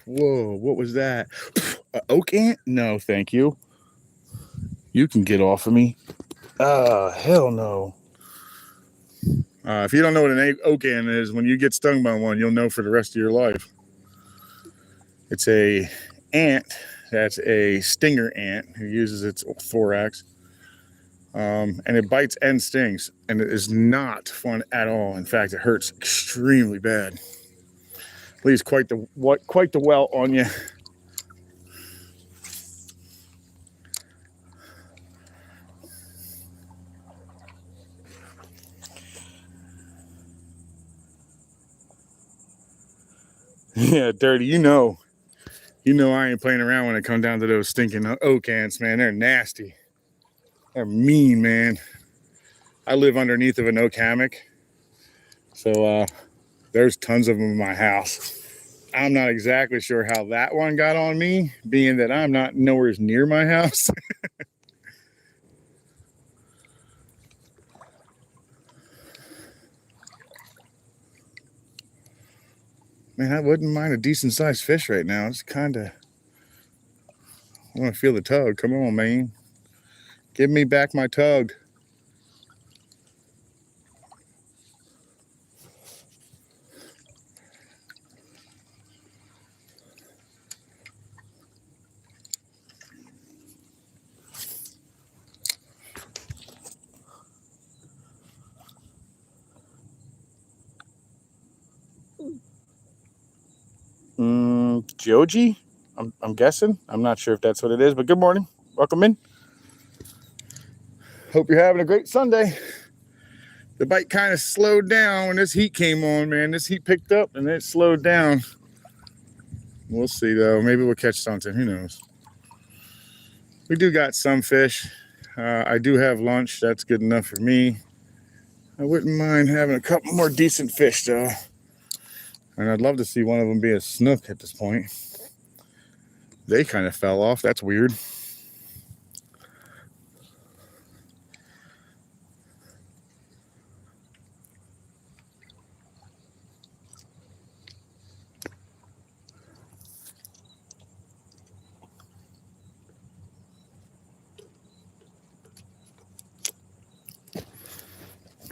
whoa, what was that? An oak ant? No, thank you. You can get off of me. Hell no. If you don't know what an oak ant is, when you get stung by one, you'll know for the rest of your life. It's a ant that's a stinger ant who uses its thorax. And it bites and stings, and it is not fun at all. In fact, it hurts extremely bad. Leaves quite the welt on you. Yeah, Dirty, you know I ain't playing around when it comes down to those stinking oak ants, man. They're nasty. They're mean, man. I live underneath of an oak hammock, so there's tons of them in my house. I'm not exactly sure how that one got on me, being that I'm not nowhere near my house. Man, I wouldn't mind a decent sized fish right now. It's kind of, I want to feel the tug. Come on, man. Give me back my tug. Joji? I'm guessing. I'm not sure if that's what it is, but good morning. Welcome in. Hope you're having a great Sunday. The bite kind of slowed down when this heat came on, man. This heat picked up and it slowed down. We'll see, though. Maybe we'll catch something. Who knows? We do got some fish. I do have lunch. That's good enough for me. I wouldn't mind having a couple more decent fish, though. And I'd love to see one of them be a snook at this point. They kind of fell off. That's weird.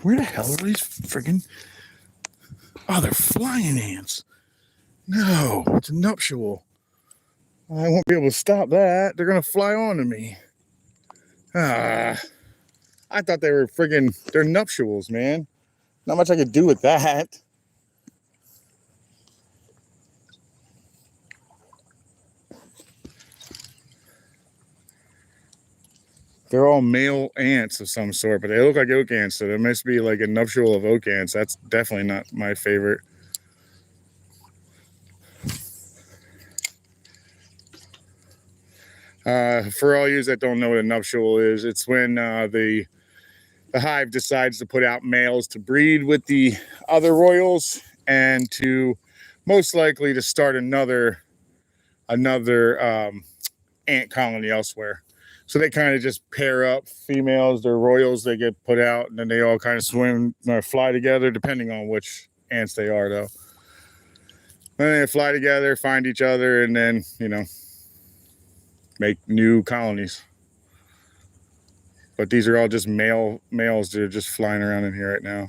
Where the hell are these friggin'... Oh, they're flying ants. No, it's a nuptial. I won't be able to stop that. They're going to fly onto me. Ah, I thought they were friggin'... They're nuptials, man. Not much I could do with that. They're all male ants of some sort, but they look like oak ants, so there must be like a nuptial of oak ants. That's definitely not my favorite. For all you that don't know what a nuptial is, it's when the hive decides to put out males to breed with the other royals and to most likely to start another ant colony elsewhere. So they kind of just pair up females, they're royals, they get put out, and then they all kind of swim or fly together, depending on which ants they are, though. Then they fly together, find each other, and then, you know, make new colonies. But these are all just males that are just flying around in here right now.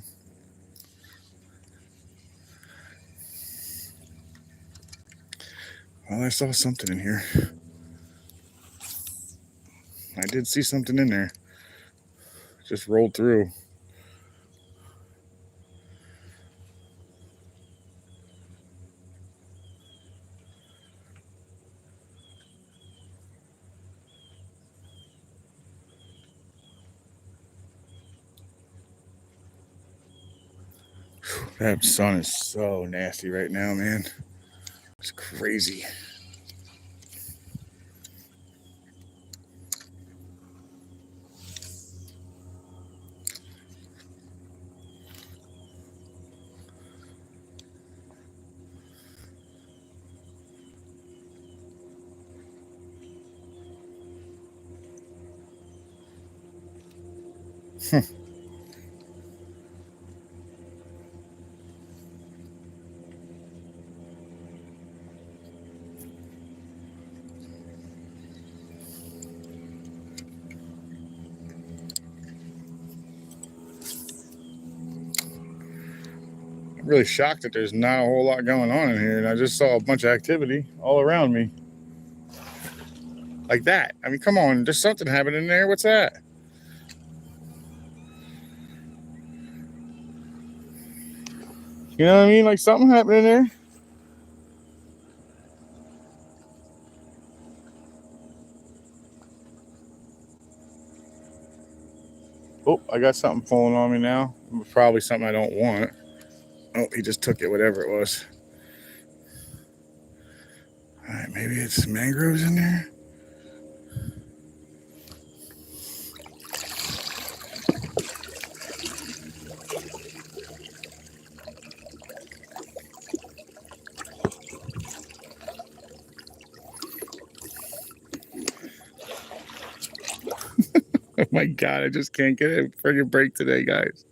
Well, I saw something in here. I did see something in there. Just rolled through. That sun is so nasty right now, man. It's crazy. I'm really shocked that there's not a whole lot going on in here, and I just saw a bunch of activity all around me. Like that. I mean, come on, there's something happening in there. What's that? You know what I mean? Like something happening there. Oh, I got something pulling on me now. Probably something I don't want. Oh, he just took it, whatever it was. All right, maybe it's mangroves in there. Oh my God, I just can't get a friggin' break today, guys.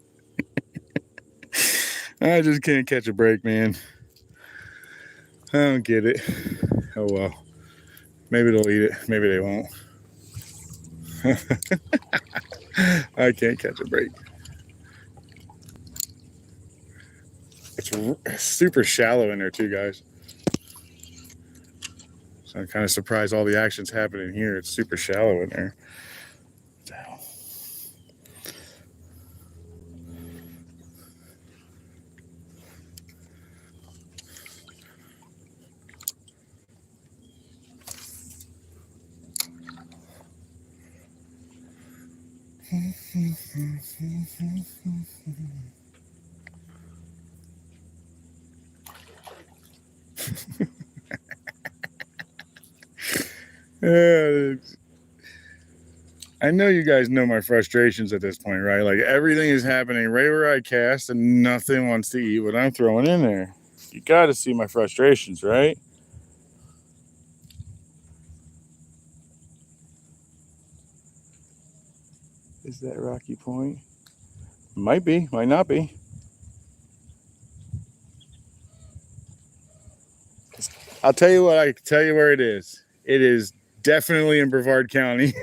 I just can't catch a break, man. I don't get it. Oh well. Maybe they'll eat it. Maybe they won't. I can't catch a break. It's super shallow in there too, guys. So I'm kind of surprised all the action's happening here. It's super shallow in there. What the hell? I know you guys know my frustrations at this point, right? Like everything is happening right where I cast and nothing wants to eat what I'm throwing in there. You got to see my frustrations, right? Is that Rocky Point? Might be, might not be. I'll tell you what, I can tell you where it is. It is definitely in Brevard County.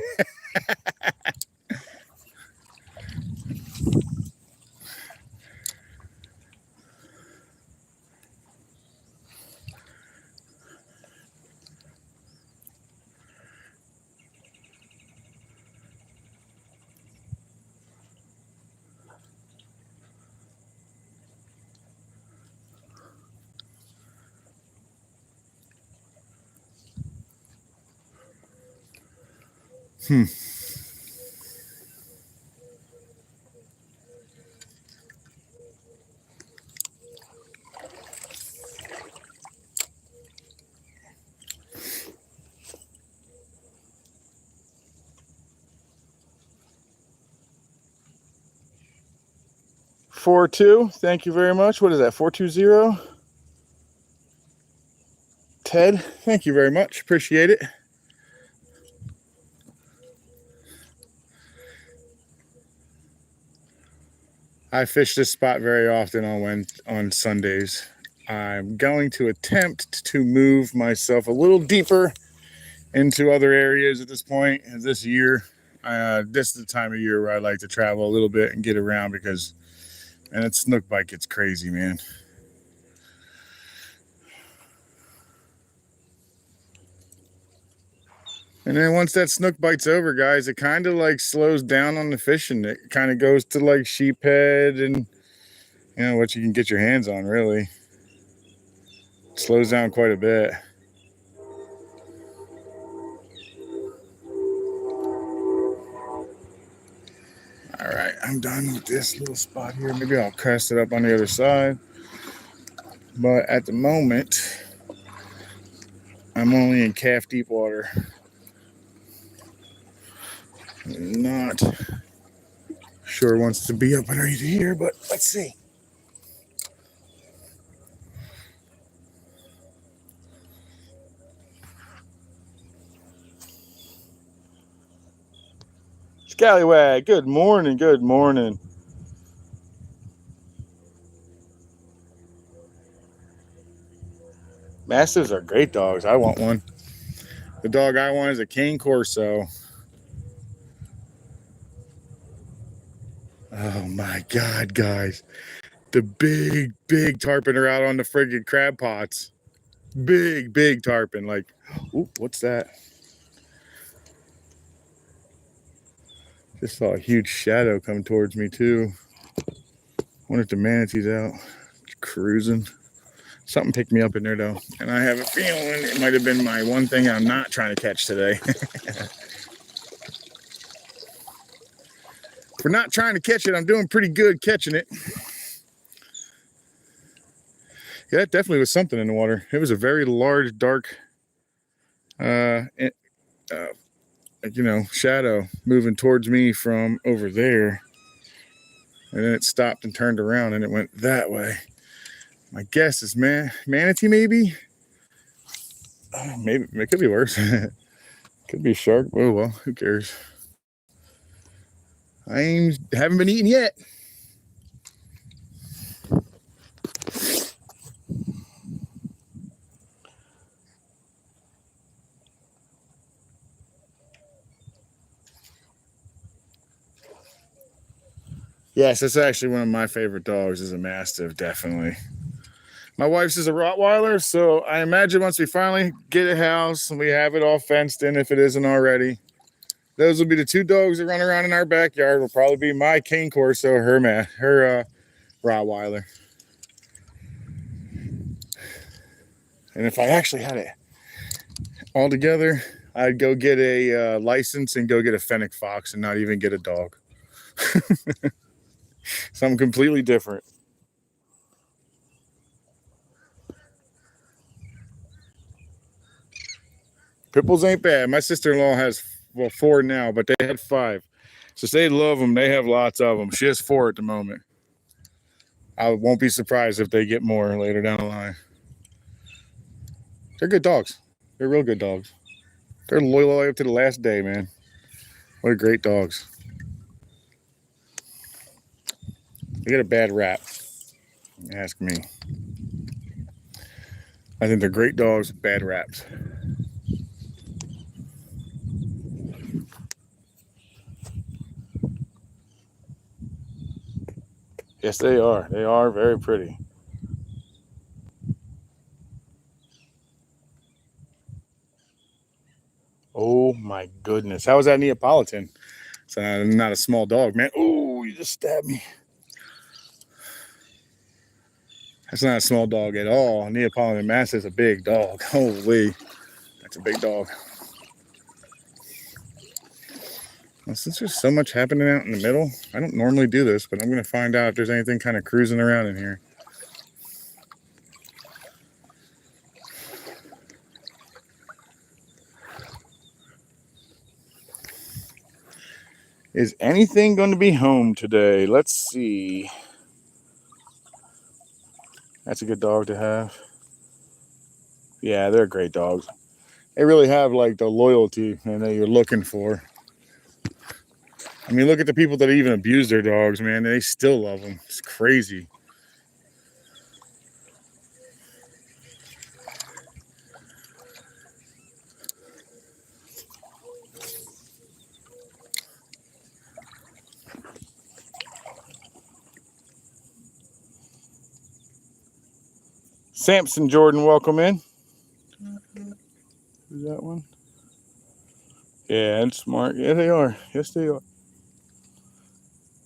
Hmm. Four two. Thank you very much. What is that? 420. Ted, thank you very much. Appreciate it. I fish this spot very often on Sundays. I'm going to attempt to move myself a little deeper into other areas at this point this year. This is the time of year where I like to travel a little bit and get around because, man, that snook bite gets crazy, man. And then once that snook bite's over, guys, it kind of like slows down on the fishing. It kind of goes to like sheephead and, you know, what you can get your hands on, really. It slows down quite a bit. All right, I'm done with this little spot here. Maybe I'll cast it up on the other side. But at the moment, I'm only in calf deep water. Not sure wants to be up underneath here, but let's see. Scallywag, good morning, good morning. Mastiffs are great dogs. I want one. The dog I want is a Cane Corso. Oh my God, guys. The big tarpon are out on the friggin' crab pots. Big tarpon. Like, ooh, what's that? Just saw a huge shadow come towards me too. Wonder if the manatee's out. Cruising. Something picked me up in there though. And I have a feeling it might have been my one thing I'm not trying to catch today. For not trying to catch it, I'm doing pretty good catching it. Yeah, that definitely was something in the water. It was a very large, dark, shadow moving towards me from over there. And then it stopped and turned around and it went that way. My guess is manatee maybe? Maybe, it could be worse. Could be a shark. Oh, well, who cares? Haven't been eaten yet. Yes, that's actually one of my favorite dogs is a Mastiff, definitely. My wife's is a Rottweiler, so I imagine once we finally get a house and we have it all fenced in, if it isn't already, those will be the two dogs that run around in our backyard. Will probably be my Cane Corso, her Rottweiler. And if I actually had it all together, I'd go get a license and go get a fennec fox and not even get a dog. Something completely different. Pit bulls ain't bad. My sister-in-law has, well, 4 now, but they had 5. So they love them. They have lots of them. She has 4 at the moment. I won't be surprised if they get more later down the line. They're good dogs. They're real good dogs. They're loyal all the way up to the last day, man. What a great dogs. They get a bad rap. Ask me. I think they're great dogs with bad raps. Yes, they are. They are very pretty. Oh my goodness. How was that Neapolitan? It's not a small dog, man. Oh, you just stabbed me. That's not a small dog at all. Neapolitan Mastiff is a big dog. Holy, that's a big dog. Well, since there's so much happening out in the middle, I don't normally do this, but I'm going to find out if there's anything kind of cruising around in here. Is anything going to be home today? Let's see. That's a good dog to have. Yeah, they're great dogs. They really have like the loyalty that you're looking for. I mean, look at the people that even abuse their dogs, man. They still love them. It's crazy. Samson Jordan, welcome in. Who's that one? Yeah, and smart. Yeah, they are. Yes, they are.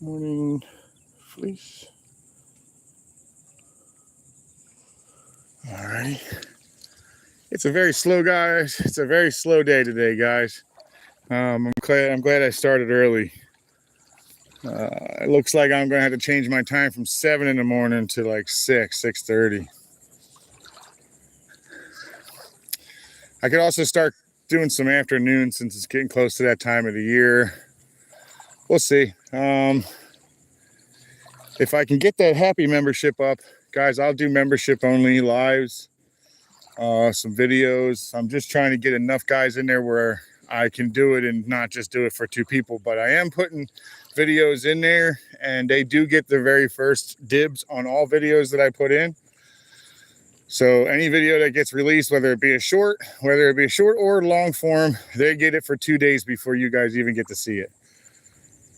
Morning fleece. All right. It's a very slow, guys. It's a very slow day today, guys. I'm glad I started early. It looks like I'm going to have to change my time from 7 in the morning to like 6:30. I could also start doing some afternoons since it's getting close to that time of the year. We'll see. If I can get that Happy membership up, guys, I'll do membership only lives, some videos. I'm just trying to get enough guys in there where I can do it and not just do it for 2 people. But I am putting videos in there, and they do get the very first dibs on all videos that I put in. So any video that gets released, whether it be a short or long form, they get it for 2 days before you guys even get to see it.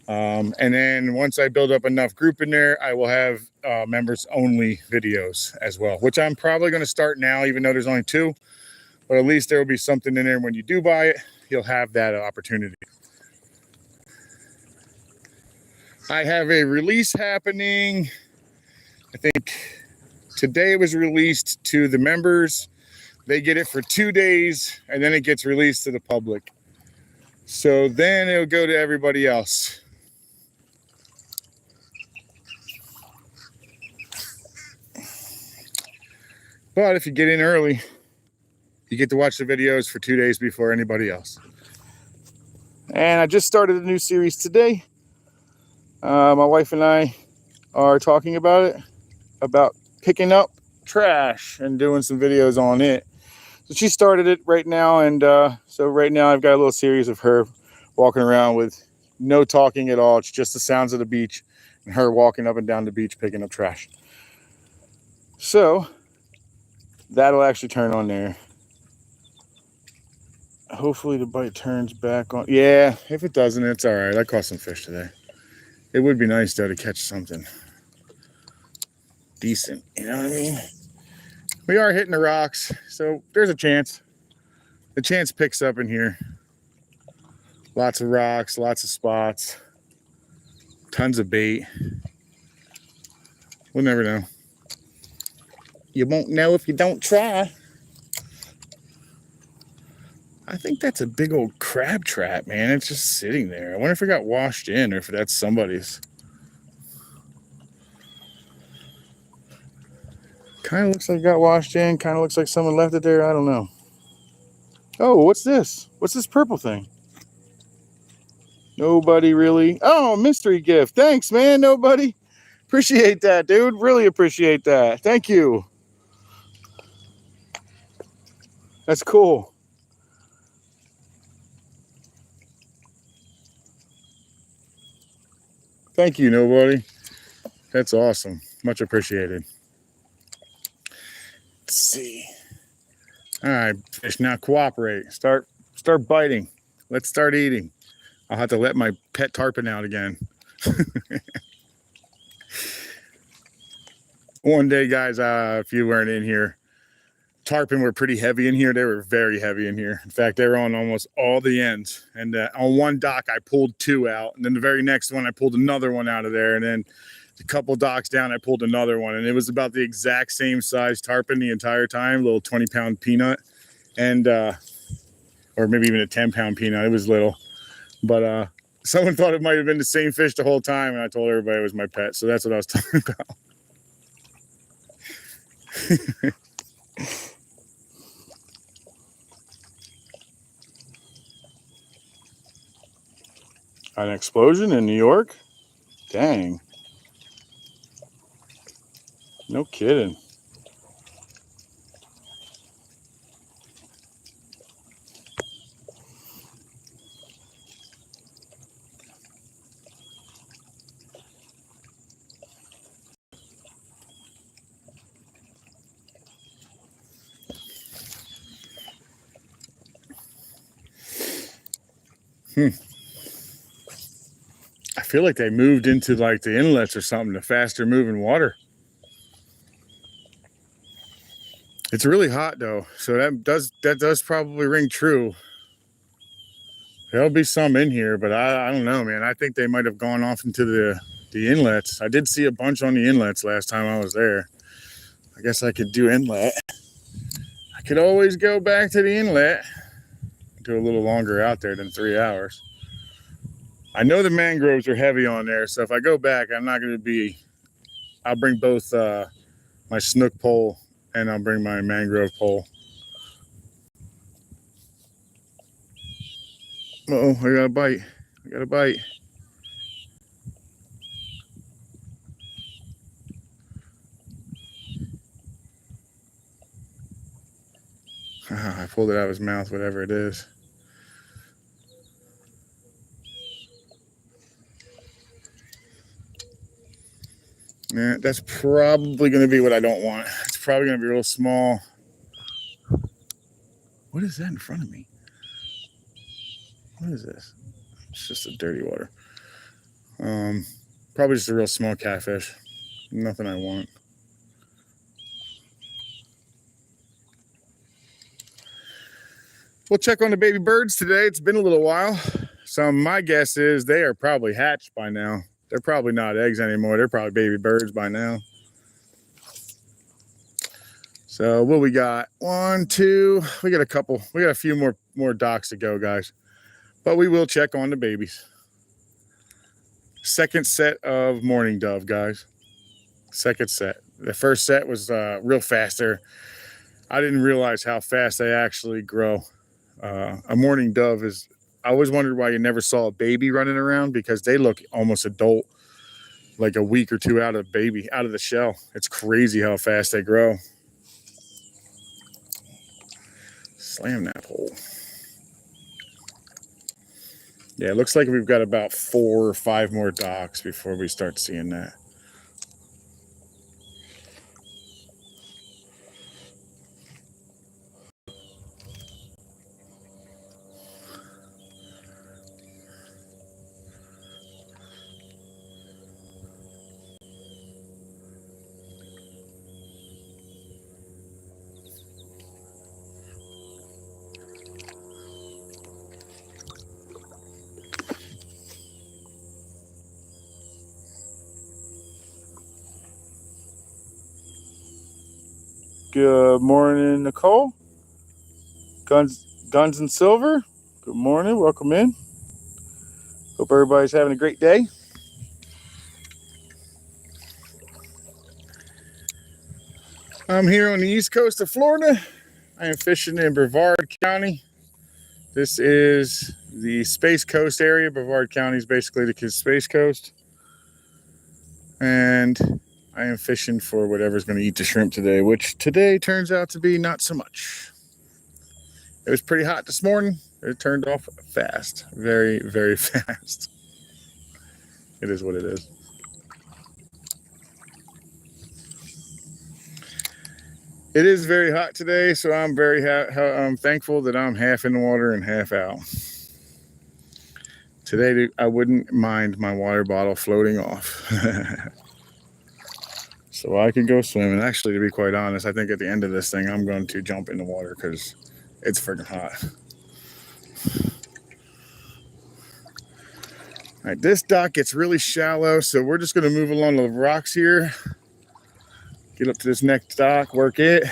And then once I build up enough group in there, I will have members only videos as well, which I'm probably going to start now, even though there's only 2. But at least there will be something in there when you do buy it, you'll have that opportunity. I have a release happening. I think today it was released to the members. They get it for 2 days, and then it gets released to the public. So then it'll go to everybody else. But if you get in early, you get to watch the videos for 2 days before anybody else. And I just started a new series today. My wife and I are talking about it, about picking up trash and doing some videos on it. So she started it right now, and so right now I've got a little series of her walking around with no talking at all. It's just the sounds of the beach and her walking up and down the beach picking up trash. So that'll actually turn on there. Hopefully the bite turns back on. Yeah, if it doesn't, it's all right. I caught some fish today. It would be nice, though, to catch something decent. You know what I mean? We are hitting the rocks, so there's a chance. The chance picks up in here. Lots of rocks, lots of spots, tons of bait. We'll never know. You won't know if you don't try. I think that's a big old crab trap, man. It's just sitting there. I wonder if it got washed in or if that's somebody's. Kind of looks like it got washed in. Kind of looks like someone left it there. I don't know. Oh, what's this? What's this purple thing? Nobody really. Oh, mystery gift. Thanks, man. Nobody. Appreciate that, dude. Really appreciate that. Thank you. That's cool. Thank you, nobody. That's awesome. Much appreciated. Let's see. All right, fish, now cooperate. Start biting. Let's start eating. I'll have to let my pet tarpon out again. One day, guys, if you weren't in here, tarpon were pretty heavy in here. They were very heavy in here. In fact, they were on almost all the ends. And on one dock, I pulled 2 out. And then the very next one, I pulled another one out of there. And then a couple docks down, I pulled another one. And it was about the exact same size tarpon the entire time, little 20-pound peanut. And, or maybe even a 10-pound peanut. It was little. But Someone thought it might have been the same fish the whole time, and I told everybody it was my pet. So that's what I was talking about. An explosion in New York? Dang. No kidding. I feel like they moved into like the inlets or something, the faster moving water. It's really hot though, so that does probably ring true. There'll be some in here, but I don't know, man. I think they might have gone off into the inlets. I did see a bunch on the inlets last time I was there. I guess I could do inlet. I could always go back to the inlet. Do a little longer out there than 3 hours. I know the mangroves are heavy on there, so if I go back, I'm not going to be... I'll bring both my snook pole and I'll bring my mangrove pole. Uh-oh, I got a bite. I got a bite. I pulled it out of his mouth, whatever it is. Yeah, that's probably going to be what I don't want. It's probably going to be real small. What is that in front of me? What is this? It's just a dirty water. Probably just a real small catfish. Nothing I want. We'll check on the baby birds today. It's been a little while. So my guess is they are probably hatched by now. They're probably not eggs anymore. They're probably baby birds by now. So what we got? 1, 2. We got a couple. We got a few more docks to go, guys. But we will check on the babies. Second set of mourning dove, guys. Second set. The first set was real faster. I didn't realize how fast they actually grow. A mourning dove is... I always wondered why you never saw a baby running around, because they look almost adult, like a week or two out of the shell. It's crazy how fast they grow. Slam that hole. Yeah, it looks like we've got about 4 or 5 more docks before we start seeing that. Good morning, Nicole. Guns and Silver. Good morning. Welcome in. Hope everybody's having a great day. I'm here on the east coast of Florida. I am fishing in Brevard County. This is the Space Coast area. Brevard County is basically the Space Coast. And I am fishing for whatever's going to eat the shrimp today, which today turns out to be not so much. It was pretty hot this morning. It turned off fast. Very, very fast. It is what it is. It is very hot today, so I'm I'm thankful that I'm half in the water and half out. Today, I wouldn't mind my water bottle floating off. So I can go swimming. Actually, to be quite honest, I think at the end of this thing, I'm going to jump in the water because it's freaking hot. All right, this dock gets really shallow, so we're just going to move along the rocks here. Get up to this next dock, work it.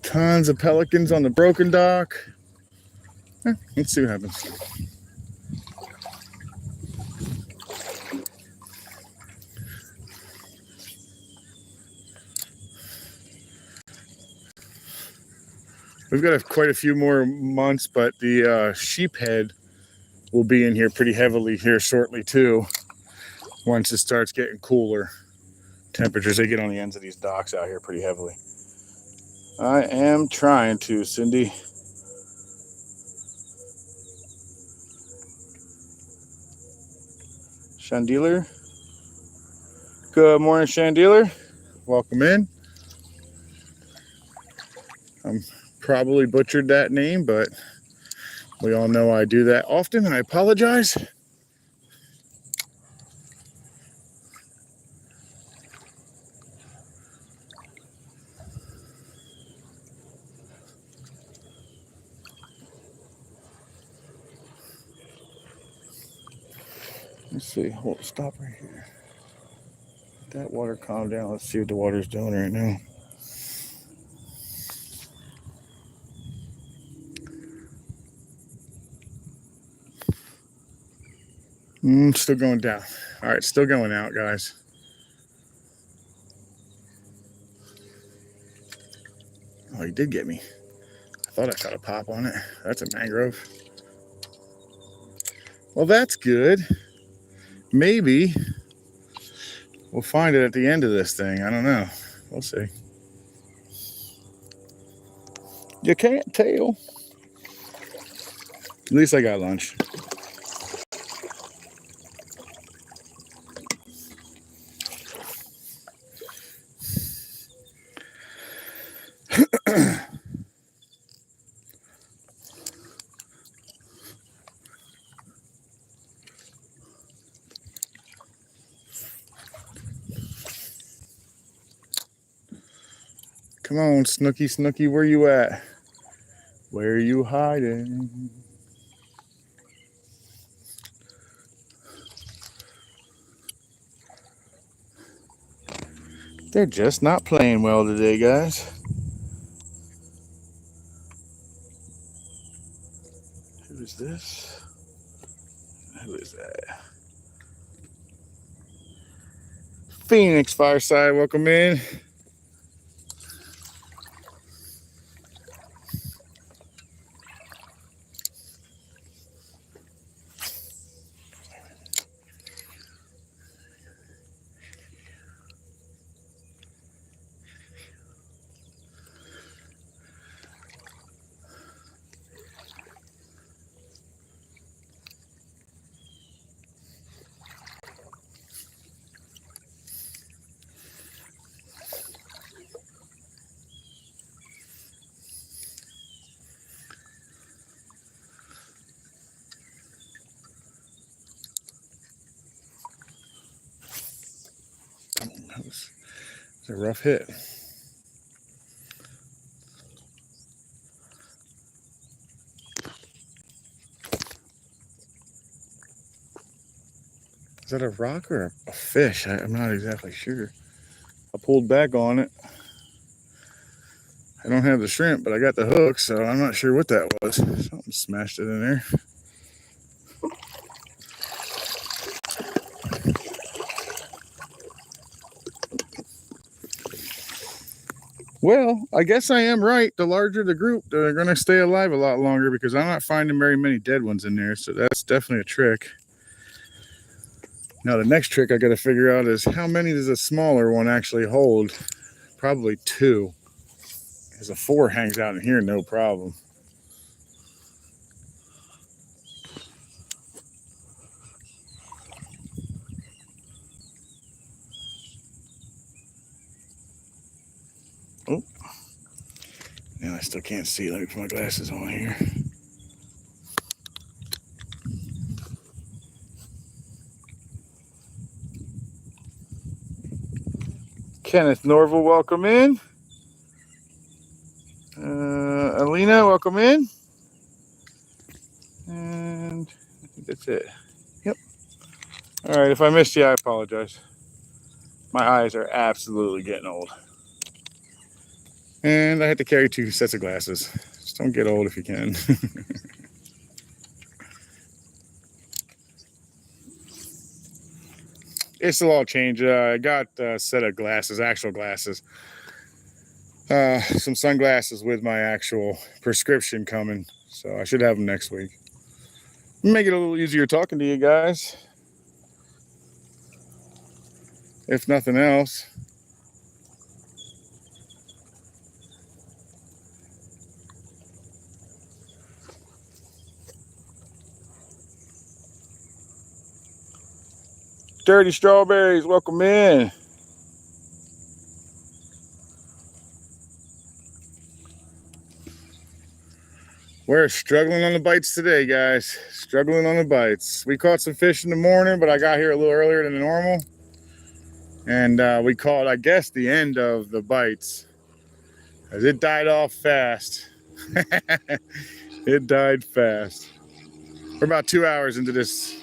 Tons of pelicans on the broken dock. Let's see what happens. We've got quite a few more months, but the sheephead will be in here pretty heavily here shortly too. Once it starts getting cooler temperatures, they get on the ends of these docks out here pretty heavily. I am trying to, Cindy. Chandelier. Good morning, Chandelier. Welcome in. I'm probably butchered that name, but we all know I do that often, and I apologize. Let's see. Hold, stop right here. Let that water calm down. Let's see what the water's doing right now. Still going down. All right, still going out, guys. Oh, he did get me. I thought I caught a pop on it. That's a mangrove. Well, that's good. Maybe we'll find it at the end of this thing. I don't know. We'll see. You can't tell. At least I got lunch. Come on, Snooky, Snooky, where you at? Where are you hiding? They're just not playing well today, guys. Who is this? Who is that? Phoenix Fireside, welcome in. It's a rough hit. Is that a rock or a fish? I'm not exactly sure. I pulled back on it. I don't have the shrimp, but I got the hook, so I'm not sure what that was. Something smashed it in there. Well, I guess I am right. The larger the group, they're going to stay alive a lot longer because I'm not finding very many dead ones in there. So that's definitely a trick. Now, the next trick I got to figure out is how many does a smaller one actually hold? Probably 2. Because a 4 hangs out in here, no problem. Oh, now I still can't see. Let me put my glasses on here. Kenneth Norval, welcome in. Alina, welcome in. And I think that's it. Yep. All right, if I missed you, I apologize. My eyes are absolutely getting old. And I had to carry 2 sets of glasses. Just don't get old if you can. It's a little change. I got a set of glasses, actual glasses. Some sunglasses with my actual prescription coming. So I should have them next week. Make it a little easier talking to you guys. If nothing else. Dirty Strawberries, welcome in. We're struggling on the bites today, guys. Struggling on the bites. We caught some fish in the morning, but I got here a little earlier than normal. And we caught, I guess, the end of the bites. As it died off fast. It died fast. We're about 2 hours into this.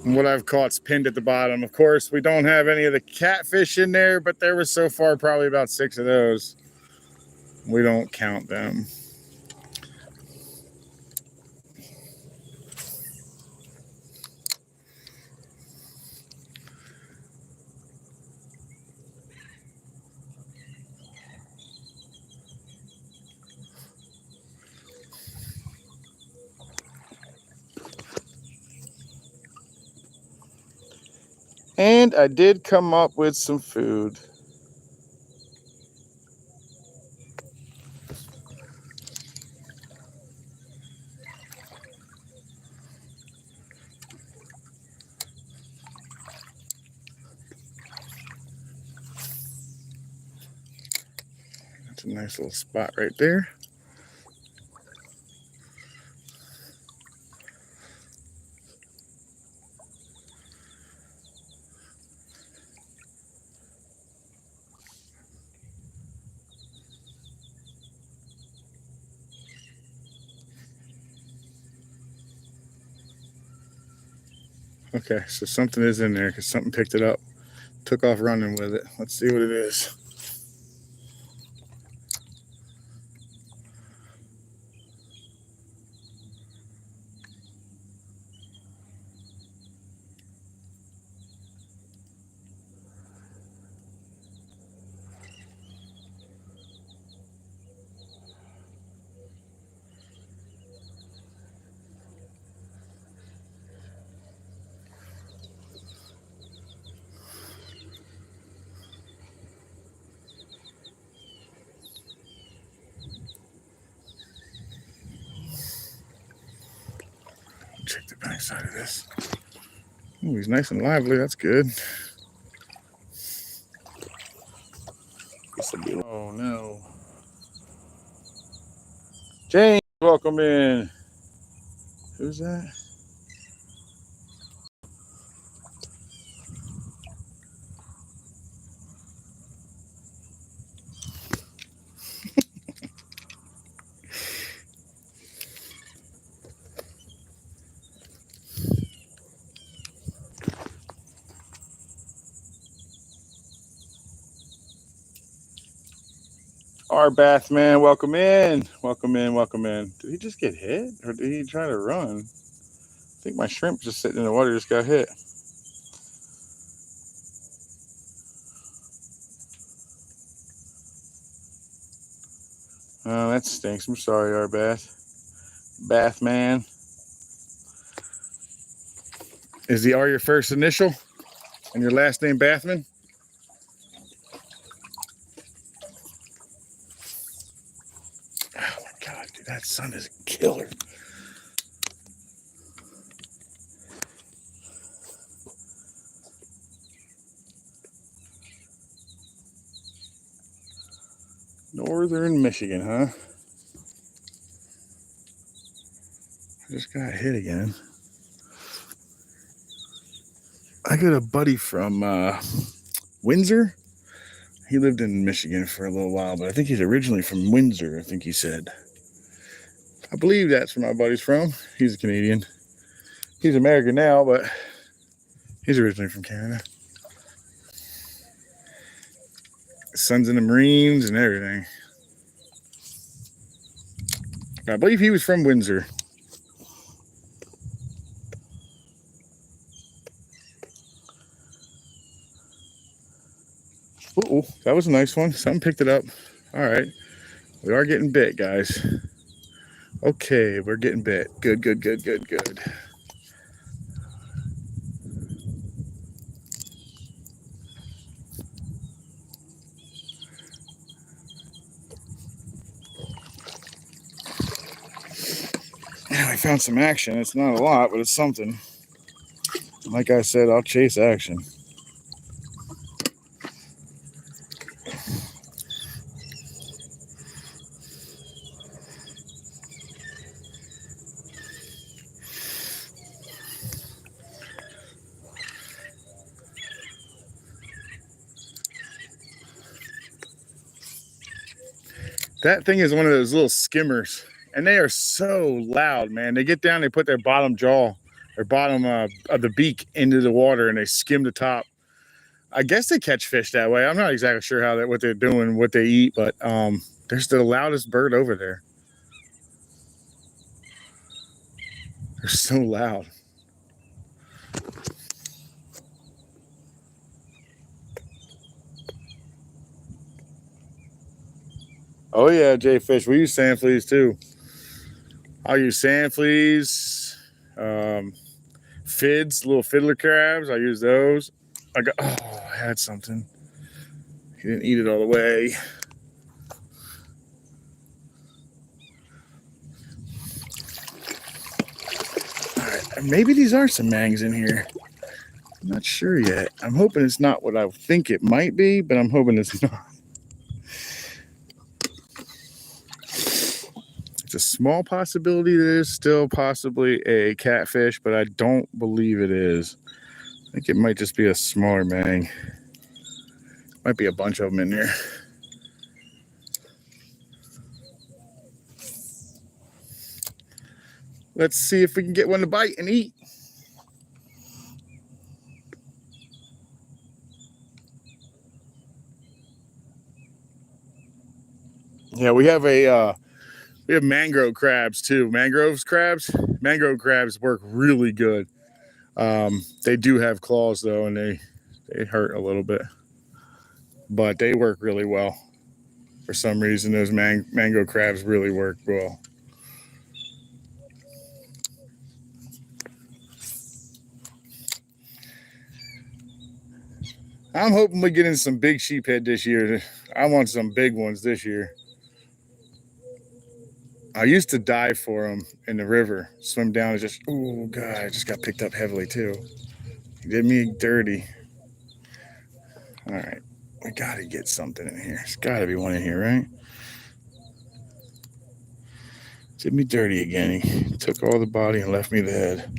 And what I've caught's pinned at the bottom. Of course, we don't have any of the catfish in there, but there was so far probably about 6 of those. We don't count them. And I did come up with some food. That's a nice little spot right there. Okay, so something is in there because something picked it up. Took off running with it. Let's see what it is. Check the back side of this. Oh, he's nice and lively. That's good. Oh no. James, welcome in. Who's that? Our bath man, welcome in. Welcome in, welcome in. Did he just get hit? Or did he try to run? I think my shrimp just sitting in the water just got hit. Oh, that stinks. I'm sorry, our bath man. Is the R your first initial? And your last name Bathman? Oh my God, dude, that sun is a killer. Northern Michigan, huh? I just got hit again. I got a buddy from Windsor. He lived in Michigan for a little while, but I think he's originally from Windsor, I think he said. I believe that's where my buddy's from. He's a Canadian. He's American now, but he's originally from Canada. His son's in the Marines and everything. I believe he was from Windsor. Ooh, that was a nice one. Something picked it up. All right. We are getting bit, guys. Okay, we're getting bit. Good, good, good, good, good. Yeah, I found some action. It's not a lot, but it's something. Like I said, I'll chase action. That thing is one of those little skimmers, and they are so loud, man. They get down, they put their bottom jaw, or bottom of the beak into the water, and they skim the top. I guess they catch fish that way. I'm not exactly sure how what they're doing, what they eat, but they're the loudest bird over there. They're so loud. Oh yeah, Jay Fish. We use sand fleas too. I'll use sand fleas, fids, little fiddler crabs. I use those. I had something. He didn't eat it all the way. All right, maybe these are some mangs in here. I'm not sure yet. I'm hoping it's not what I think it might be, but I'm hoping it's not. It's a small possibility that it's still possibly a catfish, but I don't believe it is. I think it might just be a smaller mang. Might be a bunch of them in there. Let's see if we can get one to bite and eat. Yeah, we have mangrove crabs too. Mangrove crabs work really good. They do have claws though, and they hurt a little bit, but they work really well. For some reason, those mango crabs really work well. I'm hoping we get in some big sheephead this year. I want some big ones this year. I used to dive for them in the river, swim down and just, oh God, I just got picked up heavily too. He did me dirty. All right, we gotta get something in here. There's gotta be one in here, right? Did me dirty again. He took all the body and left me the head.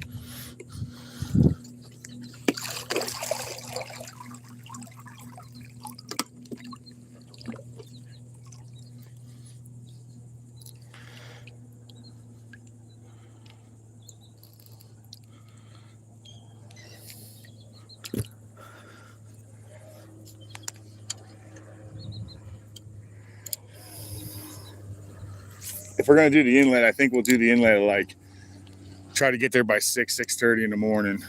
If we're gonna do the inlet, I think we'll do the inlet like try to get there by 6:30 in the morning.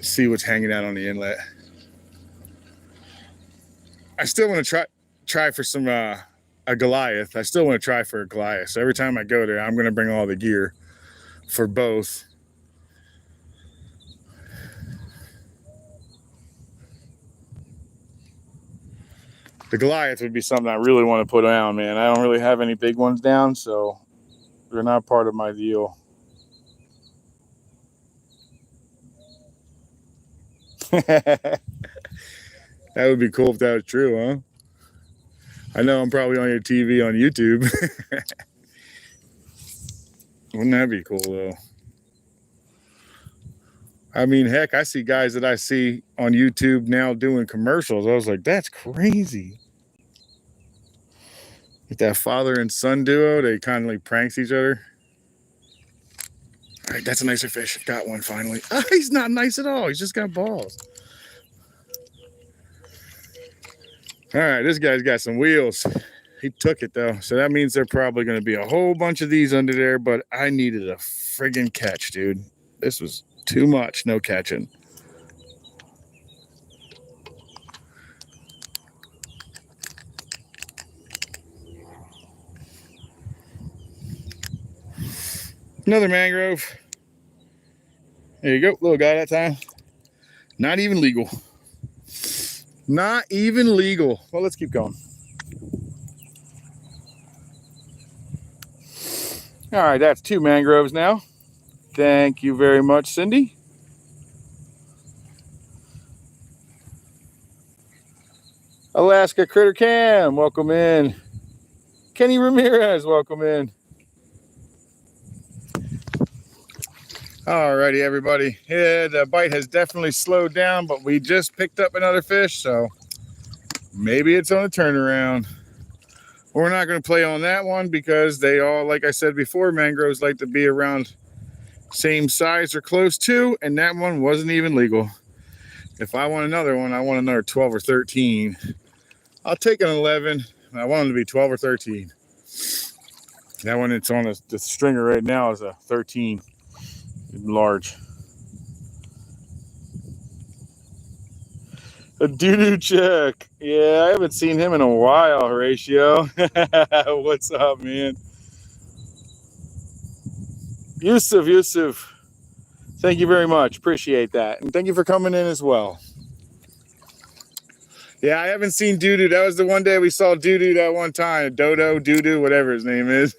See what's hanging out on the inlet. I still want to try for some a Goliath. I still want to try for a Goliath. So every time I go there, I'm gonna bring all the gear for both. The Goliath would be something I really want to put down, man. I don't really have any big ones down, so they're not part of my deal. That would be cool if that was true, huh? I know I'm probably on your TV on YouTube. Wouldn't that be cool, though? I mean, heck, I see guys that I see on YouTube now doing commercials. I was like, that's crazy. Like that father and son duo, they kind of like pranks each other. All right, that's a nicer fish. Got one finally. Oh, he's not nice at all. He's just got balls. All right, this guy's got some wheels. He took it though, so that means there probably going to be a whole bunch of these under there, but I needed a friggin' catch, dude. This was too much, no catching. Another mangrove. There you go, little guy that time. Not even legal. Not even legal. Well, let's keep going. All right, that's 2 mangroves now. Thank you very much, Cindy. Alaska Critter Cam, welcome in. Kenny Ramirez, welcome in. Alrighty, everybody. Yeah, the bite has definitely slowed down, but we just picked up another fish, so maybe it's on a turnaround. We're not going to play on that one because they all, like I said before, mangroves like to be around same size or close to, and that one wasn't even legal. If I want another one, I want another 12 or 13. I'll take an 11. I want them to be 12 or 13. That one it's on the stringer right now is a 13. Large. A doo-doo check. Yeah, I haven't seen him in a while, Horatio. What's up, man? Yusuf. Thank you very much. Appreciate that. And thank you for coming in as well. Yeah, I haven't seen Doo-doo. That was the one day we saw Doo-doo that one time. Dodo, Doo-doo, whatever his name is.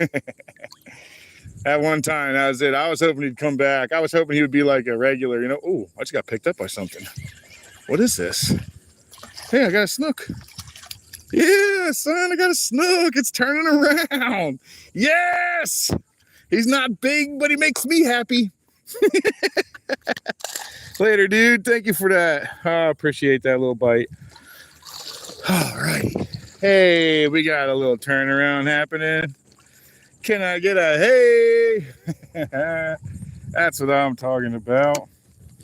That one time, that was it. I was hoping he'd come back. I was hoping he would be like a regular, you know. Oh, I just got picked up by something. What is this? Hey, I got a snook. Yeah, son, I got a snook. It's turning around. Yes! He's not big, but he makes me happy. Later, dude. Thank you for that. I appreciate that little bite. All right. Hey, we got a little turnaround happening. Can I get a hey? That's what I'm talking about.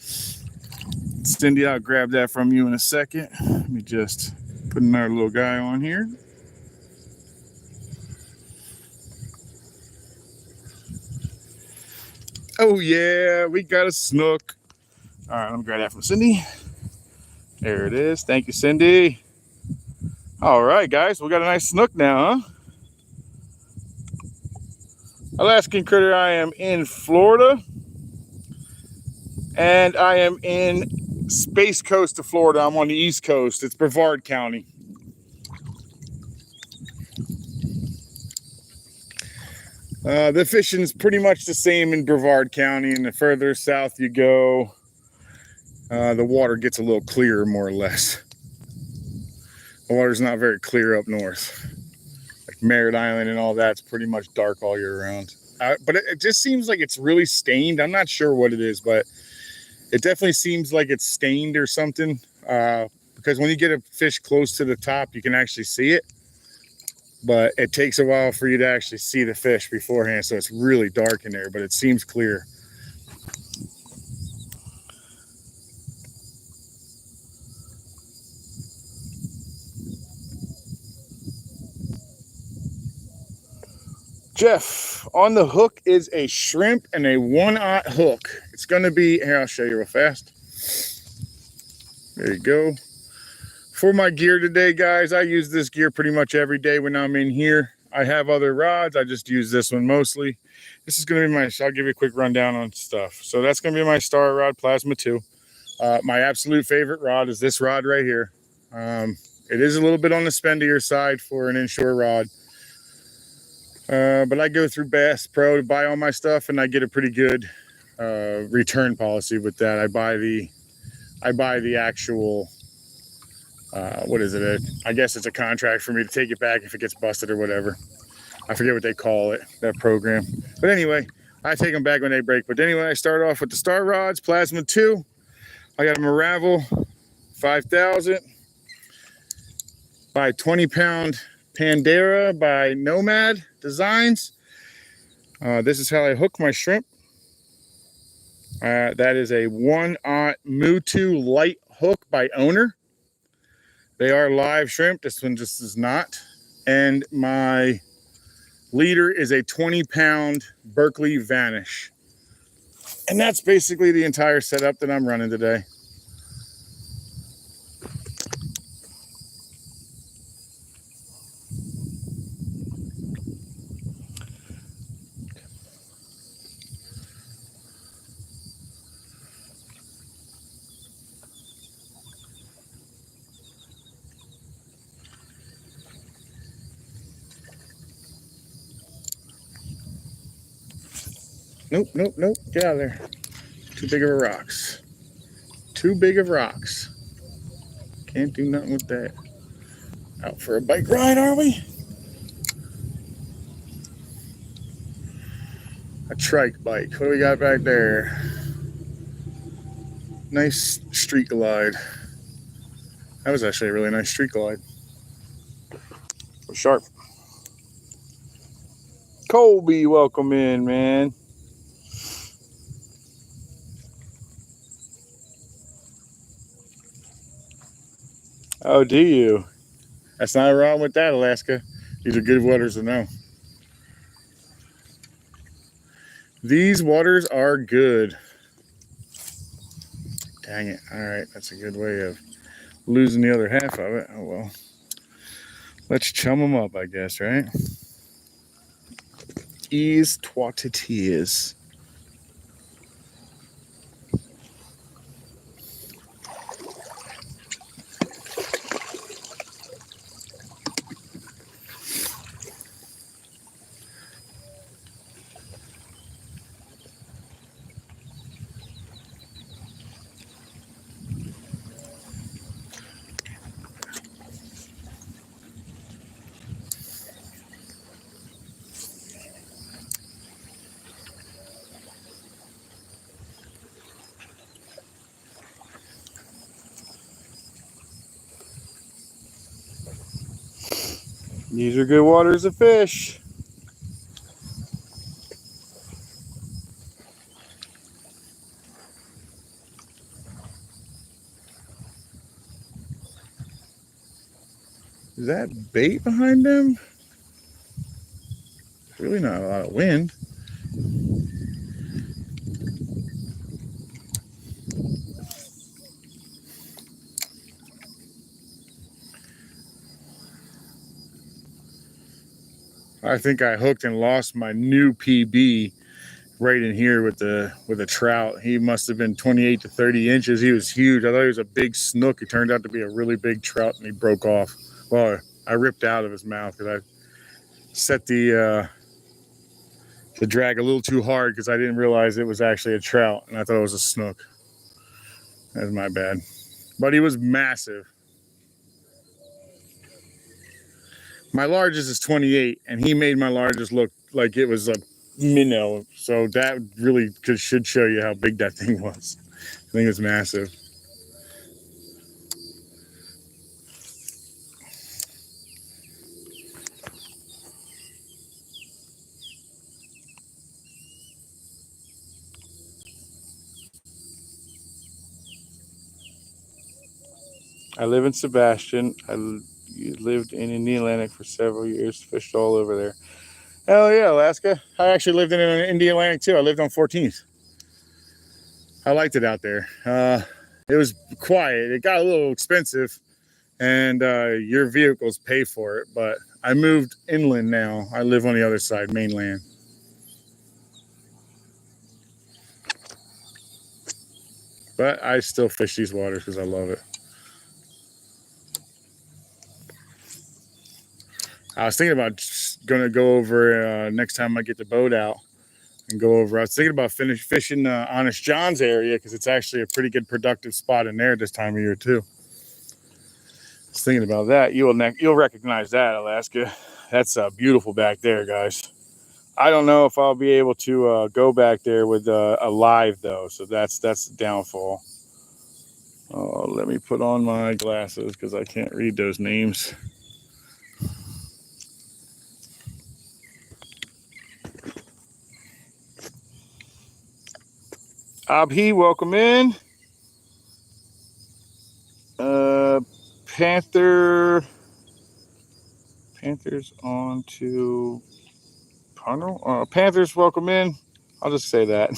Cindy, I'll grab that from you in a second. Let me just put another little guy on here. Oh yeah, we got a snook. All right, let me grab that from Cindy. There it is. Thank you, Cindy. All right, guys, we got a nice snook now, huh? Alaskan Critter, I am in Florida. And I am in Space Coast of Florida. I'm on the East Coast. It's Brevard County. The fishing is pretty much the same in Brevard County, and the further south you go, the water gets a little clearer, more or less. The water's not very clear up north. Like Merritt Island and all that's pretty much dark all year round. But it just seems like it's really stained. I'm not sure what it is, but it definitely seems like it's stained or something. Because when you get a fish close to the top, you can actually see it. But it takes a while for you to actually see the fish beforehand, so it's really dark in there, but it seems clear. Jeff, on the hook is a shrimp and a 1/0 hook. It's going to be, here, I'll show you real fast. There you go. For my gear today, guys, I use this gear pretty much every day when I'm in here. I have other rods. I just use this one mostly. This is going to be my, I'll give you a quick rundown on stuff. So that's going to be my Star Rod Plasma 2. My absolute favorite rod is this rod right here. It is a little bit on the spendier side for an inshore rod. But I go through Bass Pro to buy all my stuff, and I get a pretty good return policy with that. I buy the actual, what is it? I guess it's a contract for me to take it back if it gets busted or whatever. I forget what they call it, that program. But anyway, I take them back when they break. But anyway, I start off with the Star Rods, Plasma 2. I got a Maravel 5000 by 20-pound Pandera by Nomad Designs. This is how I hook my shrimp. That is a 1/0 Mutu light hook by Owner. They are live shrimp. This one just is not. And my leader is a 20-pound Berkeley Vanish. And that's basically the entire setup that I'm running today. Nope, nope, nope. Get out of there. Too big of a rocks. Too big of rocks. Can't do nothing with that. Out for a bike ride, are we? A trike bike. What do we got back there? Nice street glide. That was actually a really nice street glide. Sharp. Colby, welcome in, man. Oh, do you? That's not wrong with that, Alaska. These are good waters to know. These waters are good. Dang it. All right, that's a good way of losing the other half of it. Oh, well. Let's chum them up, I guess, right? Ease twat it is. These are good waters of fish. Is that bait behind them? Really not a lot of wind. I think I hooked and lost my new PB right in here with a trout. He must have been 28 to 30 inches. He was huge. I thought he was a big snook. It turned out to be a really big trout, and he broke off. Well, I ripped out of his mouth because I set the drag a little too hard because I didn't realize it was actually a trout, and I thought it was a snook. That's my bad. But he was massive. My largest is 28, and he made my largest look like it was a minnow. So that really should show you how big that thing was. I think it was massive. I live in Sebastian. I lived in the Atlantic for several years, fished all over there. Hell yeah, Alaska. I actually lived in the Atlantic too. I lived on 14th. I liked it out there. It was quiet. It got a little expensive, and your vehicles pay for it. But I moved inland now. I live on the other side, mainland. But I still fish these waters because I love it. I was thinking about going to go over next time I get the boat out and go over. I was thinking about fishing Honest John's area because it's actually a pretty good productive spot in there this time of year too. I was thinking about that. You'll recognize that, Alaska. That's beautiful back there, guys. I don't know if I'll be able to go back there with a live though, so that's the downfall. Oh, let me put on my glasses because I can't read those names. Abhi, welcome in. Panthers on to Parnell. Panthers, welcome in. I'll just say that.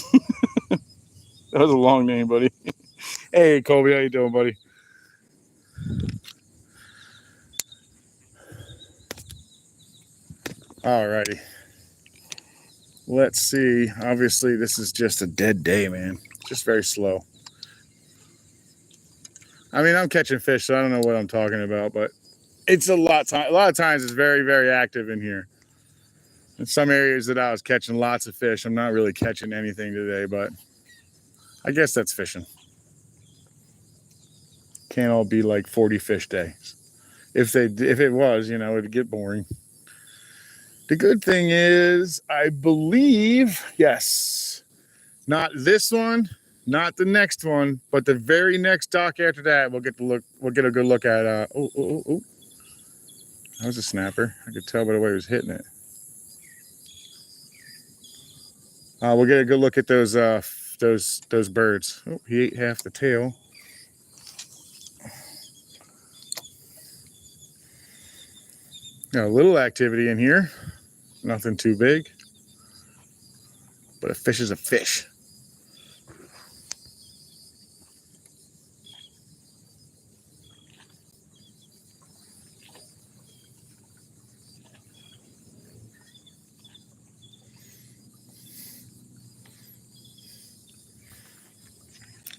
That was a long name, buddy. Hey, Colby, how you doing, buddy? All righty. Let's see. Obviously, this is just a dead day, man. Just very slow. I mean, I'm catching fish, so I don't know what I'm talking about, but it's a lot of times it's very, very active in here. In some areas that I was catching lots of fish, I'm not really catching anything today, but I guess that's fishing. Can't all be like 40 fish days. If it was, you know, it'd get boring. The good thing is, I believe, yes, not this one, not the next one, but the very next dock after that, we'll get a good look at. Oh, that was a snapper. I could tell by the way he was hitting it. We'll get a good look at those birds. Oh, he ate half the tail. Got a little activity in here. Nothing too big. But a fish is a fish.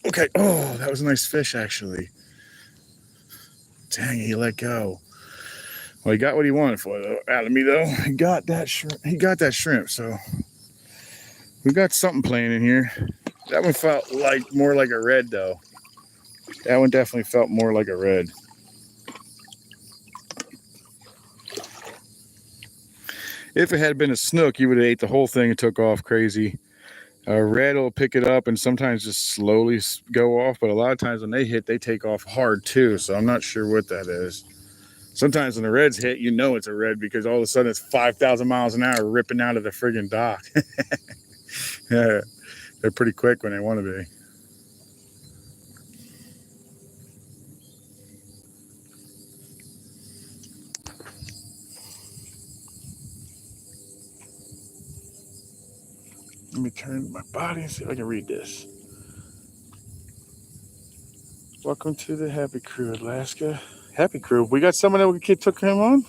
Okay. Oh, that was a nice fish, actually. Dang it, he let go. Well, he got what he wanted for it, out of me, though. He got that shrimp. So we got something playing in here. That one felt like more like a red, though. That one definitely felt more like a red. If it had been a snook, you would have ate the whole thing and took off crazy. A red will pick it up and sometimes just slowly go off, but a lot of times when they hit, they take off hard too. So I'm not sure what that is. Sometimes when the reds hit, you know it's a red because all of a sudden it's 5,000 miles an hour ripping out of the friggin' dock. Yeah, they're pretty quick when they want to be. Let me turn my body and see if I can read this. Welcome to the Happy Crew, Alaska. Happy Crew. We got someone that we took him on?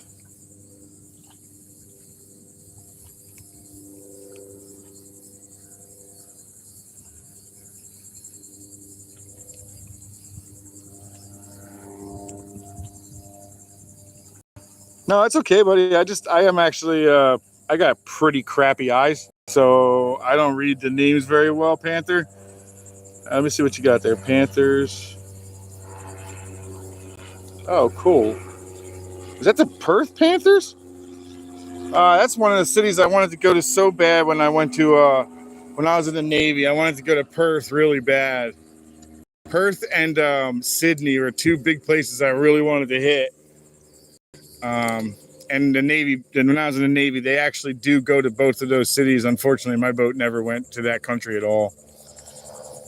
No, it's okay, buddy. I am actually, I got pretty crappy eyes, so I don't read the names very well, Panther. Let me see what you got there. Panthers. Oh, cool. Is that the Perth Panthers? That's one of the cities I wanted to go to so bad when I went to, when I was in the Navy. I wanted to go to Perth really bad. Perth and Sydney were two big places I really wanted to hit. And the Navy, when I was in the Navy, they actually do go to both of those cities. Unfortunately, my boat never went to that country at all.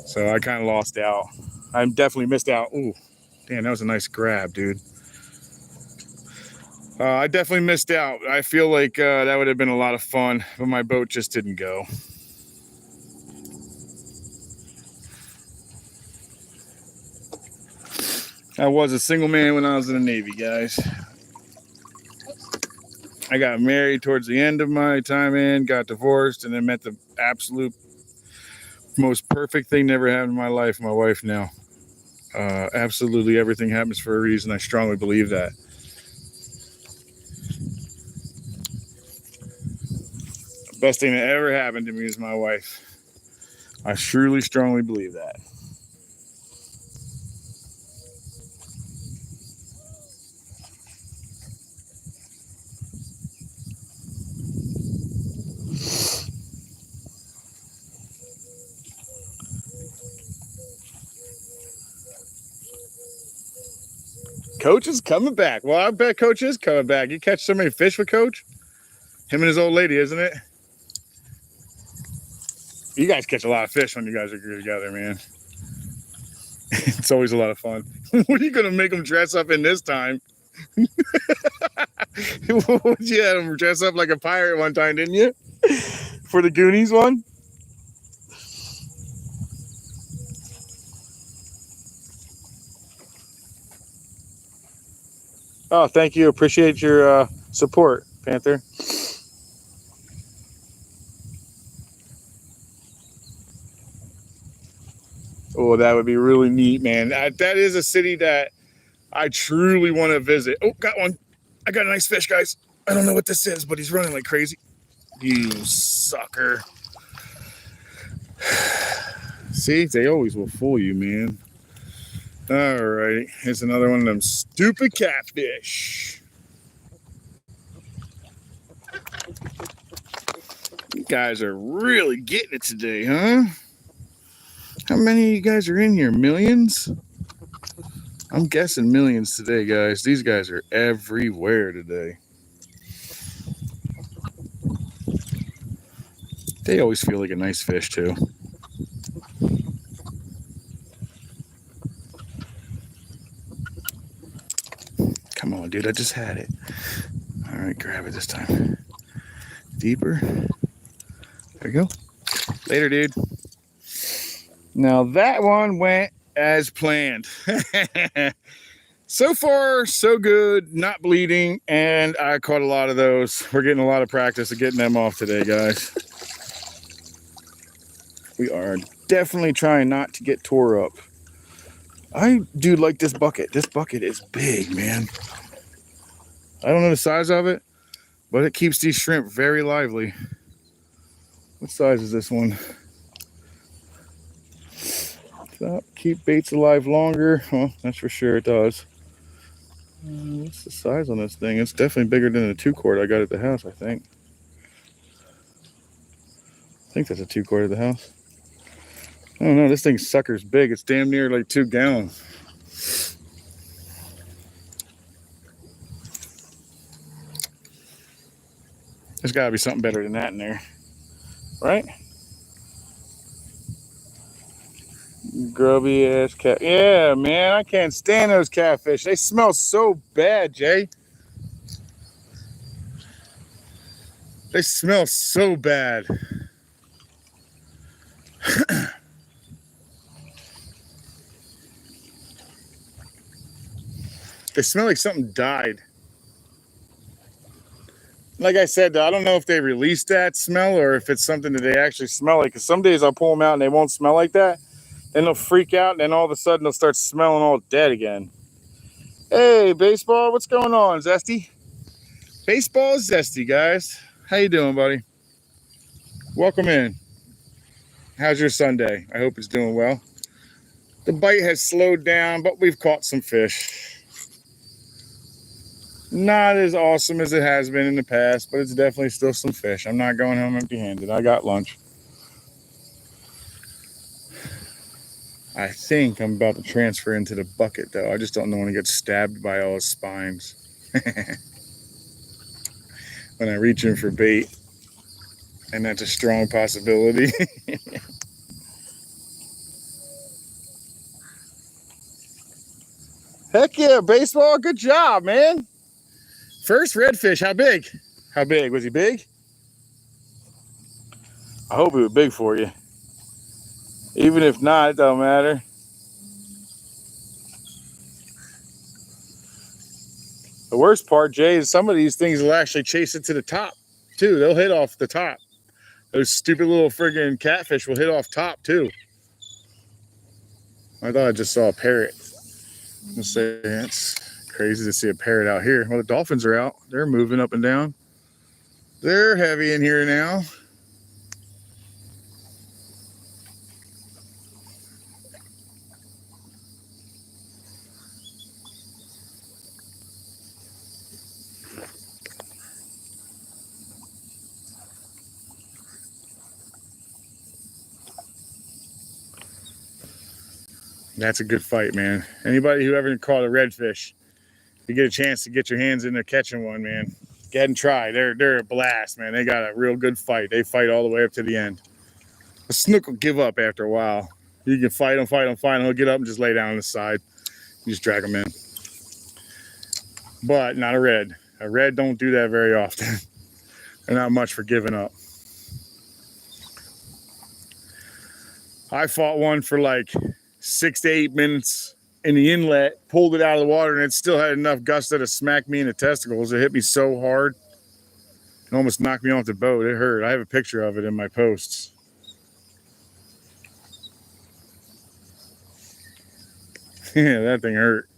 So I kind of lost out. I definitely missed out. Ooh, damn, that was a nice grab, dude. I definitely missed out. I feel like that would have been a lot of fun, but my boat just didn't go. I was a single man when I was in the Navy, guys. I got married towards the end of my time in, got divorced, and then met the absolute most perfect thing that ever happened in my life, my wife now. Absolutely everything happens for a reason. I strongly believe that. The best thing that ever happened to me is my wife. I truly, strongly believe that. Coach is coming back. Well, I bet Coach is coming back. You catch so many fish with Coach? Him and his old lady, isn't it? You guys catch a lot of fish when you guys are together, man. It's always a lot of fun. What are you going to make them dress up in this time? You had them dress up like a pirate one time, didn't you? For the Goonies one? Oh, thank you. Appreciate your support, Panther. Oh, that would be really neat, man. That is a city that I truly want to visit. Oh, got one. I got a nice fish, guys. I don't know what this is, but he's running like crazy. You sucker. See, they always will fool you, man. All right, here's another one of them stupid catfish. You guys are really getting it today, huh? How many of you guys are in here? Millions? I'm guessing millions today, guys. These guys are everywhere today. They always feel like a nice fish, too. Come on, dude. I just had it. All right, grab it this time. Deeper. There we go. Later, dude. Now, that one went as planned. So far, so good. Not bleeding, and I caught a lot of those. We're getting a lot of practice of getting them off today, guys. We are definitely trying not to get tore up. I do like this bucket. This bucket is big, man. I don't know the size of it, but it keeps these shrimp very lively. What size is this one? Keep baits alive longer. Well, that's for sure it does. What's the size on this thing? It's definitely bigger than a 2-quart I got at the house, I think. I think that's a 2-quart at the house. I don't know, this thing sucker's big. It's damn near like 2 gallons. There's gotta be something better than that in there, right? Grubby ass cat. Yeah, man, I can't stand those catfish. They smell so bad, Jay. They smell so bad. They smell like something died. Like I said, I don't know if they released that smell or if it's something that they actually smell like. Because some days I'll pull them out and they won't smell like that. Then they'll freak out and then all of a sudden they'll start smelling all dead again. Hey, baseball, what's going on, Zesty? Baseball is Zesty, guys. How you doing, buddy? Welcome in. How's your Sunday? I hope it's doing well. The bite has slowed down, but we've caught some fish. Not as awesome as it has been in the past, but it's definitely still some fish. I'm not going home empty-handed. I got lunch. I think I'm about to transfer into the bucket, though. I just don't want to get stabbed by all his spines. When I reach in for bait, and that's a strong possibility. Heck yeah, baseball. Good job, man. First redfish. How big? How big? Was he big? I hope he was big for you. Even if not, it don't matter. The worst part, Jay, is some of these things will actually chase it to the top, too. They'll hit off the top. Those stupid little friggin' catfish will hit off top, too. I thought I just saw a parrot. Let's say it's crazy to see a parrot out here. Well, the dolphins are out. They're moving up and down. They're heavy in here now. That's a good fight, man. Anybody who ever caught a redfish, if you get a chance to get your hands in there catching one, man, go ahead and try. They're a blast, man. They got a real good fight. They fight all the way up to the end. A snook will give up after a while. You can fight him. He'll get up and just lay down on the side. You just drag him in. But not a red. A red don't do that very often. They're not much for giving up. I fought one for like 6 to 8 minutes in the inlet, pulled it out of the water, and it still had enough gusto to smack me in the testicles. It hit me so hard. It almost knocked me off the boat. It hurt. I have a picture of it in my posts. Yeah, that thing hurt.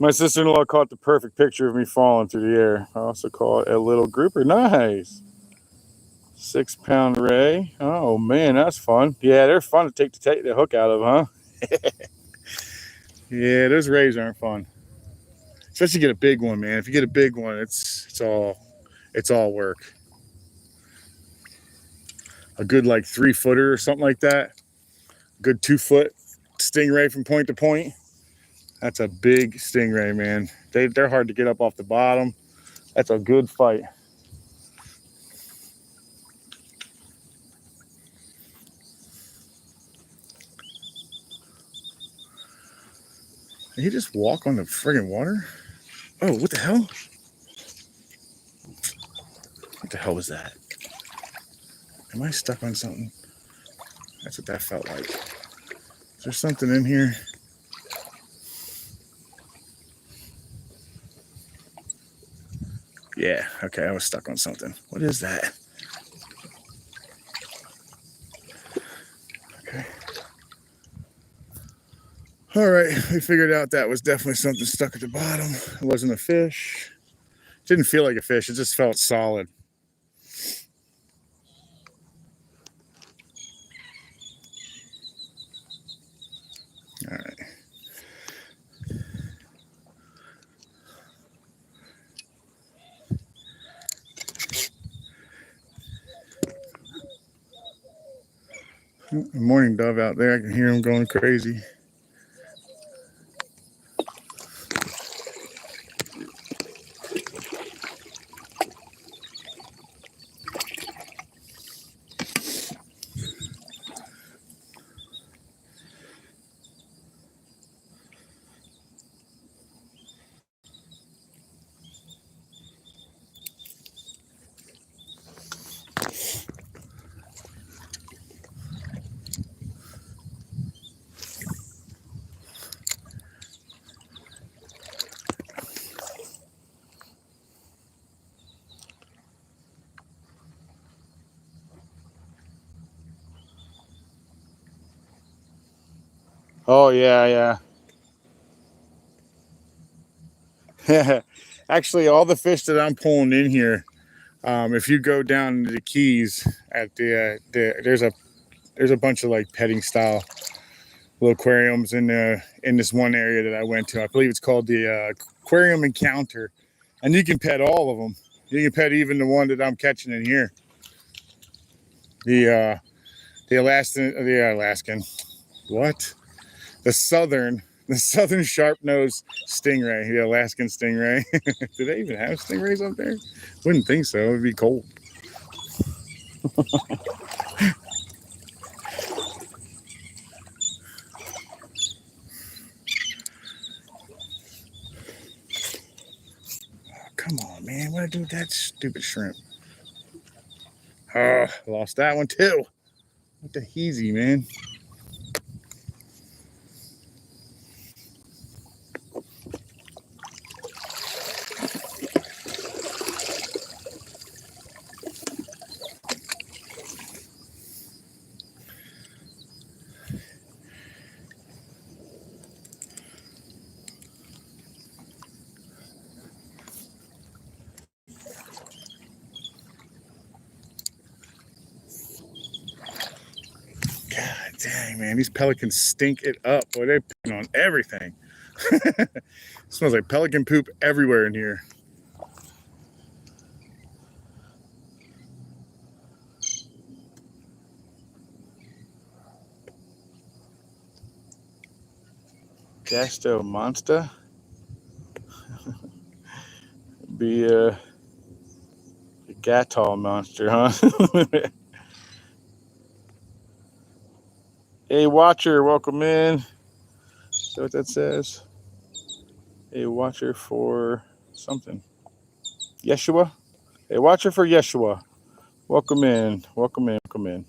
My sister-in-law caught the perfect picture of me falling through the air. I also caught a little grouper. Nice. 6-pound ray. Oh man, that's fun. Yeah, they're fun to take the hook out of, huh? Yeah, those rays aren't fun. Especially get a big one, man. If you get a big one, it's all work. A good like 3-footer or something like that. A good 2-foot stingray from point to point. That's a big stingray, man. They're hard to get up off the bottom. That's a good fight. Did he just walk on the friggin' water? Oh, what the hell? What the hell was that? Am I stuck on something? That's what that felt like. Is there something in here? Yeah, okay, I was stuck on something. What is that? Okay. All right, we figured out that was definitely something stuck at the bottom. It wasn't a fish. It didn't feel like a fish, it just felt solid. All right. Morning dove out there. I can hear him going crazy. Oh, yeah. Actually, all the fish that I'm pulling in here, if you go down to the Keys at there's a bunch of like petting style little aquariums in this one area that I went to. I believe it's called the Aquarium Encounter, and you can pet all of them. You can pet even the one that I'm catching in here. The Alaskan, what? The southern sharp-nosed stingray, the Alaskan stingray. Do they even have stingrays up there? Wouldn't think so. It would be cold. Come on, man. What did I do with that stupid shrimp? Lost that one too. What the heezy, man? God dang, man. These pelicans stink it up. Boy, they're putting on everything. Smells like pelican poop everywhere in here. Gasto monster. Be a Gatol monster, huh? Hey, watcher, welcome in. Is that what that says? A watcher for something. Yeshua? A watcher for Yeshua. Welcome in. Welcome in. Welcome in.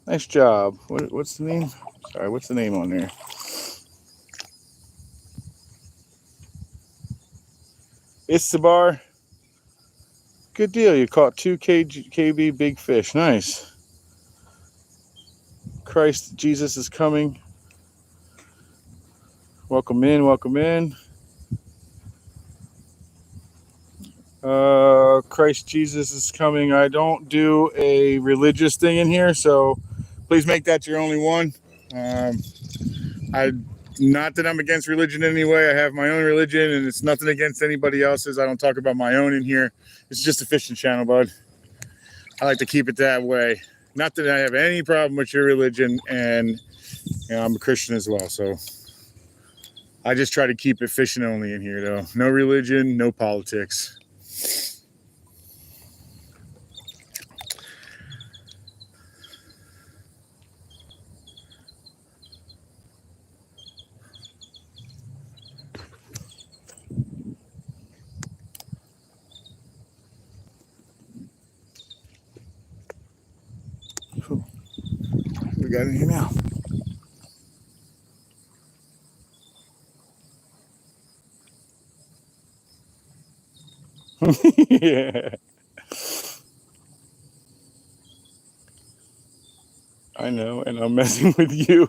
Nice job. What's the name? Sorry, what's the name on there? Istabar. Good deal. You caught 2 KB big fish. Nice. Christ Jesus is coming. Welcome in, welcome in. Christ Jesus is coming. I don't do a religious thing in here, so please make that your only one. Not that I'm against religion in any way. I have my own religion, and it's nothing against anybody else's. I don't talk about my own in here. It's just a fishing channel, bud. I like to keep it that way. Not that I have any problem with your religion, and you know, I'm a Christian as well, so I just try to keep it fishing only in here, though. No religion, no politics. We got in here now. Yeah. I know, and I'm messing with you.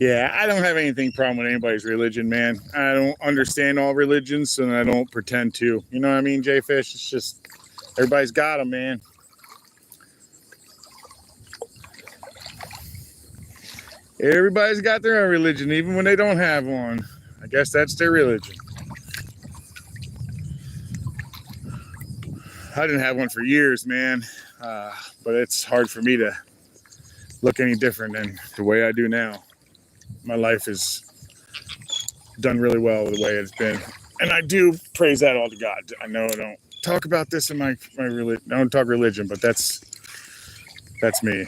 Yeah, I don't have anything problem with anybody's religion, man. I don't understand all religions, and I don't pretend to. You know what I mean, J-Fish? It's just, everybody's got them, man. Everybody's got their own religion, even when they don't have one. I guess that's their religion. I didn't have one for years, man. But it's hard for me to look any different than the way I do now. My life is done really well the way it's been. And I do praise that all to God. I know I don't talk about this in my religion. I don't talk religion, but that's me.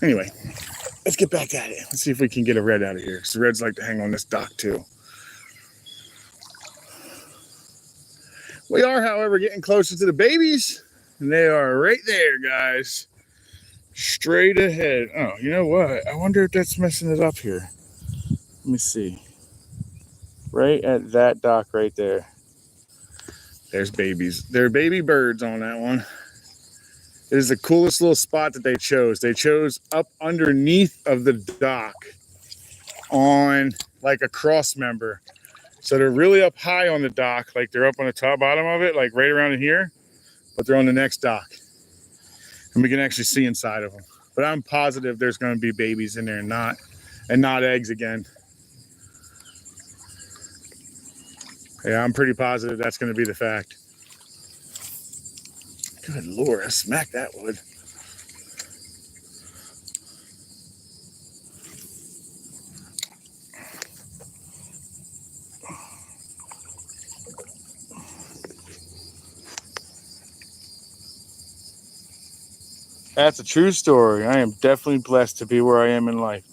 Anyway, let's get back at it. Let's see if we can get a red out of here. Because the reds like to hang on this dock too. We are, however, getting closer to the babies. And they are right there, guys. Straight ahead. Oh, you know what? I wonder if that's messing it up here. Let me see. Right at that dock right there. There's babies. There are baby birds on that one. It is the coolest little spot that they chose. They chose up underneath of the dock on like a cross member. So they're really up high on the dock, like they're up on the top bottom of it, like right around in here, but they're on the next dock. And we can actually see inside of them. But I'm positive there's going to be babies in there and not eggs again. Yeah, I'm pretty positive that's going to be the fact. Good Lord, I smacked that wood. That's a true story. I am definitely blessed to be where I am in life.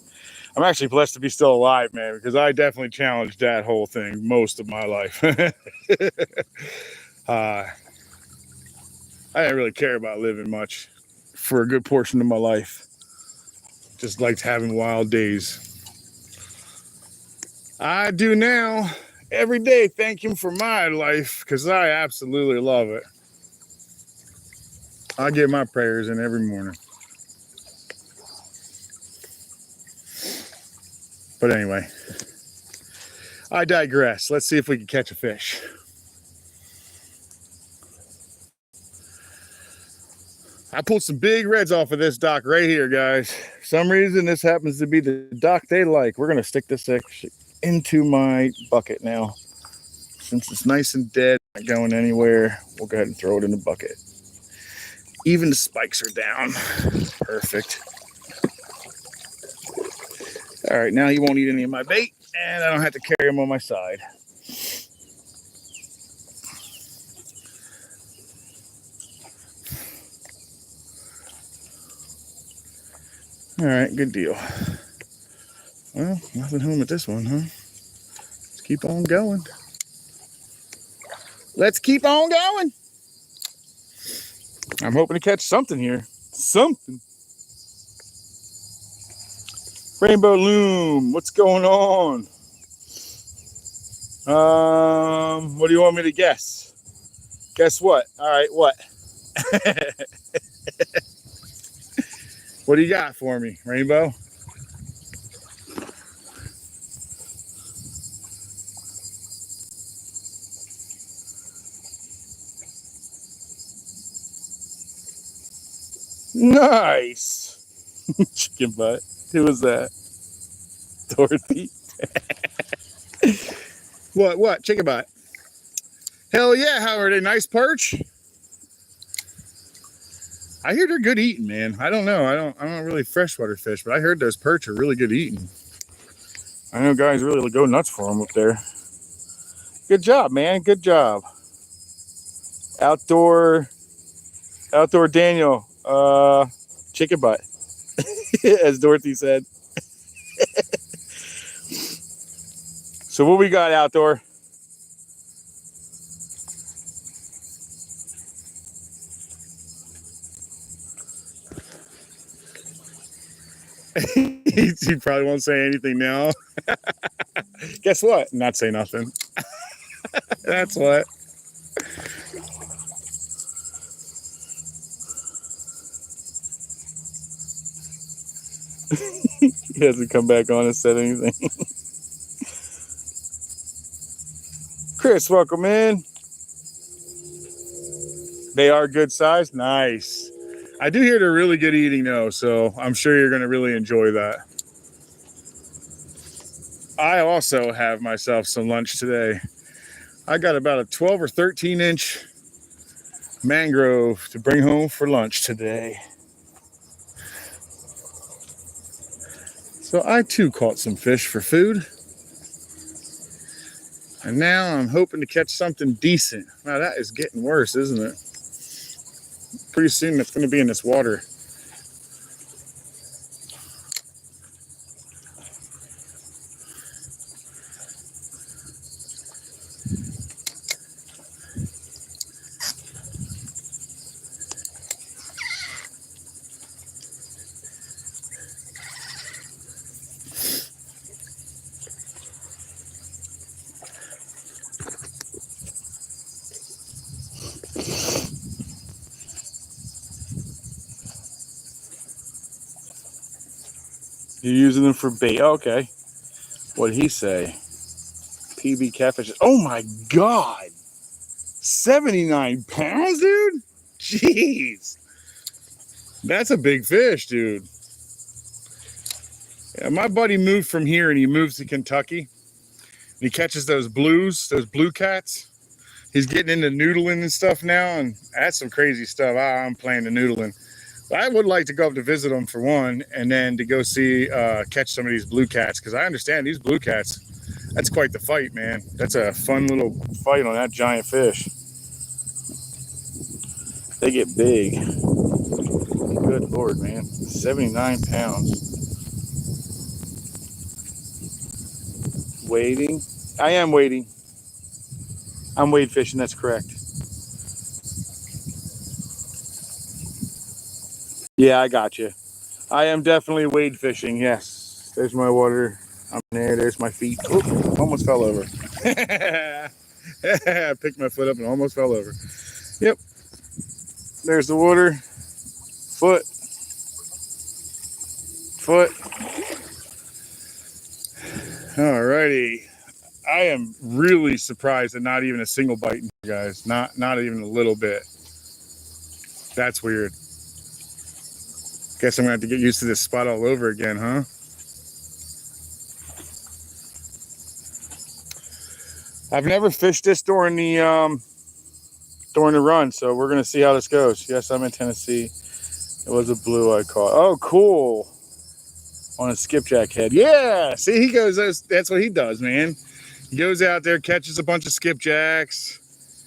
I'm actually blessed to be still alive, man, because I definitely challenged that whole thing most of my life. I didn't really care about living much for a good portion of my life. Just liked having wild days. I do now. Every day, thank him for my life, because I absolutely love it. I get my prayers in every morning. But anyway, I digress. Let's see if we can catch a fish. I pulled some big reds off of this dock right here, guys. For some reason, this happens to be the dock they like. We're going to stick this into my bucket now. Since it's nice and dead, not going anywhere, we'll go ahead and throw it in the bucket. Even the spikes are down. Perfect. All right, now he won't eat any of my bait, and I don't have to carry him on my side. All right, good deal. Well, nothing home with this one, huh? Let's keep on going. Let's keep on going. I'm hoping to catch something here. Something. Rainbow loom, what's going on? What do you want me to guess? Guess what? All right, what? What do you got for me, Rainbow? Nice. Chicken butt. Who was that? Dorothy. What? Chicken butt. Hell yeah, how are they? Nice perch? I hear they're good eating, man. I don't know. I don't really freshwater fish, but I heard those perch are really good eating. I know guys really go nuts for them up there. Good job, man. Good job. Outdoor Daniel. Chicken butt. As Dorothy said. So what we got outdoor? He probably won't say anything now. Guess what? Not say nothing. That's what. He hasn't come back on and said anything. Chris, welcome in. They are good size. Nice. I do hear they're really good eating though, so I'm sure you're going to really enjoy that. I also have myself some lunch today. I got about a 12 or 13 inch mangrove to bring home for lunch today. So I too caught some fish for food. And now I'm hoping to catch something decent. Wow, that is getting worse, isn't it? Pretty soon it's going to be in this water. You're using them for bait. Okay. What'd he say? PB catfish. Oh my God. 79 pounds, dude? Jeez. That's a big fish, dude. Yeah, my buddy moved from here and he moves to Kentucky. And he catches those blue cats. He's getting into noodling and stuff now, and that's some crazy stuff. I'm playing the noodling. But I would like to go up to visit him for one, and then to go see, catch some of these blue cats, because I understand these blue cats, that's quite the fight, man. That's a fun little fight on that giant fish. They get big. Good Lord, man. 79 pounds. Waiting. I am waiting. I'm wade fishing, that's correct. Yeah, I got you. I am definitely wade fishing, yes. There's my water. I'm there. There's my feet. Oop, almost fell over. I picked my foot up and almost fell over. Yep. There's the water. Foot. Alrighty. I am really surprised that not even a single bite in here, guys. Not even a little bit. That's weird. Guess I'm gonna have to get used to this spot all over again, huh? I've never fished this during the run, so we're gonna see how this goes. Yes, I'm in Tennessee. It was a blue I caught. Oh, cool. On a skipjack head. Yeah, see, he goes, that's what he does, man. He goes out there, catches a bunch of skipjacks,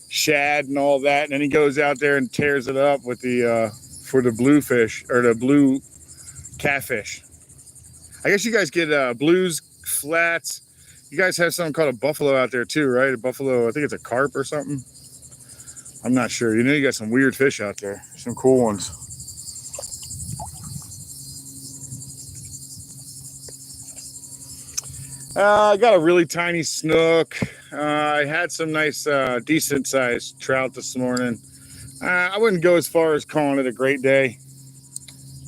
shad and all that, and then he goes out there and tears it up with the for the blue fish, or the blue catfish. I guess you guys get blues, flats. You guys have something called a buffalo out there too, right? A buffalo, I think it's a carp or something. I'm not sure. You know, you got some weird fish out there. Some cool ones. I got a really tiny snook. I had some nice, decent sized trout this morning. I wouldn't go as far as calling it a great day.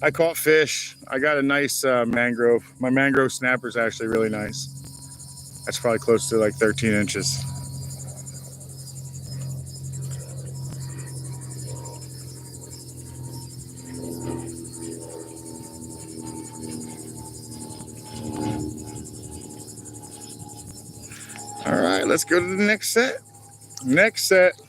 I caught fish. I got a nice mangrove. My mangrove snapper is actually really nice. That's probably close to like 13 inches. All right, let's go to the next set. Next set.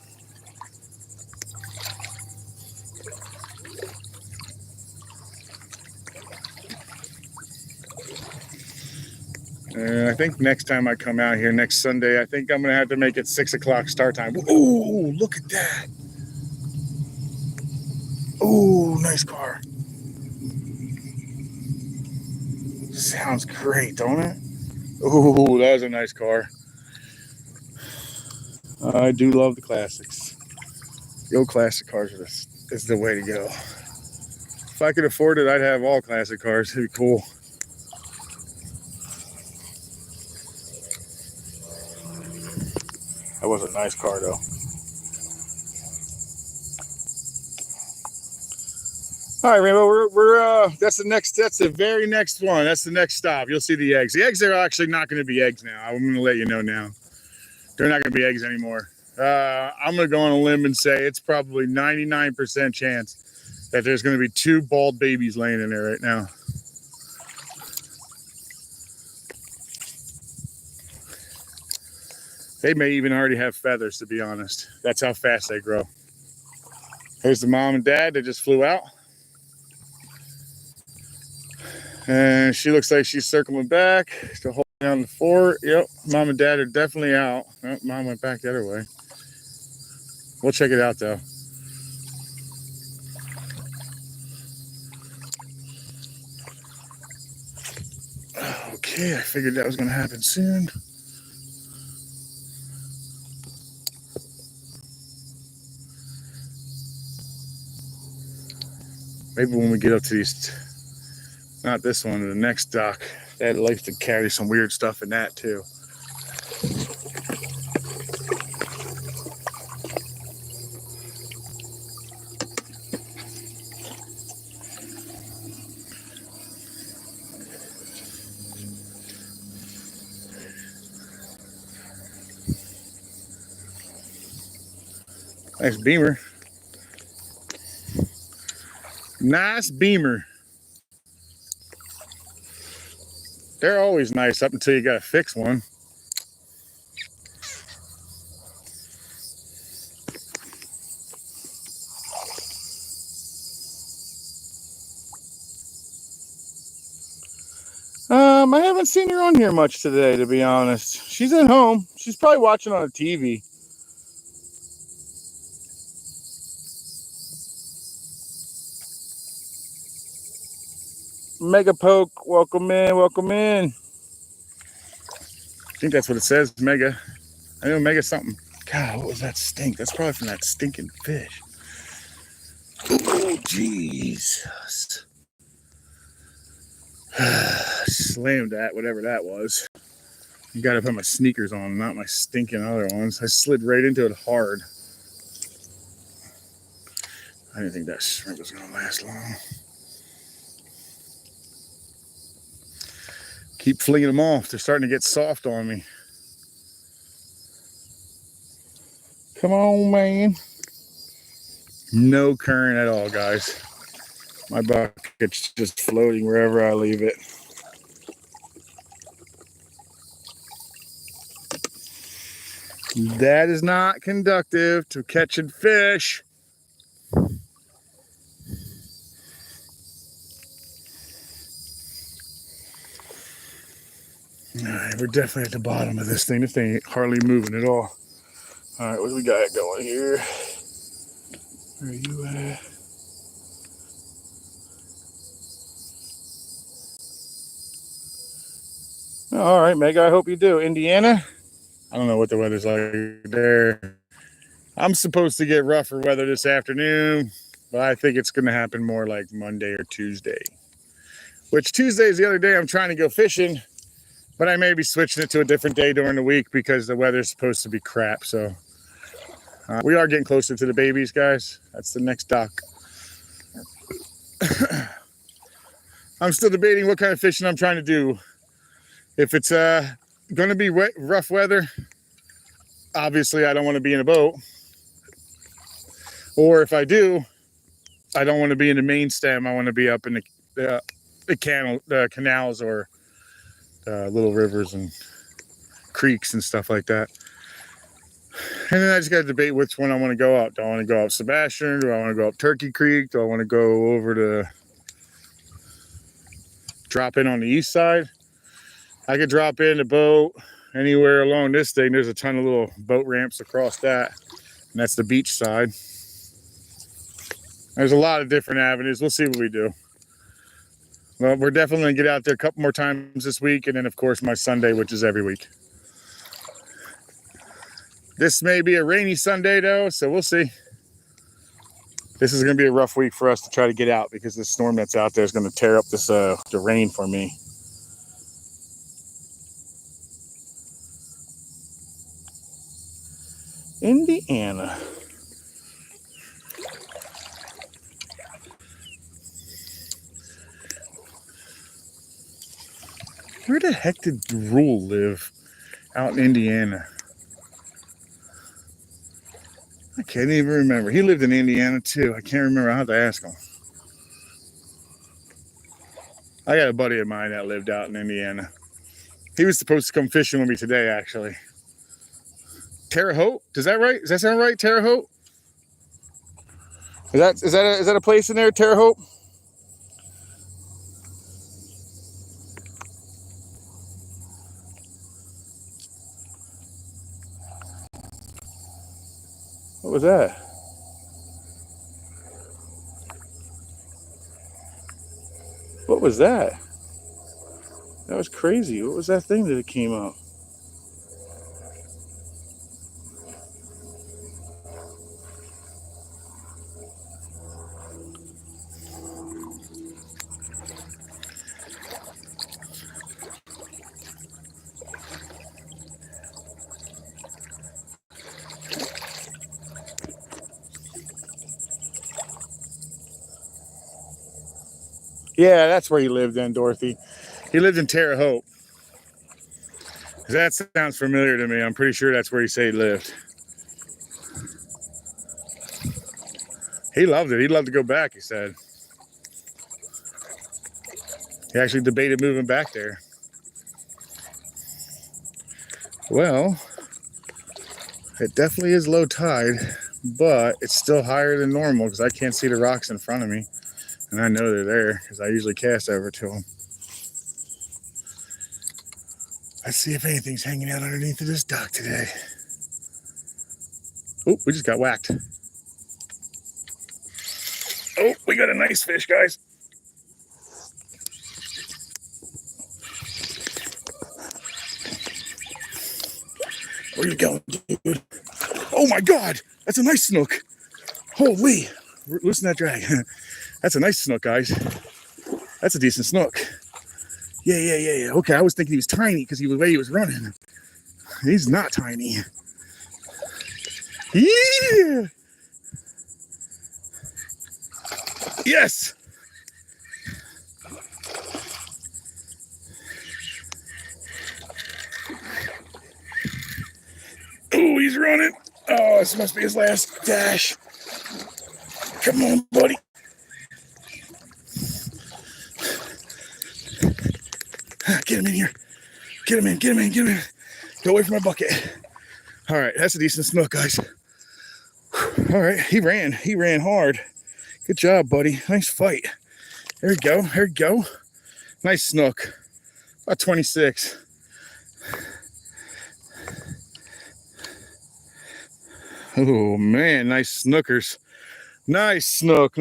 And I think next time I come out here, next Sunday, I think I'm going to have to make it 6 o'clock start time. Ooh, look at that. Ooh, nice car. Sounds great, don't it? Ooh, that was a nice car. I do love the classics. The old classic cars is the way to go. If I could afford it, I'd have all classic cars. It'd be cool. That was a nice car, though. All right, Rainbow, we're that's the very next one. That's the next stop. You'll see the eggs. The eggs are actually not going to be eggs now. I'm going to let you know now. They're not going to be eggs anymore. I'm going to go on a limb and say it's probably 99% chance that there's going to be 2 bald babies laying in there right now. They may even already have feathers, to be honest. That's how fast they grow. Here's the mom and dad. They just flew out. And she looks like she's circling back to hold down the fort. Yep, mom and dad are definitely out. Oh, mom went back the other way. We'll check it out, though. Okay, I figured that was going to happen soon. Maybe when we get up to these, not this one, the next dock, that likes to carry some weird stuff in that too. Nice beamer. Nice beamer. They're always nice up until you got to fix one. I haven't seen her on here much today, to be honest. She's at home. She's probably watching on a TV. Mega Poke, welcome in, welcome in. I think that's what it says, Mega. I know Mega something. God, what was that stink? That's probably from that stinking fish. Oh, Jesus. Slammed that, whatever that was. You gotta put my sneakers on, not my stinking other ones. I slid right into it hard. I didn't think that shrimp was gonna last long. Keep flinging them off. They're starting to get soft on me. Come on, man. No current at all, guys. My bucket's just floating wherever I leave it. That is not conducive to catching fish. All right, we're definitely at the bottom of this thing. This thing ain't hardly moving at all. All right, what do we got going here? Where are you at? All right, Meg, I hope you do. Indiana? I don't know what the weather's like there. I'm supposed to get rougher weather this afternoon, but I think it's going to happen more like Monday or Tuesday. Which Tuesday is the other day I'm trying to go fishing. But I may be switching it to a different day during the week because the weather's supposed to be crap. So we are getting closer to the babies, guys. That's the next dock. I'm still debating what kind of fishing I'm trying to do. If it's going to be wet, rough weather, obviously I don't want to be in a boat. Or if I do, I don't want to be in the main stem. I want to be up in the canals or little rivers and creeks and stuff like that. And then I just got to debate which one I want to go up. Do I want to go up Sebastian? Do I want to go up Turkey Creek? Do I want to go over to drop in on the east side? I could drop in the boat anywhere along this thing. There's a ton of little boat ramps across that. And that's the beach side. There's a lot of different avenues. We'll see what we do. Well, we're definitely going to get out there a couple more times this week. And then, of course, my Sunday, which is every week. This may be a rainy Sunday, though, so we'll see. This is going to be a rough week for us to try to get out because this storm that's out there is going to tear up this the rain for me. Indiana. Where the heck did Rule live out in Indiana? I can't even remember. He lived in Indiana too. I can't remember. I'll have to ask him. I got a buddy of mine that lived out in Indiana. He was supposed to come fishing with me today, actually. Terre Haute? Does that right? Does that sound right? Terre Haute? Is that a place in there, Terre Haute? What was that? What was that? That was crazy. What was that thing that it came up? Yeah, that's where he lived then, Dorothy. He lived in Terre Haute. That sounds familiar to me. I'm pretty sure that's where he said he lived. He loved it. He'd love to go back, he said. He actually debated moving back there. Well, it definitely is low tide, but it's still higher than normal because I can't see the rocks in front of me. And I know they're there because I usually cast over to them. Let's see if anything's hanging out underneath of this dock today. Oh, we just got whacked. Oh, we got a nice fish, guys. Where you going, dude? Oh my God, that's a nice snook. Holy, loosen that drag. That's a nice snook, guys. That's a decent snook. Yeah. Okay, I was thinking he was tiny because the way he was running. He's not tiny. Yeah. Yes. Oh, he's running. Oh, this must be his last dash. Come on, buddy. Get him in here. Get him in. Go away from my bucket. All right, that's a decent snook, guys. All right, he ran hard. Good job, buddy. Nice fight. There we go. Nice snook. About 26. Oh man, nice snookers. Nice snook.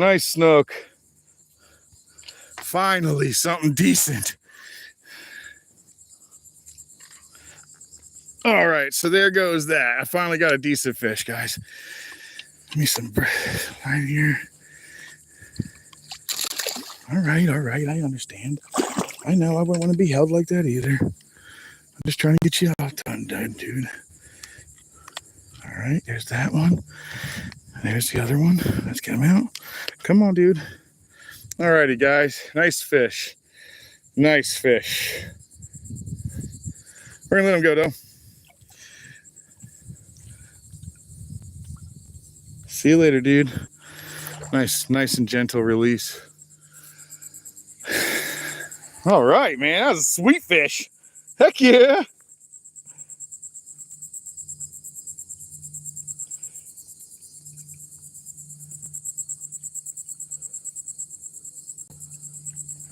Finally, something decent. All right, so there goes that. I finally got a decent fish, guys. Give me some line here. All right, I understand. I know I wouldn't want to be held like that either. Just trying to get you all done, dude. All right, there's that one. There's the other one. Let's get him out. Come on, dude. All righty, guys. Nice fish. Nice fish. We're gonna let him go, though. See you later, dude. Nice and gentle release. All right, man. That was a sweet fish. Heck yeah.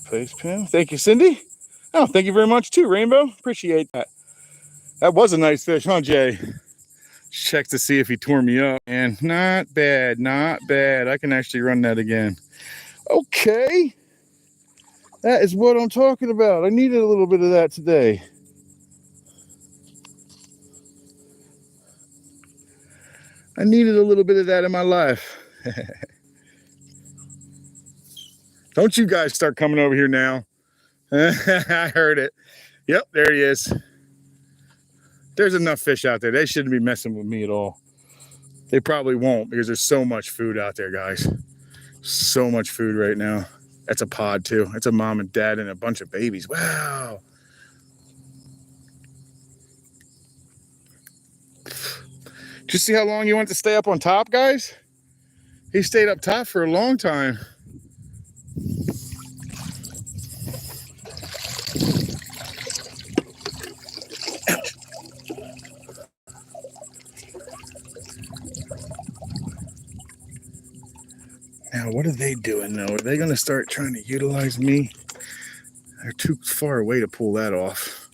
Place pin. Thank you, Cindy. Oh, thank you very much too, Rainbow. Appreciate that. That was a nice fish, huh, Jay? Check to see if he tore me up. And not bad, not bad. I can actually run that again. Okay. That is what I'm talking about. I needed a little bit of that today. I needed a little bit of that in my life. Don't you guys start coming over here now. I heard it. Yep, there he is. There's enough fish out there. They shouldn't be messing with me at all. They probably won't because there's so much food out there, guys. So much food right now. That's a pod too. It's a mom and dad and a bunch of babies. Wow. Did you see how long he wanted to stay up on top, guys? He stayed up top for a long time. Now, what are they doing, though? Are they going to start trying to utilize me? They're too far away to pull that off.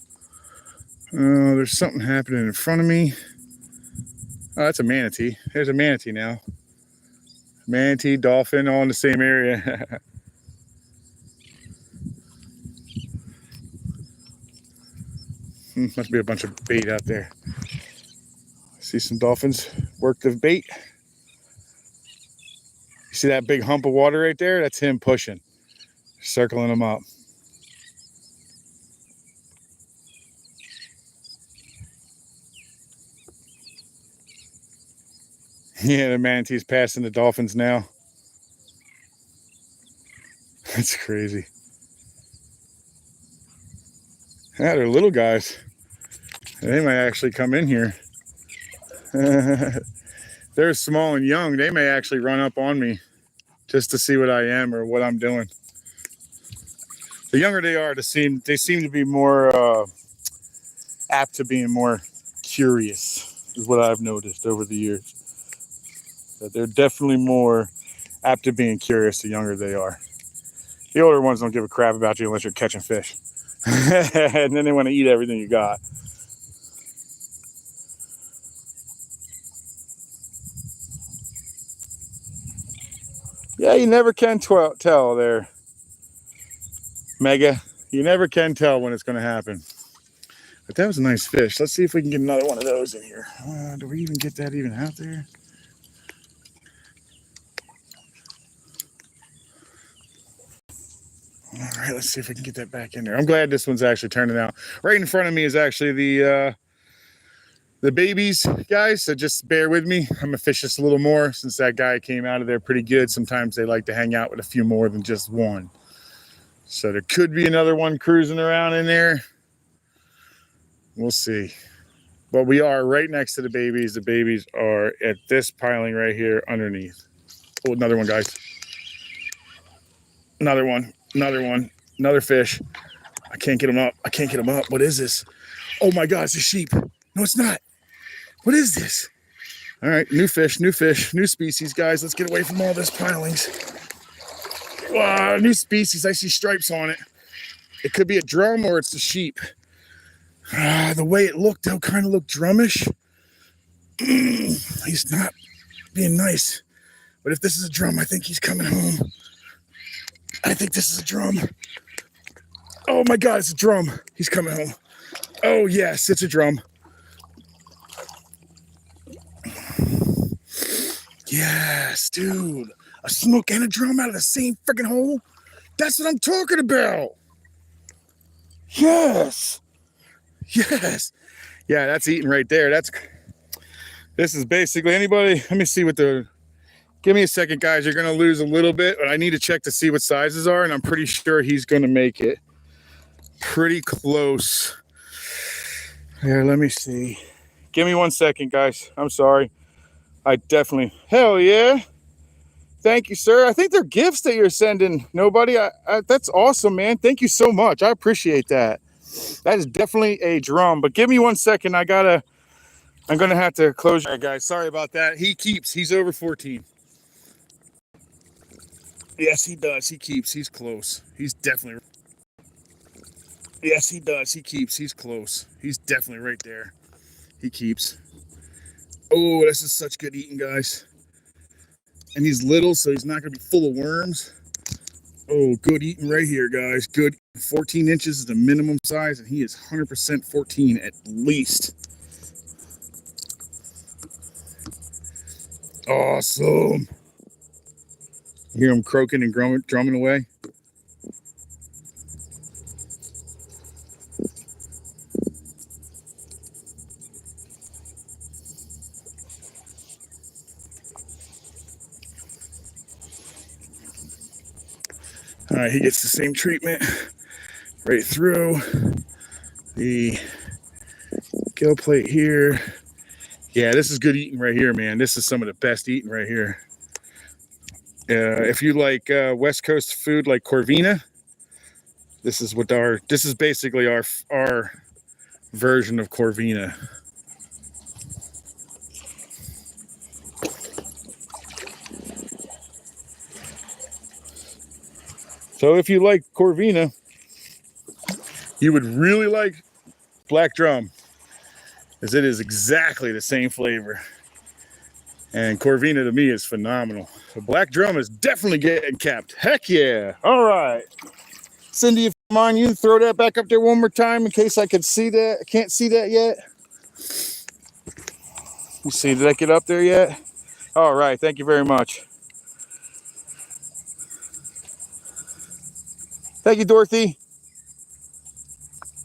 Oh, there's something happening in front of me. Oh, that's a manatee. There's a manatee now. Manatee, dolphin, all in the same area. Must be a bunch of bait out there. See some dolphins work the bait. You see that big hump of water right there? That's him pushing, circling them up. Yeah, the manatee's passing the dolphins now. That's crazy. Yeah, they're little guys. They might actually come in here. They're small and young. They may actually run up on me just to see what I am or what I'm doing. The younger they are, they seem to be more apt to being more curious, is what I've noticed over the years. That they're definitely more apt to being curious the younger they are. The older ones don't give a crap about you unless you're catching fish. And then they want to eat everything you got. Yeah, you never can tell there, Mega. You never can tell when it's going to happen. But that was a nice fish. Let's see if we can get another one of those in here. Do we even get that even out there? All right, let's see if we can get that back in there. I'm glad this one's actually turning out. Right in front of me is actually the babies, guys, so just bear with me. I'm gonna fish this a little more since that guy came out of there pretty good. Sometimes they like to hang out with a few more than just one. So there could be another one cruising around in there. We'll see. But we are right next to the babies. The babies are at this piling right here underneath. Oh, another one, guys. Another one, another fish. I can't get him up. I can't get him up. What is this? Oh my God, it's a sheep. No, it's not. What is this? All right, new fish, new species, guys. Let's get away from all this pilings. Wow, new species. I see stripes on it. It could be a drum or it's a sheep. The way it looked, though, kind of looked drumish. He's not being nice. But if this is a drum, I think he's coming home. I think this is a drum. Oh my God, it's a drum. He's coming home. Oh yes, it's a drum. Yes, dude. A snook and a drum out of the same freaking hole? That's what I'm talking about. Yes. Yes. Yeah, that's eating right there. This is basically anybody. Let me see what give me a second, guys. You're going to lose a little bit, but I need to check to see what sizes are, and I'm pretty sure he's going to make it pretty close. Here, let me see. Give me 1 second, guys. I'm sorry. Hell yeah. Thank you, sir. I think they're gifts that you're sending. Nobody, that's awesome, man. Thank you so much. I appreciate that. That is definitely a drum, but give me 1 second. I'm going to have to close. All right, guys, sorry about that. He's over 14. Yes, he does. He keeps. He's close. He's definitely. Yes, he does. He keeps. He's close. He's definitely right there. He keeps. Oh, this is such good eating, guys. And he's little, so he's not going to be full of worms. Oh, good eating right here, guys. Good. 14 inches is the minimum size, and he is 100% 14 at least. Awesome. You hear him croaking and drumming away? All right, he gets the same treatment right through the gill plate here. Yeah, this is good eating right here, man. This is some of the best eating right here. If you like West Coast food like Corvina, this is basically our version of Corvina. So if you like Corvina, you would really like Black Drum, as it is exactly the same flavor. And Corvina to me is phenomenal. So Black Drum is definitely getting kept. Heck yeah. All right. Cindy, if you mind, you can throw that back up there one more time in case I can see that. I can't see that yet. You see, did I get up there yet? All right. Thank you very much. Thank you, Dorothy.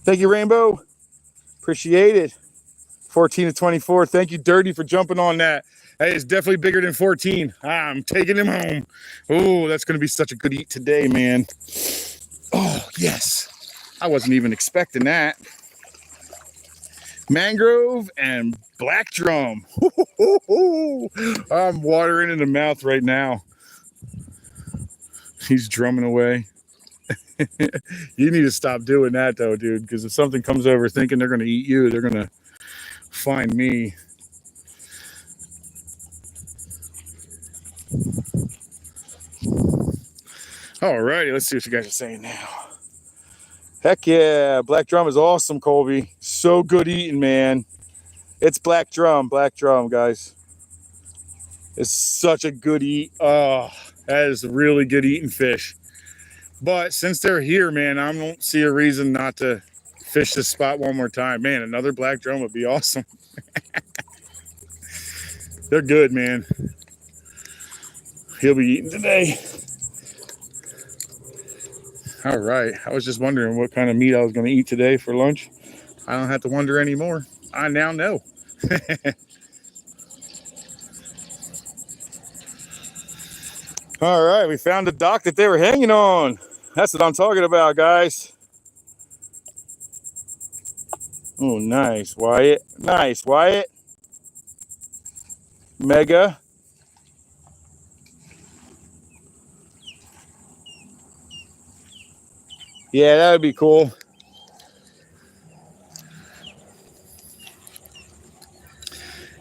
Thank you, Rainbow. Appreciate it. 14 to 24. Thank you, Dirty, for jumping on that. That is definitely bigger than 14. I'm taking him home. Oh, that's going to be such a good eat today, man. Oh, yes. I wasn't even expecting that. Mangrove and Black Drum. I'm watering in the mouth right now. He's drumming away. You need to stop doing that, though, dude, because if something comes over thinking they're going to eat you, they're going to find me. All righty, let's see what you guys are saying now. Heck yeah, Black Drum is awesome, Colby. So good eating, man. It's Black Drum, guys. It's such a good eat. Oh, that is a really good eating fish. But since they're here, man, I don't see a reason not to fish this spot one more time. Man, another Black Drum would be awesome. They're good, man. He'll be eating today. All right. I was just wondering what kind of meat I was going to eat today for lunch. I don't have to wonder anymore. I now know. All right. We found the dock that they were hanging on. That's what I'm talking about, guys. Oh, nice, Wyatt. Nice, Wyatt. Mega. Yeah, that would be cool.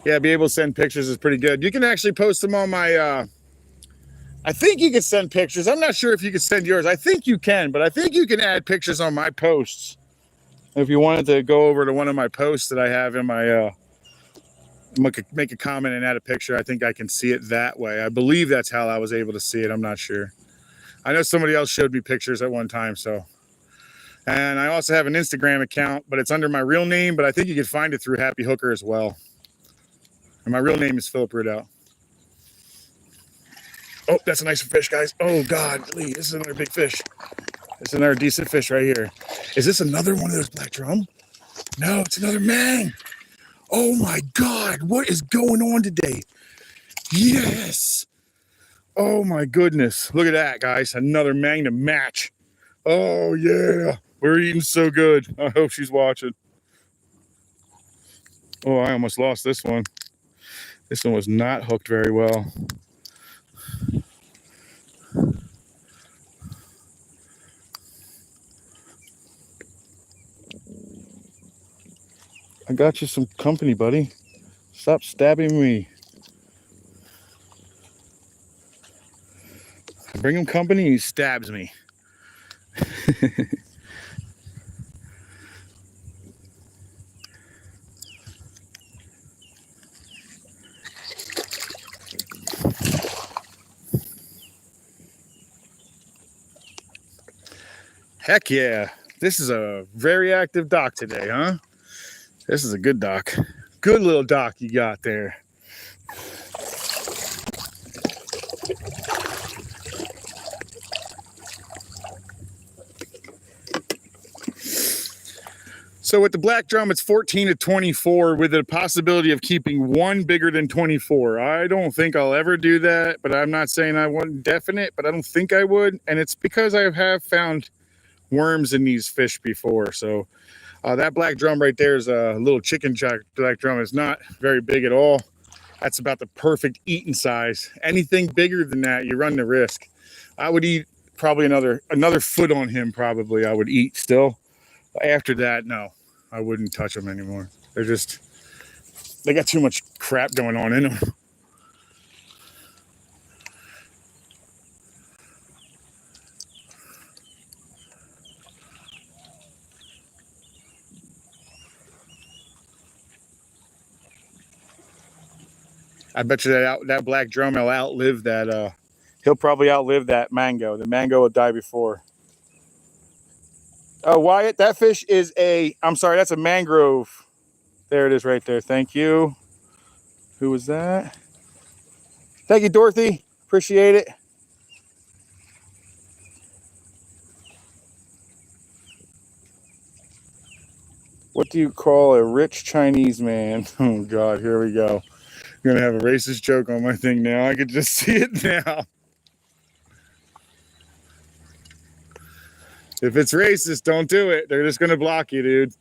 Yeah, be able to send pictures is pretty good. You can actually post them on my, I think you can send pictures. I'm not sure if you can send yours. I think you can, but I think you can add pictures on my posts. If you wanted to go over to one of my posts that I have in my, make a comment and add a picture, I think I can see it that way. I believe that's how I was able to see it. I'm not sure. I know somebody else showed me pictures at one time, so. And I also have an Instagram account, but it's under my real name, but I think you can find it through Happy Hookr as well. And my real name is Philip Riddell. Oh, that's a nice fish, guys. Oh, God, Lee, this is another big fish. This is another decent fish right here. Is this another one of those Black Drum? No, it's another mang. Oh my God, what is going on today? Yes. Oh my goodness. Look at that, guys. Another mang to match. Oh yeah. We're eating so good. I hope she's watching. Oh, I almost lost this one. This one was not hooked very well. I got you some company, buddy. Stop stabbing me. I bring him company, he stabs me. Heck yeah. This is a very active dock today, huh? This is a good dock. Good little dock you got there. So with the black drum, it's 14 to 24 with the possibility of keeping one bigger than 24. I don't think I'll ever do that, but I'm not saying I wouldn't definite, but I don't think I would. And it's because I have found worms in these fish before. So that black drum right there is a little chicken black drum. It's not very big at all. That's about the perfect eating size. Anything bigger than that, you run the risk. I would eat probably another foot on him. Probably I would eat still. After that, no, I wouldn't touch them anymore. They got too much crap going on in them. I bet you that black drum will outlive that. He'll probably outlive that mango. The mango will die before. Oh, Wyatt, that fish is I'm sorry, that's a mangrove. There it is right there. Thank you. Who was that? Thank you, Dorothy. Appreciate it. What do you call a rich Chinese man? Oh, God, here we go. I'm going to have a racist joke on my thing now. I could just see it now. If it's racist, don't do it. They're just going to block you, dude.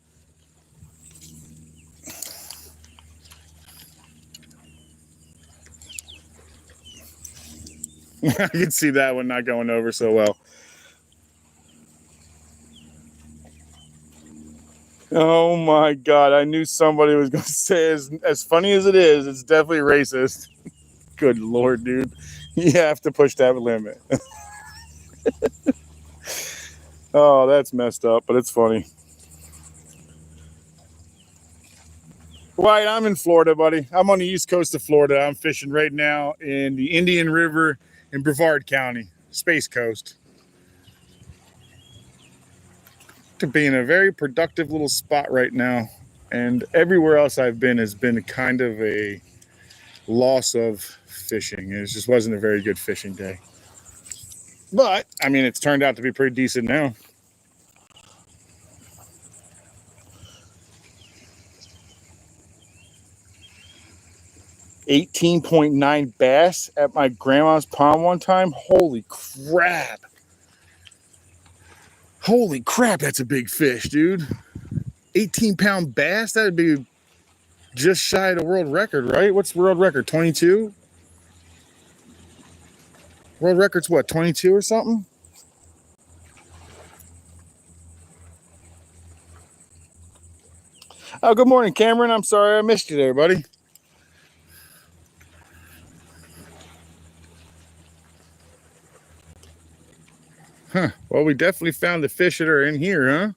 I can see that one not going over so well. Oh my God, I knew somebody was going to say, as funny as it is, it's definitely racist. Good Lord, dude. You have to push that limit. Oh, that's messed up, but it's funny. Wyatt, I'm in Florida, buddy. I'm on the east coast of Florida. I'm fishing right now in the Indian River in Brevard County, Space Coast. To be in a very productive little spot right now. And everywhere else I've been has been kind of a loss of fishing. It just wasn't a very good fishing day. But, I mean, it's turned out to be pretty decent now. $18.9 bass at my grandma's pond one time. Holy crap. Holy crap, that's a big fish, dude. 18-pound bass? That'd be just shy of the world record, right? What's the world record? 22? World record's what, 22 or something? Oh, good morning, Cameron. I'm sorry I missed you there, buddy. Huh. Well, we definitely found the fish that are in here, huh?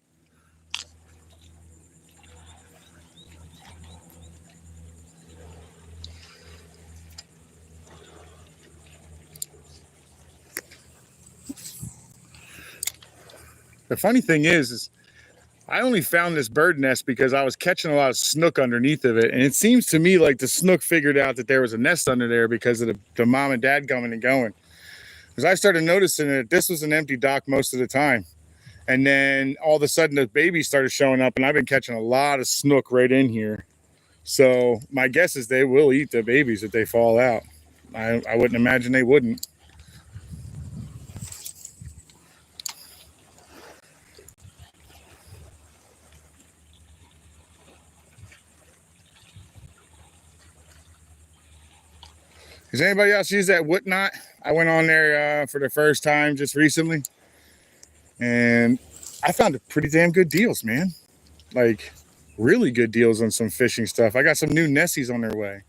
The funny thing is I only found this bird nest because I was catching a lot of snook underneath of it. And it seems to me like the snook figured out that there was a nest under there because of the mom and dad coming and going. Because I started noticing that this was an empty dock most of the time. And then all of a sudden the babies started showing up, and I've been catching a lot of snook right in here. So my guess is they will eat the babies if they fall out. I wouldn't imagine they wouldn't. Does anybody else use that Whatnot? I went on there for the first time just recently, and I found pretty damn good deals, man. Like, really good deals on some fishing stuff. I got some new Nessies on their way.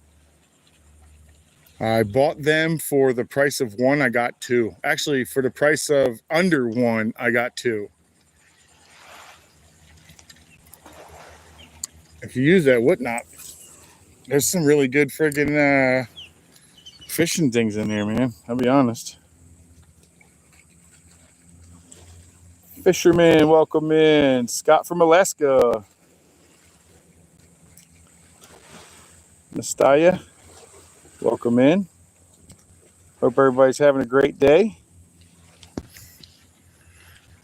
I bought them for the price of one, I got two. Actually, for the price of under one, I got two. If you use that Whatnot, there's some really good friggin' fishing things in there, man. I'll be honest. Fisherman, welcome in. Scott from Alaska. Nastaya, welcome in. Hope everybody's having a great day.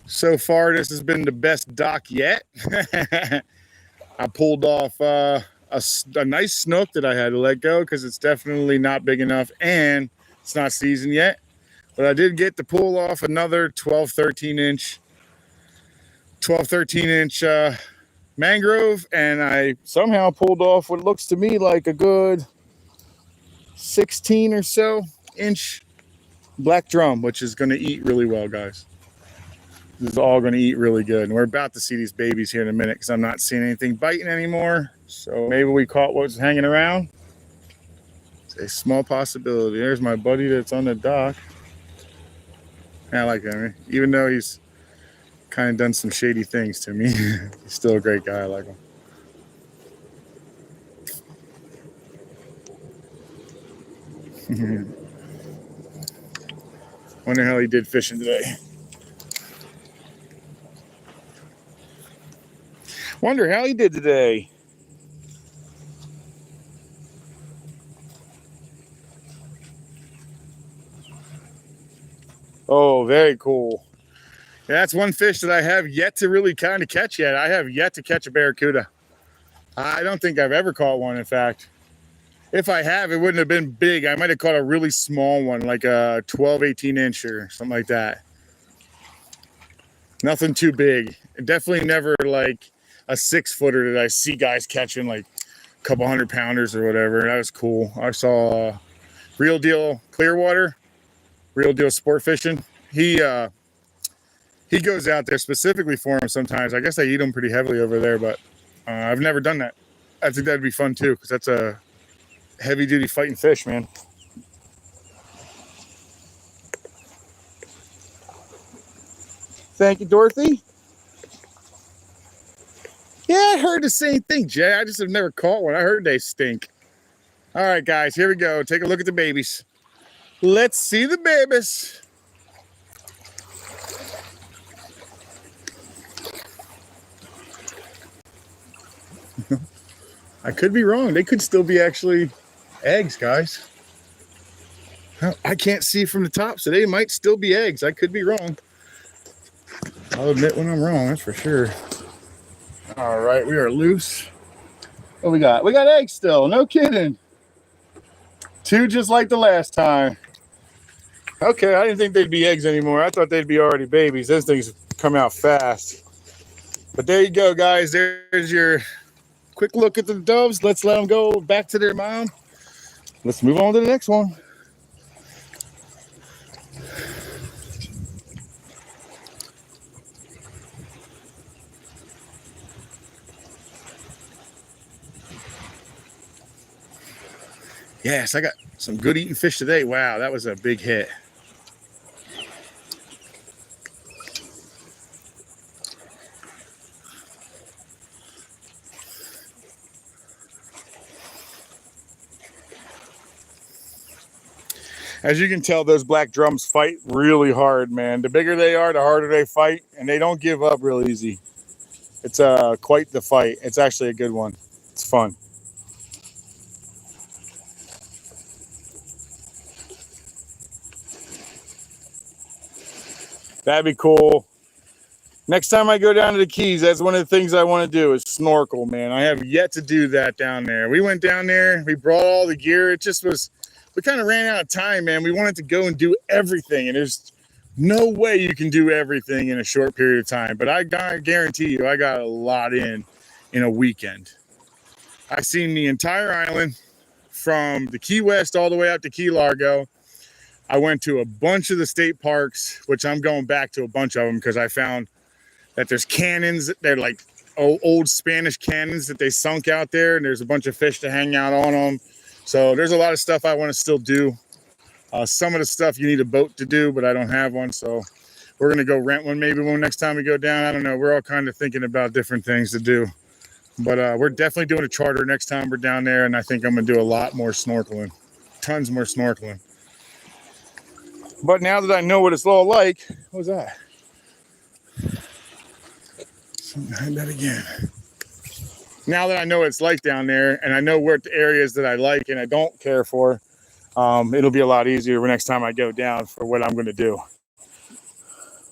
So far, this has been the best dock yet. I pulled off a nice snook that I had to let go because it's definitely not big enough and it's not seasoned yet. But I did get to pull off another 12, 13 inch mangrove, and I somehow pulled off what looks to me like a good 16 or so inch black drum, which is going to eat really well, guys. This is all going to eat really good, and we're about to see these babies here in a minute because I'm not seeing anything biting anymore. So maybe we caught what was hanging around. It's a small possibility. There's my buddy that's on the dock. I like him, even though he's kind of done some shady things to me. He's still a great guy. I like him. Wonder how he did fishing today. Wonder how he did today. Oh, very cool. Yeah, that's one fish that I have yet to really kind of catch yet. I have yet to catch a barracuda. I don't think I've ever caught one, in fact. If I have, it wouldn't have been big. I might have caught a really small one, like a 12, 18 inch or something like that. Nothing too big. Definitely never like a 6-footer that I see guys catching, like a couple 100-pounders or whatever. That was cool. I saw Real Deal Clearwater, Real Deal Sport Fishing. He goes out there specifically for them sometimes. I guess they eat them pretty heavily over there, but I've never done that. I think that'd be fun too, because that's a heavy-duty fighting fish, man. Thank you, Dorothy. Yeah, I heard the same thing, Jay. I just have never caught one. I heard they stink. All right, guys, here we go. Take a look at the babies. Let's see the babies. I could be wrong. They could still be actually eggs, guys. I can't see from the top, so they might still be eggs. I could be wrong. I'll admit when I'm wrong, that's for sure. All right, we are loose. What we got? We got eggs still. No kidding. 2 just like the last time. Okay, I didn't think they'd be eggs anymore. I thought they'd be already babies. Those things come out fast. But there you go, guys. There's your quick look at the doves. Let's let them go back to their mom. Let's move on to the next one. Yes, I got some good eating fish today. Wow, that was a big hit. As you can tell, those black drums fight really hard, man. The bigger they are, the harder they fight, and they don't give up real easy. It's quite the fight. It's actually a good one. It's fun. That'd be cool. Next time I go down to the Keys, that's one of the things I want to do is snorkel, man. I have yet to do that down there. We went down there. We brought all the gear. It just was, we kind of ran out of time, man. We wanted to go and do everything. And there's no way you can do everything in a short period of time. But I guarantee you, I got a lot in a weekend. I've seen the entire island from the Key West all the way out to Key Largo. I went to a bunch of the state parks, which I'm going back to a bunch of them because I found that there's cannons. They're like old Spanish cannons that they sunk out there, and there's a bunch of fish to hang out on them. So there's a lot of stuff I want to still do. Some of the stuff you need a boat to do, but I don't have one. So we're going to go rent one maybe when next time we go down. I don't know. We're all kind of thinking about different things to do. But we're definitely doing a charter next time we're down there, and I think I'm going to do a lot more snorkeling. Tons more snorkeling. But now that I know what it's all like, what was that? Something had that again. Now that I know what it's like down there, and I know what the areas that I like and I don't care for, it'll be a lot easier next time I go down for what I'm going to do.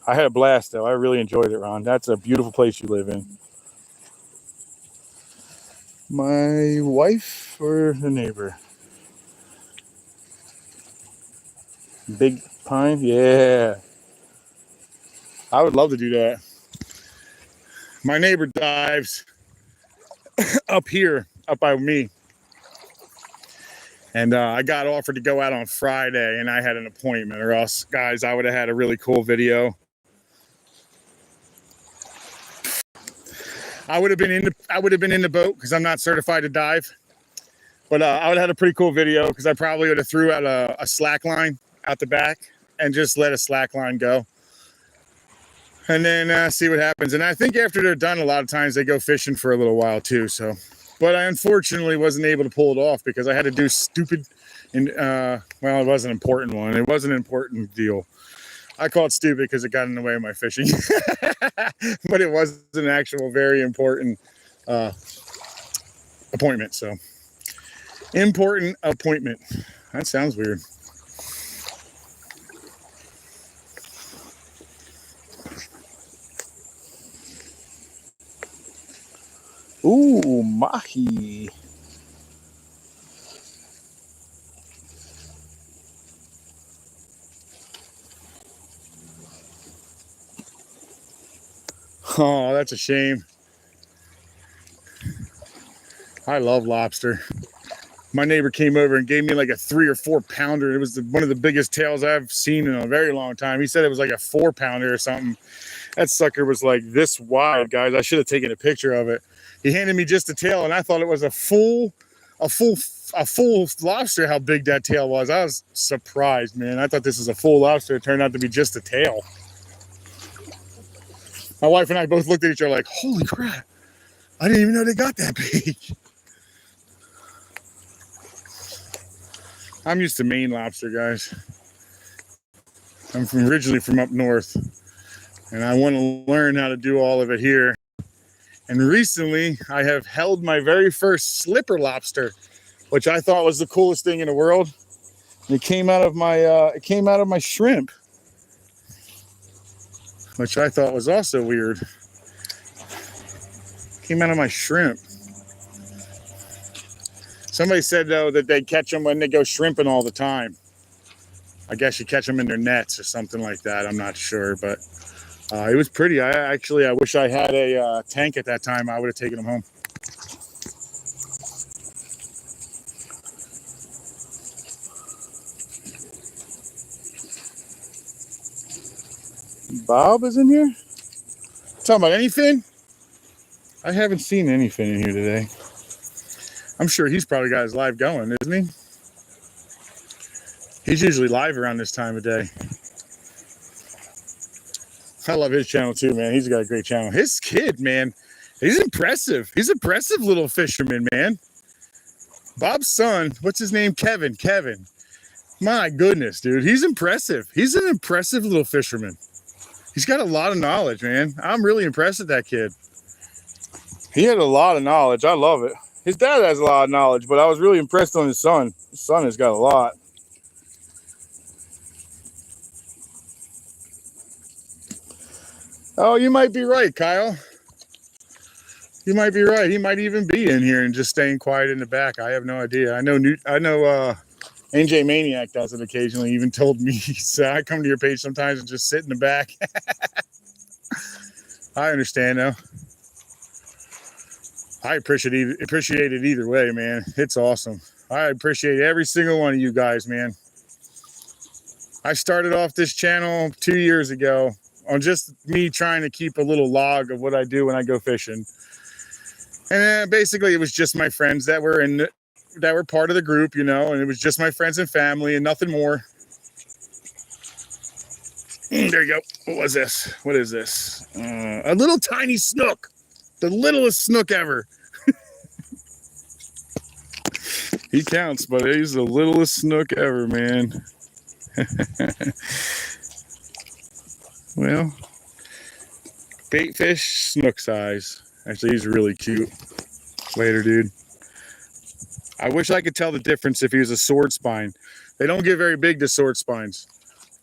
I had a blast, though. I really enjoyed it, Ron. That's a beautiful place you live in. My wife or the neighbor? Big pine? Yeah. I would love to do that. My neighbor dives up here, up by me. And I got offered to go out on Friday, and I had an appointment, or else, guys, I would have had a really cool video. I would have been in the boat because I'm not certified to dive. But I would have had a pretty cool video because I probably would have threw out a slack line out the back and just let a slack line go. And then see what happens. And I think after they're done, a lot of times they go fishing for a little while too. So, but I unfortunately wasn't able to pull it off because I had to do stupid, and well, it was an important one. It was an important deal. I call it stupid because it got in the way of my fishing. But it was an actual very important appointment. So, important appointment. That sounds weird. Ooh, mahi. Oh, that's a shame. I love lobster. My neighbor came over and gave me like a 3 or 4 pounder. It was one of the biggest tails I've seen in a very long time. He said it was like a 4 pounder or something. That sucker was like this wide, guys. I should have taken a picture of it. He handed me just a tail, and I thought it was a full lobster. How big that tail was! I was surprised, man. I thought this was a full lobster. It turned out to be just a tail. My wife and I both looked at each other like, "Holy crap! I didn't even know they got that big." I'm used to Maine lobster, guys. I'm originally from up north, and I want to learn how to do all of it here. And recently, I have held my very first slipper lobster, which I thought was the coolest thing in the world. And it came out of my shrimp, which I thought was also weird. Came out of my shrimp. Somebody said though that they catch them when they go shrimping all the time. I guess you catch them in their nets or something like that. I'm not sure, but. It was pretty. I wish I had a tank at that time. I would have taken them home. Bob is in here? Talking about anything? I haven't seen anything in here today. I'm sure he's probably got his live going, isn't he? He's usually live around this time of day. I love his channel too, man. He's got a great channel. His kid, man, he's impressive. He's an impressive little fisherman, man. Bob's son, what's his name? Kevin. My goodness, dude. He's impressive. He's an impressive little fisherman. He's got a lot of knowledge, man. I'm really impressed with that kid. He had a lot of knowledge. I love it. His dad has a lot of knowledge, but I was really impressed on his son. His son has got a lot. Oh, you might be right, Kyle. You might be right. He might even be in here and just staying quiet in the back. I have no idea. I know NJ Maniac does it occasionally. He even told me, so I come to your page sometimes and just sit in the back. I understand though. I appreciate it either way, man. It's awesome. I appreciate every single one of you guys, man. I started off this channel 2 years ago on just me trying to keep a little log of what I do when I go fishing. And basically it was just my friends that were part of the group, you know, and it was just my friends and family and nothing more. There you go. What was this? What is this? A little tiny snook. The littlest snook ever. He counts, but he's the littlest snook ever, man. Well, bait fish, snook size. Actually, he's really cute. Later, dude. I wish I could tell the difference if he was a sword spine. They don't get very big, the sword spines.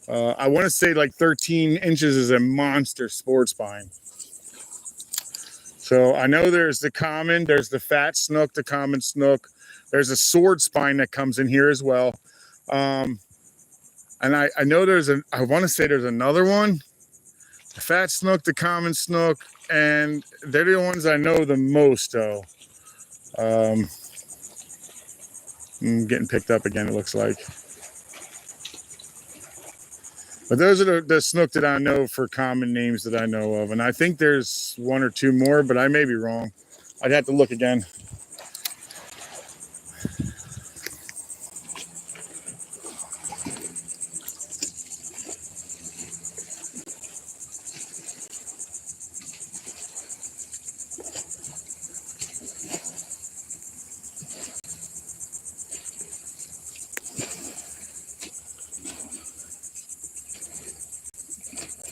I want to say like 13 inches is a monster sword spine. So I know there's the common, there's the fat snook, the common snook. There's a sword spine that comes in here as well. And I know I want to say there's another one. The fat snook, the common snook, and they're the ones I know the most though. I'm getting picked up again, it looks like. But those are the snook that I know for common names that I know of. And I think there's one or two more, but I may be wrong. I'd have to look again.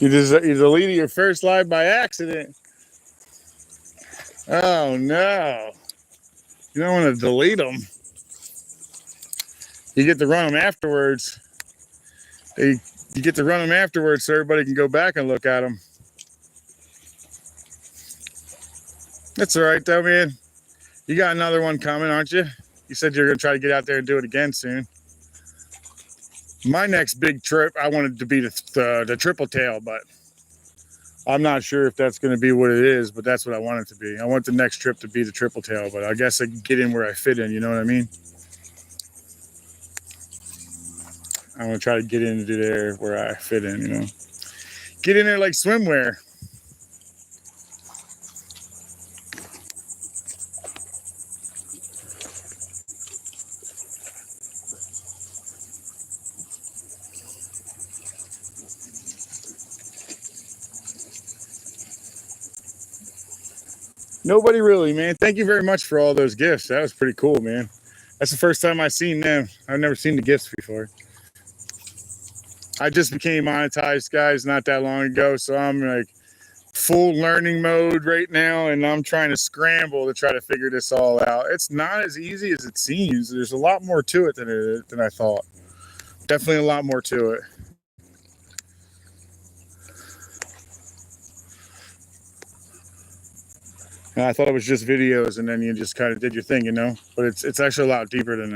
You deleted your first live by accident. Oh no. You don't want to delete them. You get to run them afterwards. You get to run them afterwards so everybody can go back and look at them. That's all right though, man. You got another one coming, aren't you? You said you're going to try to get out there and do it again soon. My next big trip, I wanted to be the triple tail, but I'm not sure if that's going to be what it is, but that's what I want it to be. I want the next trip to be the triple tail, but I guess I can get in where I fit in, you know what I mean? I want to try to get into there where I fit in, you know? Get in there like swimwear. Nobody really, man. Thank you very much for all those gifts. That was pretty cool, man. That's the first time I've seen them. I've never seen the gifts before. I just became monetized, guys, not that long ago. So I'm like full learning mode right now. And I'm trying to scramble to try to figure this all out. It's not as easy as it seems. There's a lot more to it than I thought. Definitely a lot more to it. I thought it was just videos and then you just kind of did your thing, you know, but it's actually a lot deeper than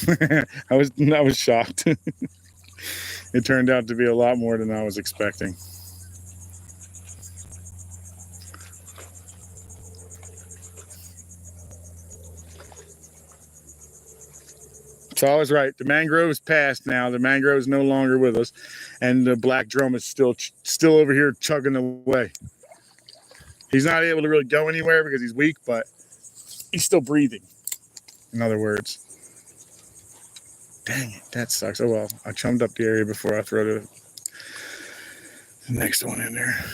that. I was shocked. It turned out to be a lot more than I was expecting. So I was right. The mangrove's passed now. The mangrove is no longer with us, and the black drum is still over here chugging away. He's not able to really go anywhere because he's weak, but he's still breathing. In other words. Dang it, that sucks. Oh well, I chummed up the area before I throw the next one in there.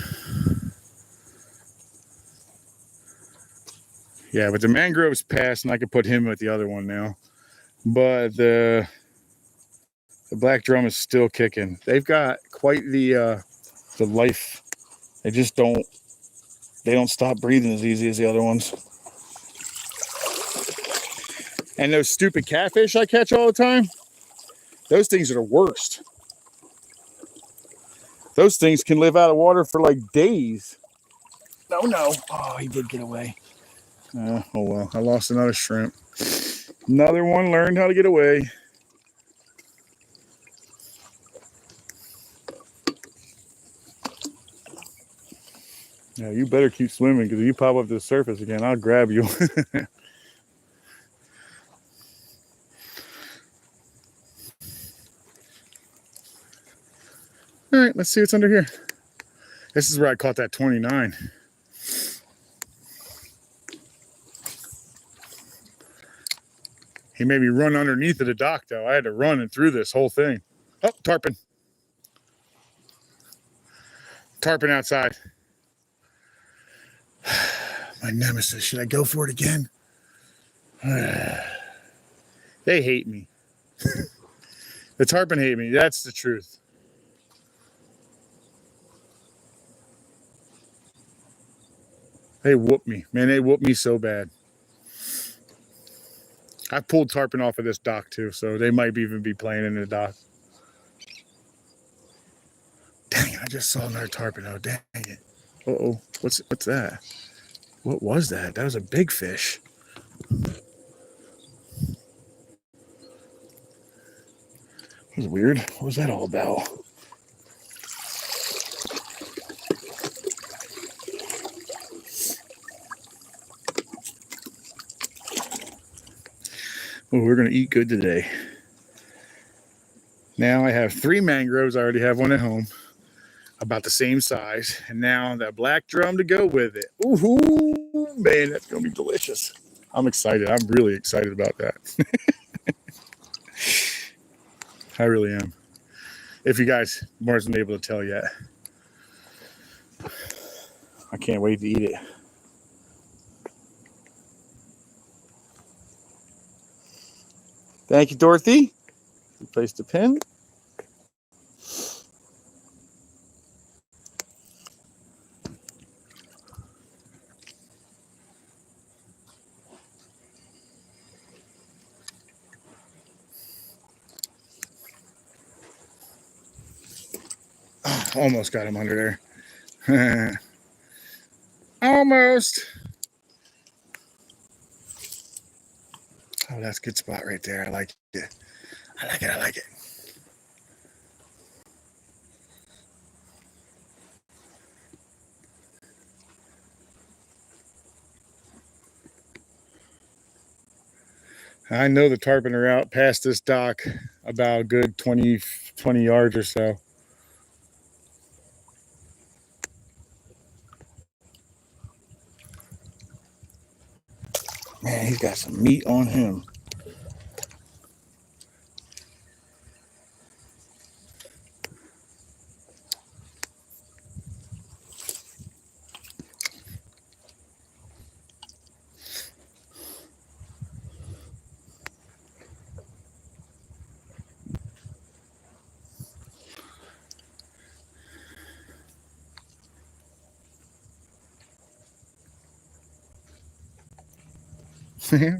Yeah, but the mangrove's passed, and I can put him with the other one now. But the black drum is still kicking. They've got quite the life. They just don't stop breathing as easy as the other ones. And those stupid catfish I catch all the time, those things are the worst. Those things can live out of water for like days. No, no. Oh, he did get away. Oh, well. I lost another shrimp. Another one learned how to get away. Yeah, you better keep swimming because if you pop up to the surface again, I'll grab you. All right, let's see what's under here. This is where I caught that 29. He made me run underneath of the dock, though. I had to run and through this whole thing. Oh, tarpon. Tarpon outside. My nemesis. Should I go for it again? They hate me. The tarpon hate me. That's the truth. They whoop me. Man, they whoop me so bad. I pulled tarpon off of this dock too, so they might even be playing in the dock. Dang it, I just saw another tarpon. Oh, dang it. Uh-oh. What's that? What was that? That was a big fish. That was weird. What was that all about? Oh, we're going to eat good today. Now I have 3 mangroves. I already have one at home. About the same size. And now that black drum to go with it. Ooh, man, that's going to be delicious. I'm excited. I'm really excited about that. I really am. If you guys weren't able to tell yet. I can't wait to eat it. Thank you, Dorothy. Replace the pin. Almost got him under there. Almost. Oh, that's a good spot right there. I like it. I like it. I like it. I know the tarpon are out past this dock about a good 20 yards or so. Man, he's got some meat on him.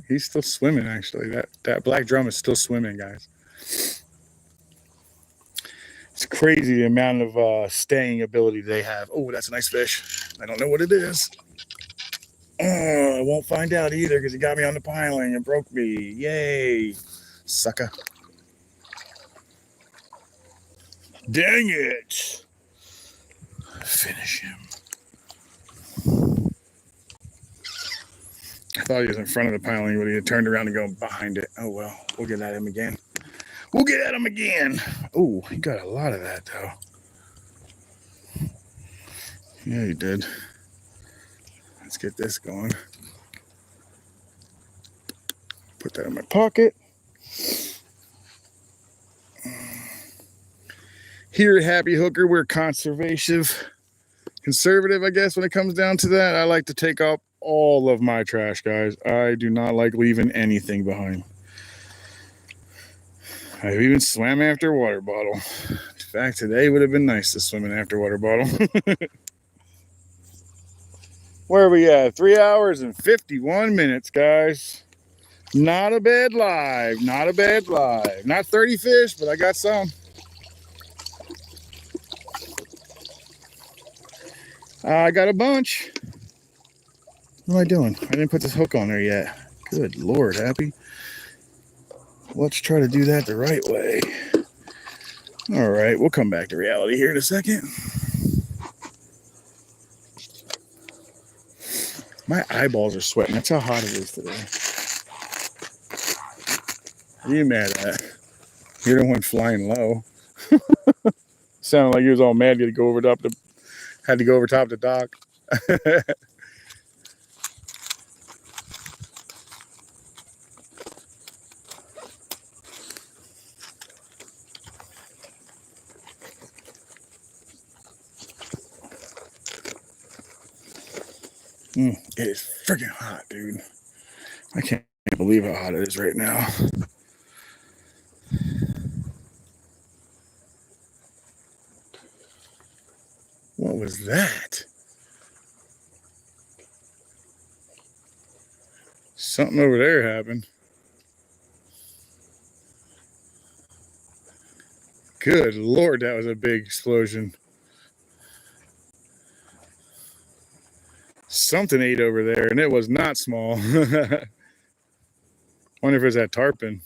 He's still swimming, actually. That black drum is still swimming, guys. It's crazy the amount of staying ability they have. Oh, that's a nice fish. I don't know what it is. I won't find out either because he got me on the piling and broke me. Yay, sucker. Dang it. Finish him. I thought he was in front of the piling, but he had turned around and go behind it. Oh, well, we'll get at him again. We'll get at him again. Oh, he got a lot of that, though. Yeah, he did. Let's get this going. Put that in my pocket. Here at Happy Hookr, we're conservative, I guess, when it comes down to that. I like to take up all of my trash, guys. I do not like leaving anything behind. I've even swam after a water bottle. In fact, today would have been nice to swim in after a water bottle. Where are we at? 3 hours and 51 minutes, guys. Not a bad live. Not a bad live. Not 30 fish, but I got some. I got a bunch. What am I doing? I didn't put this hook on there yet. Good Lord, Happy. Let's try to do that the right way. All right, we'll come back to reality here in a second. My eyeballs are sweating. That's how hot it is today. What are you mad at? You're the one flying low. Sounded like he was all mad to go over top the, had to go over top the dock. It is freaking hot, dude. I can't believe how hot it is right now. What was that? Something over there happened. Good Lord, that was a big explosion. Something ate over there, and it was not small. Wonder if it was that tarpon.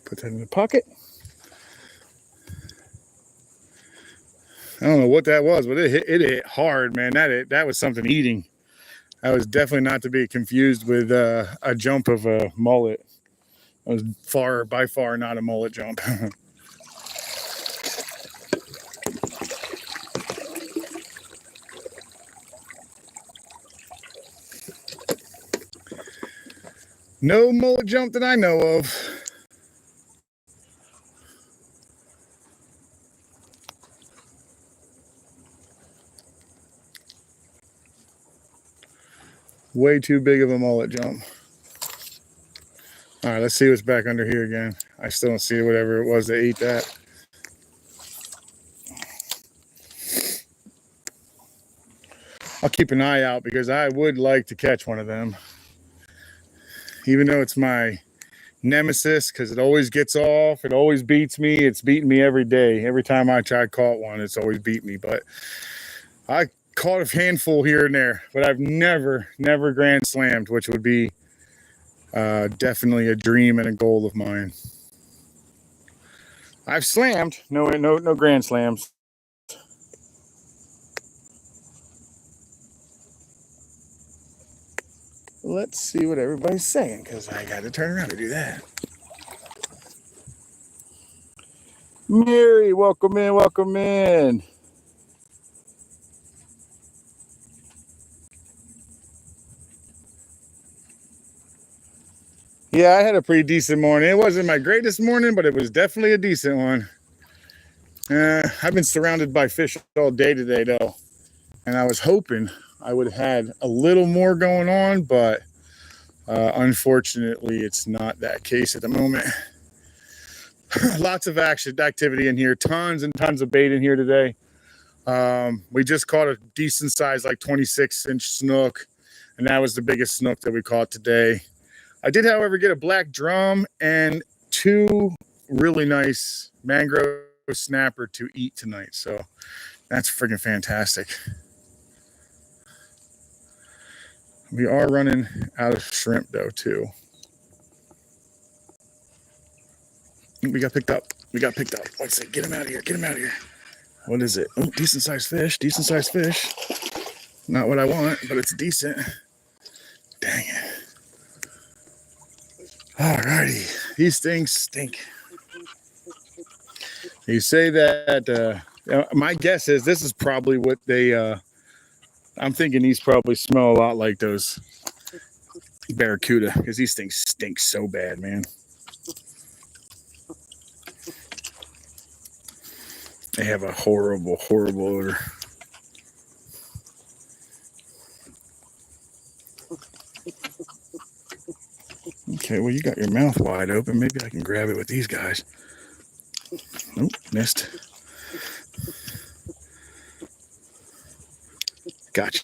Put that in the pocket. I don't know what that was, but it hit hard, man. That was something eating. That was definitely not to be confused with a jump of a mullet. It was by far not a mullet jump. No mullet jump that I know of. Way too big of a mullet jump. All right, let's see what's back under here again. I still don't see whatever it was that ate that. I'll keep an eye out because I would like to catch one of them. Even though it's my nemesis, because it always gets off, it always beats me. It's beating me every day. Every time I caught one, it's always beat me. But I caught a handful here and there, but I've never grand slammed, which would be definitely a dream and a goal of mine. I've slammed, no grand slams. Let's see what everybody's saying, because I got to turn around to do that. Mary, welcome in, welcome in. Yeah, I had a pretty decent morning. It wasn't my greatest morning, but it was definitely a decent one. I've been surrounded by fish all day today, though. And I was hoping I would have had a little more going on, but unfortunately, it's not that case at the moment. Lots of activity in here. Tons and tons of bait in here today. We just caught a decent size, like 26-inch snook. And that was the biggest snook that we caught today. I did, however, get a black drum and 2 really nice mangrove snapper to eat tonight. So that's freaking fantastic. We are running out of shrimp, though, too. We got picked up. Let's see. Get him out of here. Get him out of here. What is it? Oh, decent sized fish. Decent sized fish. Not what I want, but it's decent. Dang it. Alrighty. These things stink. You say that, my guess is this is probably what they, I'm thinking these probably smell a lot like those barracuda, because these things stink so bad, man. They have a horrible, horrible odor. Okay, well, you got your mouth wide open. Maybe I can grab it with these guys. Nope, missed. Gotcha.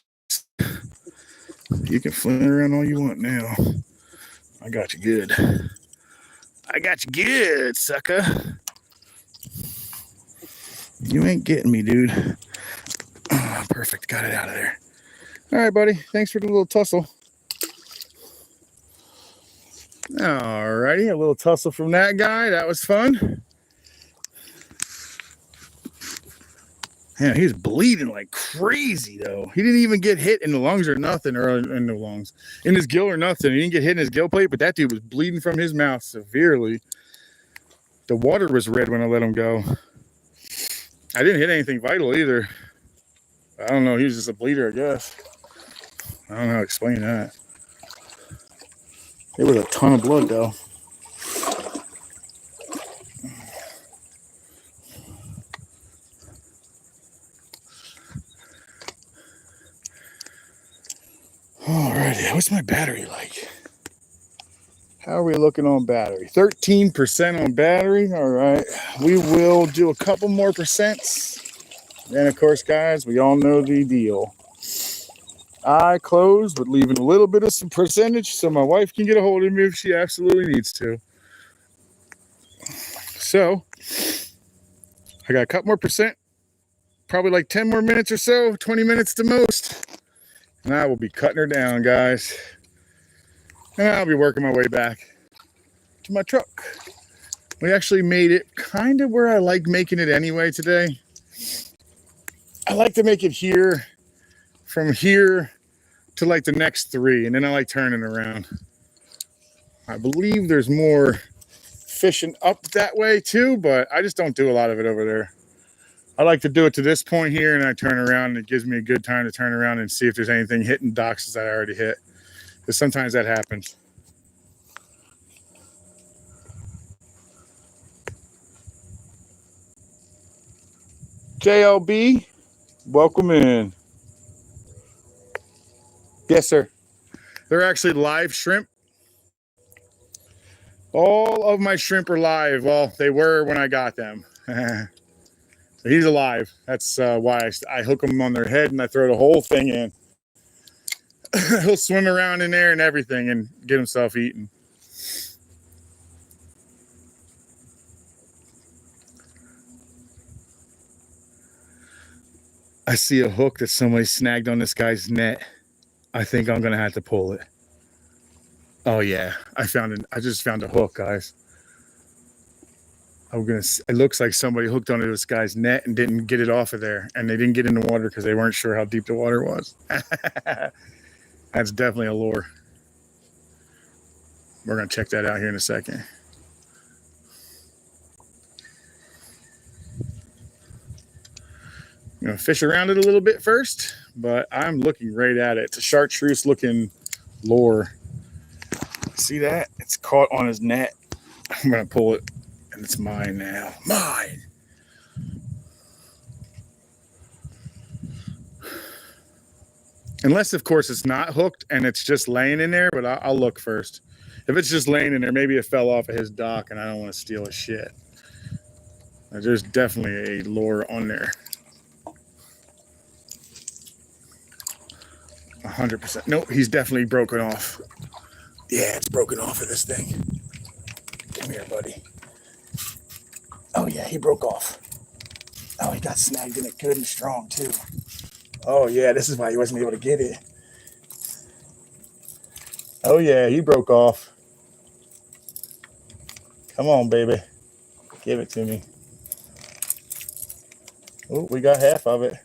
You can fling around all you want now. I got you good. I got you good, sucker. You ain't getting me, dude. Oh, perfect. Got it out of there. All right, buddy. Thanks for the little tussle. All righty. A little tussle from that guy. That was fun. Man, he's bleeding like crazy, though. He didn't even get hit in the lungs or nothing, or in the lungs, in his gill or nothing. He didn't get hit in his gill plate, but that dude was bleeding from his mouth severely. The water was red when I let him go. I didn't hit anything vital either. I don't know. He was just a bleeder, I guess. I don't know how to explain that. There was a ton of blood, though. Alrighty, what's my battery like? How are we looking on battery? 13% on battery. All right, we will do a couple more percents. And of course, guys, we all know the deal. I close with leaving a little bit of some percentage so my wife can get a hold of me if she absolutely needs to. So I got a couple more percent, probably like 10 more minutes or so, 20 minutes to most. And I will be cutting her down, guys. And I'll be working my way back to my truck. We actually made it kind of where I like making it anyway today. I like to make it here, from here to like the next 3, and then I like turning around. I believe there's more fishing up that way too, but I just don't do a lot of it over there. I like to do it to this point here, and I turn around, and it gives me a good time to turn around and see if there's anything hitting docks that I already hit. Because sometimes that happens. JLB, welcome in. Yes, sir. They're actually live shrimp. All of my shrimp are live. Well, they were when I got them. So he's alive. That's why I hook them on their head and I throw the whole thing in. He'll swim around in there and everything and get himself eaten. I see a hook that somebody snagged on this guy's net. I think I'm gonna have to pull it. Oh yeah, I just found a hook, guys. It looks like somebody hooked onto this guy's net and didn't get it off of there, and they didn't get in the water because they weren't sure how deep the water was. That's definitely a lure. We're gonna check that out here in a second. I'm gonna fish around it a little bit first, but I'm looking right at it. It's a chartreuse looking lure. See that? It's caught on his net. I'm gonna pull it, and it's mine now. Mine. Unless, of course, it's not hooked and it's just laying in there, but I'll look first. If it's just laying in there, maybe it fell off of his dock and I don't want to steal his shit. There's definitely a lure on there. 100%. Nope, he's definitely broken off. Yeah, it's broken off of this thing. Come here, buddy. Oh, yeah, he broke off. Oh, he got snagged in it good and strong, too. Oh, yeah, this is why he wasn't able to get it. Oh, yeah, he broke off. Come on, baby. Give it to me. Oh, we got half of it.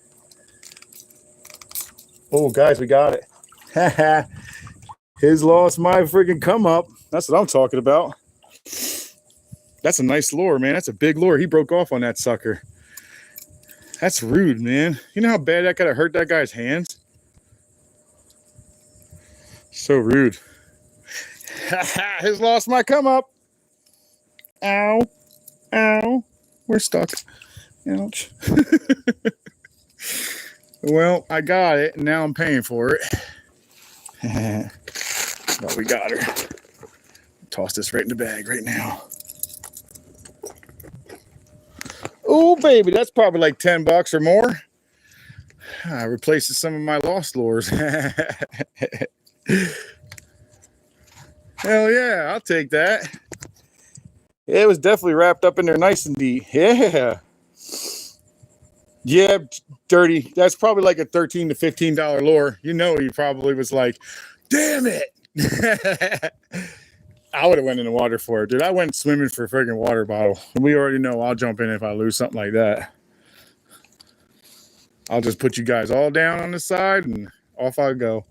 Oh, guys, we got it. His lost my freaking come up. That's what I'm talking about. That's a nice lure, man. That's a big lure. He broke off on that sucker. That's rude, man. You know how bad that could have hurt that guy's hands? So rude. His lost my come up. Ow. Ow. We're stuck. Ouch. Well, I got it, and now I'm paying for it. But we got her. Toss this right in the bag right now. Oh, baby, that's probably like $10 or more. Replaces some of my lost lures. Hell yeah, I'll take that. It was definitely wrapped up in there nice and deep. Yeah. Yeah, dirty. That's probably like a $13 to $15 lure. You know, he probably was like, damn it. I would have went in the water for it, dude. I went swimming for a freaking water bottle. And we already know I'll jump in if I lose something like that. I'll just put you guys all down on the side and off I go.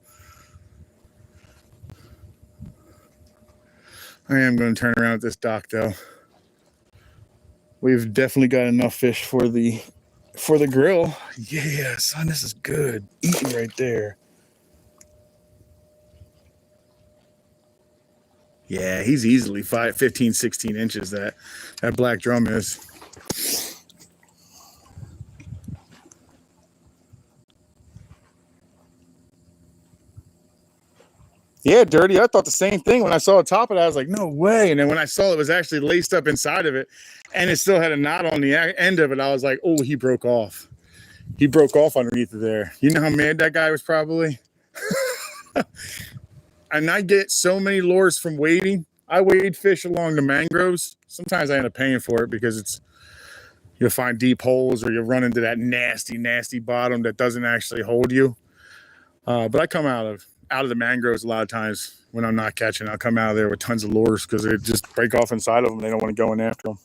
I am going to turn around at this dock though. We've definitely got enough fish for the grill. Yeah, son, this is good. Eating right there. Yeah, he's easily 15, 16 inches, that black drum is. Yeah, dirty. I thought the same thing when I saw the top of it. I was like, no way. And then when I saw it was actually laced up inside of it and it still had a knot on the end of it, I was like, oh, he broke off. He broke off underneath of there. You know how mad that guy was probably? And I get so many lures from wading. I wade fish along the mangroves. Sometimes I end up paying for it because you'll find deep holes or you'll run into that nasty, nasty bottom that doesn't actually hold you. But I come out of the mangroves a lot of times when I'm not catching. I'll come out of there with tons of lures because they just break off inside of them. They don't want to go in after them.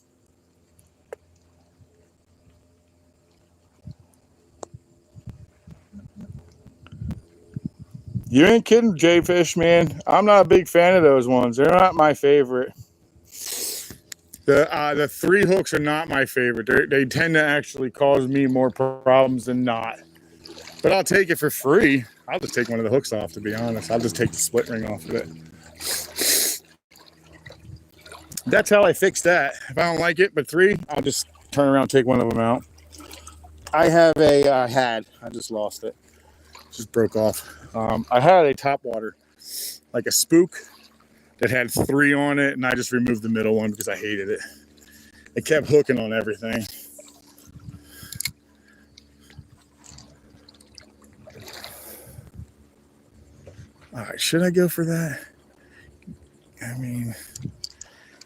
You ain't kidding, J-Fish, man. I'm not a big fan of those ones. They're not my favorite. The 3 hooks are not my favorite. They tend to actually cause me more problems than not. But I'll take it for free. I'll just take one of the hooks off, to be honest. I'll just take the split ring off of it. That's how I fix that. If I don't like it, but 3, I'll just turn around and take one of them out. I have I just lost it. Just broke off. I had a topwater, like a spook that had 3 on it, and I just removed the middle one because I hated it. It kept hooking on everything. All right, should I go for that? I mean,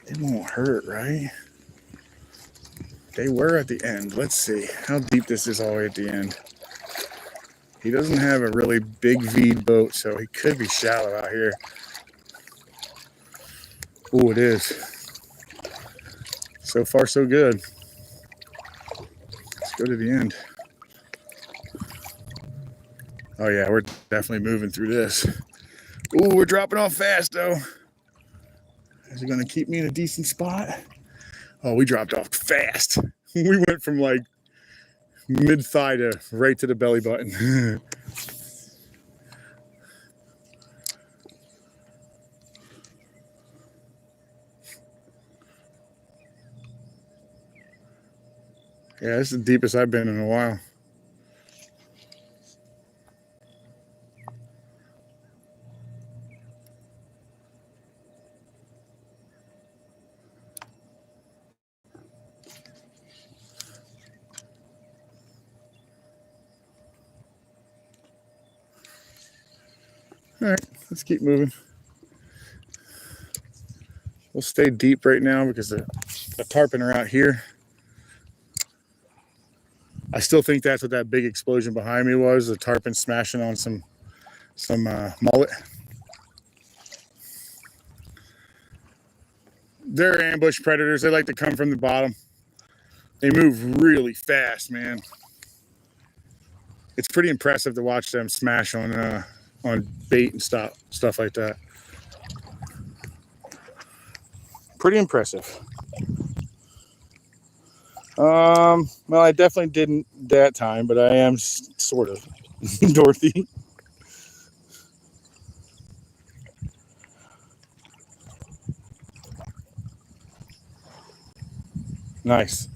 it won't hurt, right? They were at the end. Let's see how deep this is all the way at the end. He doesn't have a really big V boat, so he could be shallow out here. Oh, it is. So far, so good. Let's go to the end. Oh, yeah, we're definitely moving through this. Ooh, we're dropping off fast, though. Is it going to keep me in a decent spot? Oh, we dropped off fast. We went from like mid-thigh to right to the belly button. Yeah, this is the deepest I've been in a while. All right, let's keep moving. We'll stay deep right now because the tarpon are out here. I still think that's what that big explosion behind me was, the tarpon smashing on some mullet. They're ambush predators. They like to come from the bottom. They move really fast, man. It's pretty impressive to watch them smash on bait and stuff like that. Pretty impressive. Well, I definitely didn't that time, but I am sort of Dorothy. Nice.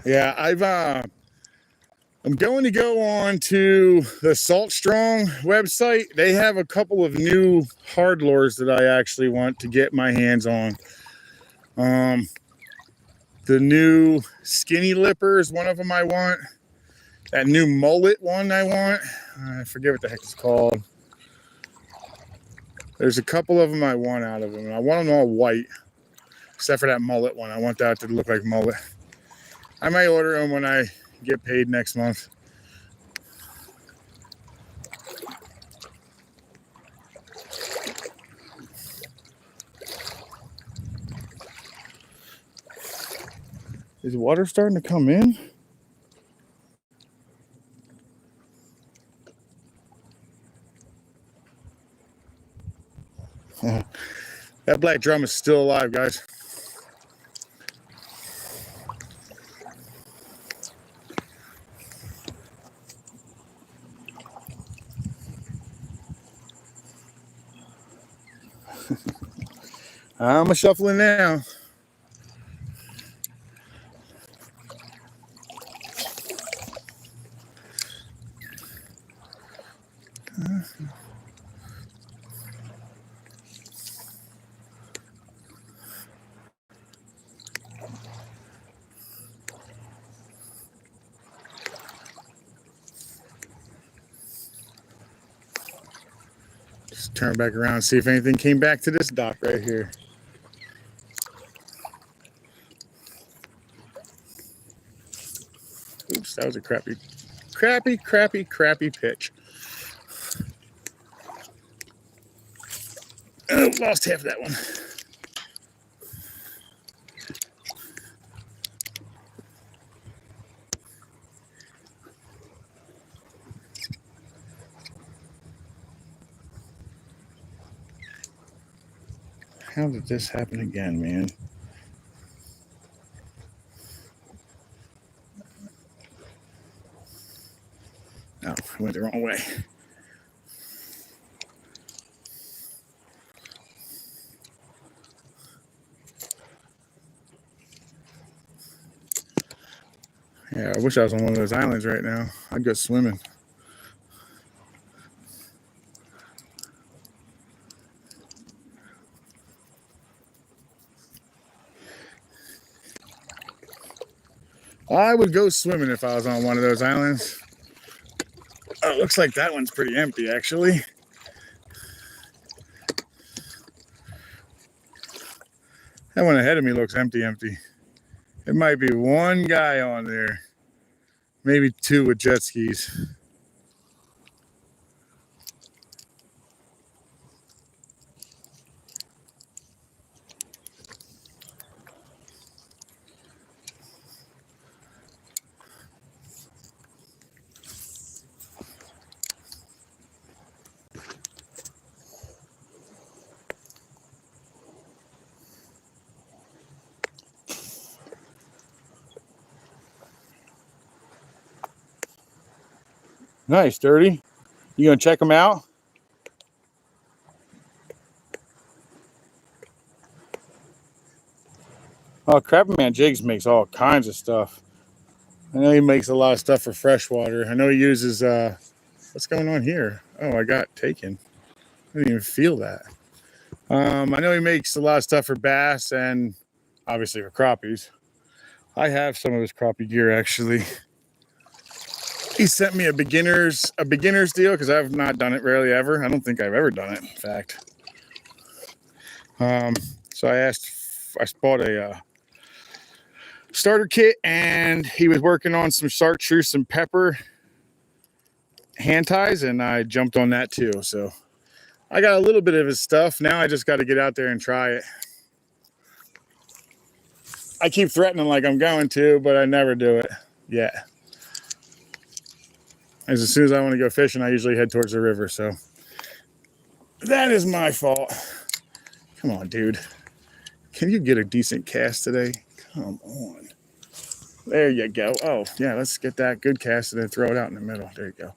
Yeah, I'm going to go on to the Salt Strong website. They have a couple of new hard lures that I actually want to get my hands on. The new skinny lipper is one of them I want. That new mullet one I want. I forget what the heck it's called. There's a couple of them I want out of them. I want them all white, except for that mullet one. I want that to look like mullet. I might order them when I get paid next month. Is water starting to come in? That black drum is still alive, guys. I'm a shuffling now. Just turn back around, see if anything came back to this dock right here. Oops, that was a crappy pitch. Oh, lost half of that one. How did this happen again, man? No, I went the wrong way. Yeah, I wish I was on one of those islands right now. I'd go swimming. I would go swimming if I was on one of those islands. Oh, it looks like that one's pretty empty, actually. That one ahead of me looks empty. It might be one guy on there. Maybe two with jet skis. Nice, Dirty. You gonna check them out? Oh, Crappy Man Jigs makes all kinds of stuff. I know he makes a lot of stuff for freshwater. I know he uses, what's going on here? Oh, I got taken. I didn't even feel that. I know he makes a lot of stuff for bass and obviously for crappies. I have some of his crappie gear, actually. He sent me a beginner's deal because I've not done it rarely ever. I don't think I've ever done it, in fact. So I bought a starter kit, and he was working on some chartreuse and pepper hand ties, and I jumped on that too. So I got a little bit of his stuff. Now I just got to get out there and try it. I keep threatening like I'm going to, but I never do it yet. As soon as I want to go fishing, I usually head towards the river. So that is my fault. Come on, dude. Can you get a decent cast today? Come on. There you go. Oh, yeah, let's get that good cast and then throw it out in the middle. There you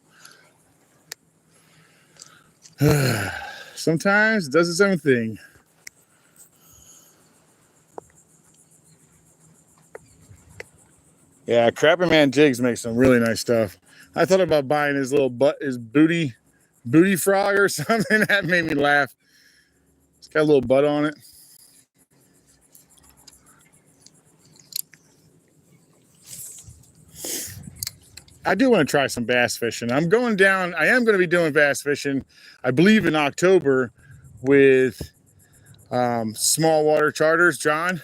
go. Sometimes it does its own thing. Yeah, Crappy Man Jigs makes some really nice stuff. I thought about buying his little booty frog or something. That made me laugh. It's got a little butt on it. I do want to try some bass fishing. I am going to be doing bass fishing, I believe, in October with small water charters, John.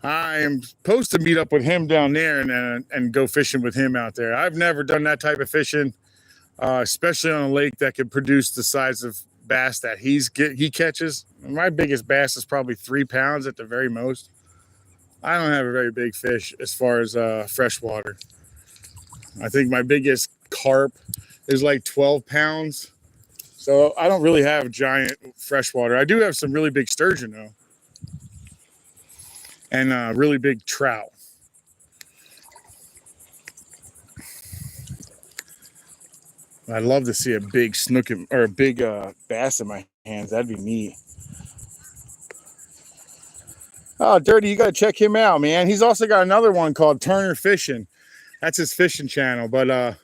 I am supposed to meet up with him down there and go fishing with him out there. I've never done that type of fishing, especially on a lake that could produce the size of bass that he catches. My biggest bass is probably 3 pounds at the very most. I don't have a very big fish as far as freshwater. I think my biggest carp is like 12 pounds. So I don't really have giant freshwater. I do have some really big sturgeon though. And really big trout. I'd love to see a big snook or a big bass in my hands. That'd be neat. Oh, Dirty, you got to check him out, man. He's also got another one called Turner Fishing. That's his fishing channel, but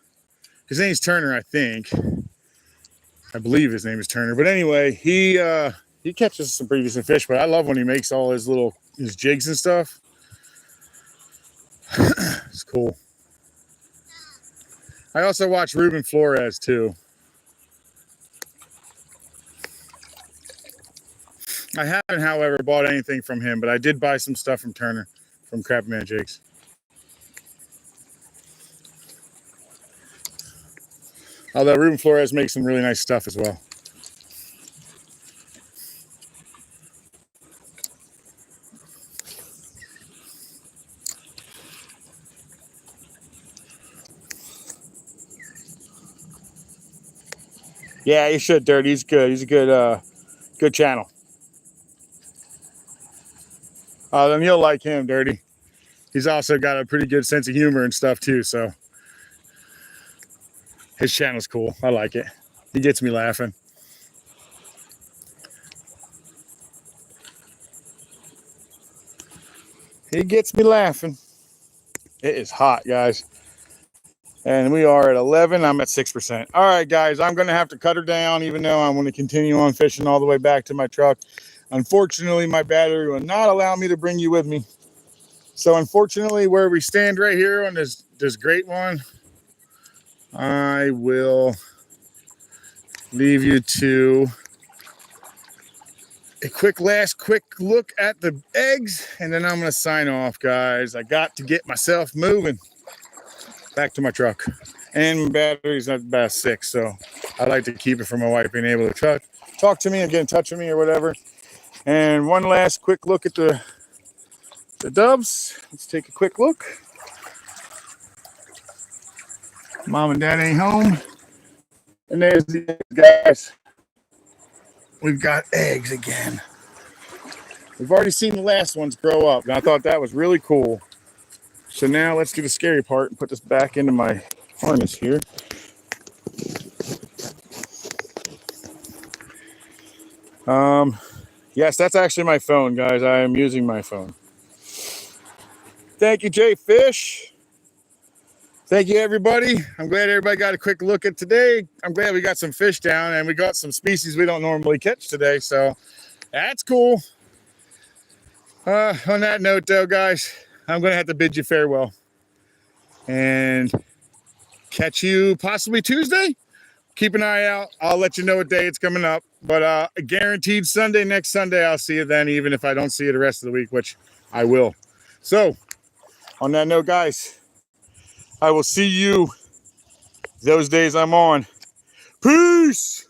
his name's Turner, I think. I believe his name is Turner. But anyway, he catches some pretty decent fish, but I love when he makes all his jigs and stuff. It's cool. I also watch Ruben Flores too. I haven't, however, bought anything from him, but I did buy some stuff from Turner, from Crab Man Jigs. Although Ruben Flores makes some really nice stuff as well. Yeah, you should, Dirty. He's good. He's a good channel. Then you'll like him, Dirty. He's also got a pretty good sense of humor and stuff too, so his channel's cool. I like it. He gets me laughing. He gets me laughing. It is hot, guys. And we are at 11. I'm at 6%. All right, guys, I'm going to have to cut her down, even though I want to continue on fishing all the way back to my truck. Unfortunately, my battery will not allow me to bring you with me. So unfortunately, where we stand right here on this great one, I will leave you to a last quick look at the eggs, and then I'm going to sign off, guys. I got to get myself moving back to my truck. And my battery's at about 6, so I like to keep it for my wife being able to talk to me and get in touch with me or whatever. And one last quick look at the dubs. Let's take a quick look. Mom and Dad ain't home. And there's the eggs, guys. We've got eggs again. We've already seen the last ones grow up, and I thought that was really cool. So now let's do the scary part and put this back into my harness here. Yes, that's actually my phone, guys. I am using my phone. Thank you, Jay Fish. Thank you, everybody. I'm glad everybody got a quick look at today. I'm glad we got some fish down, and we got some species we don't normally catch today, so that's cool. On that note, though, guys, I'm going to have to bid you farewell and catch you possibly Tuesday. Keep an eye out. I'll let you know what day it's coming up, but guaranteed Sunday, next Sunday, I'll see you then, even if I don't see you the rest of the week, which I will. So on that note, guys, I will see you those days I'm on. Peace.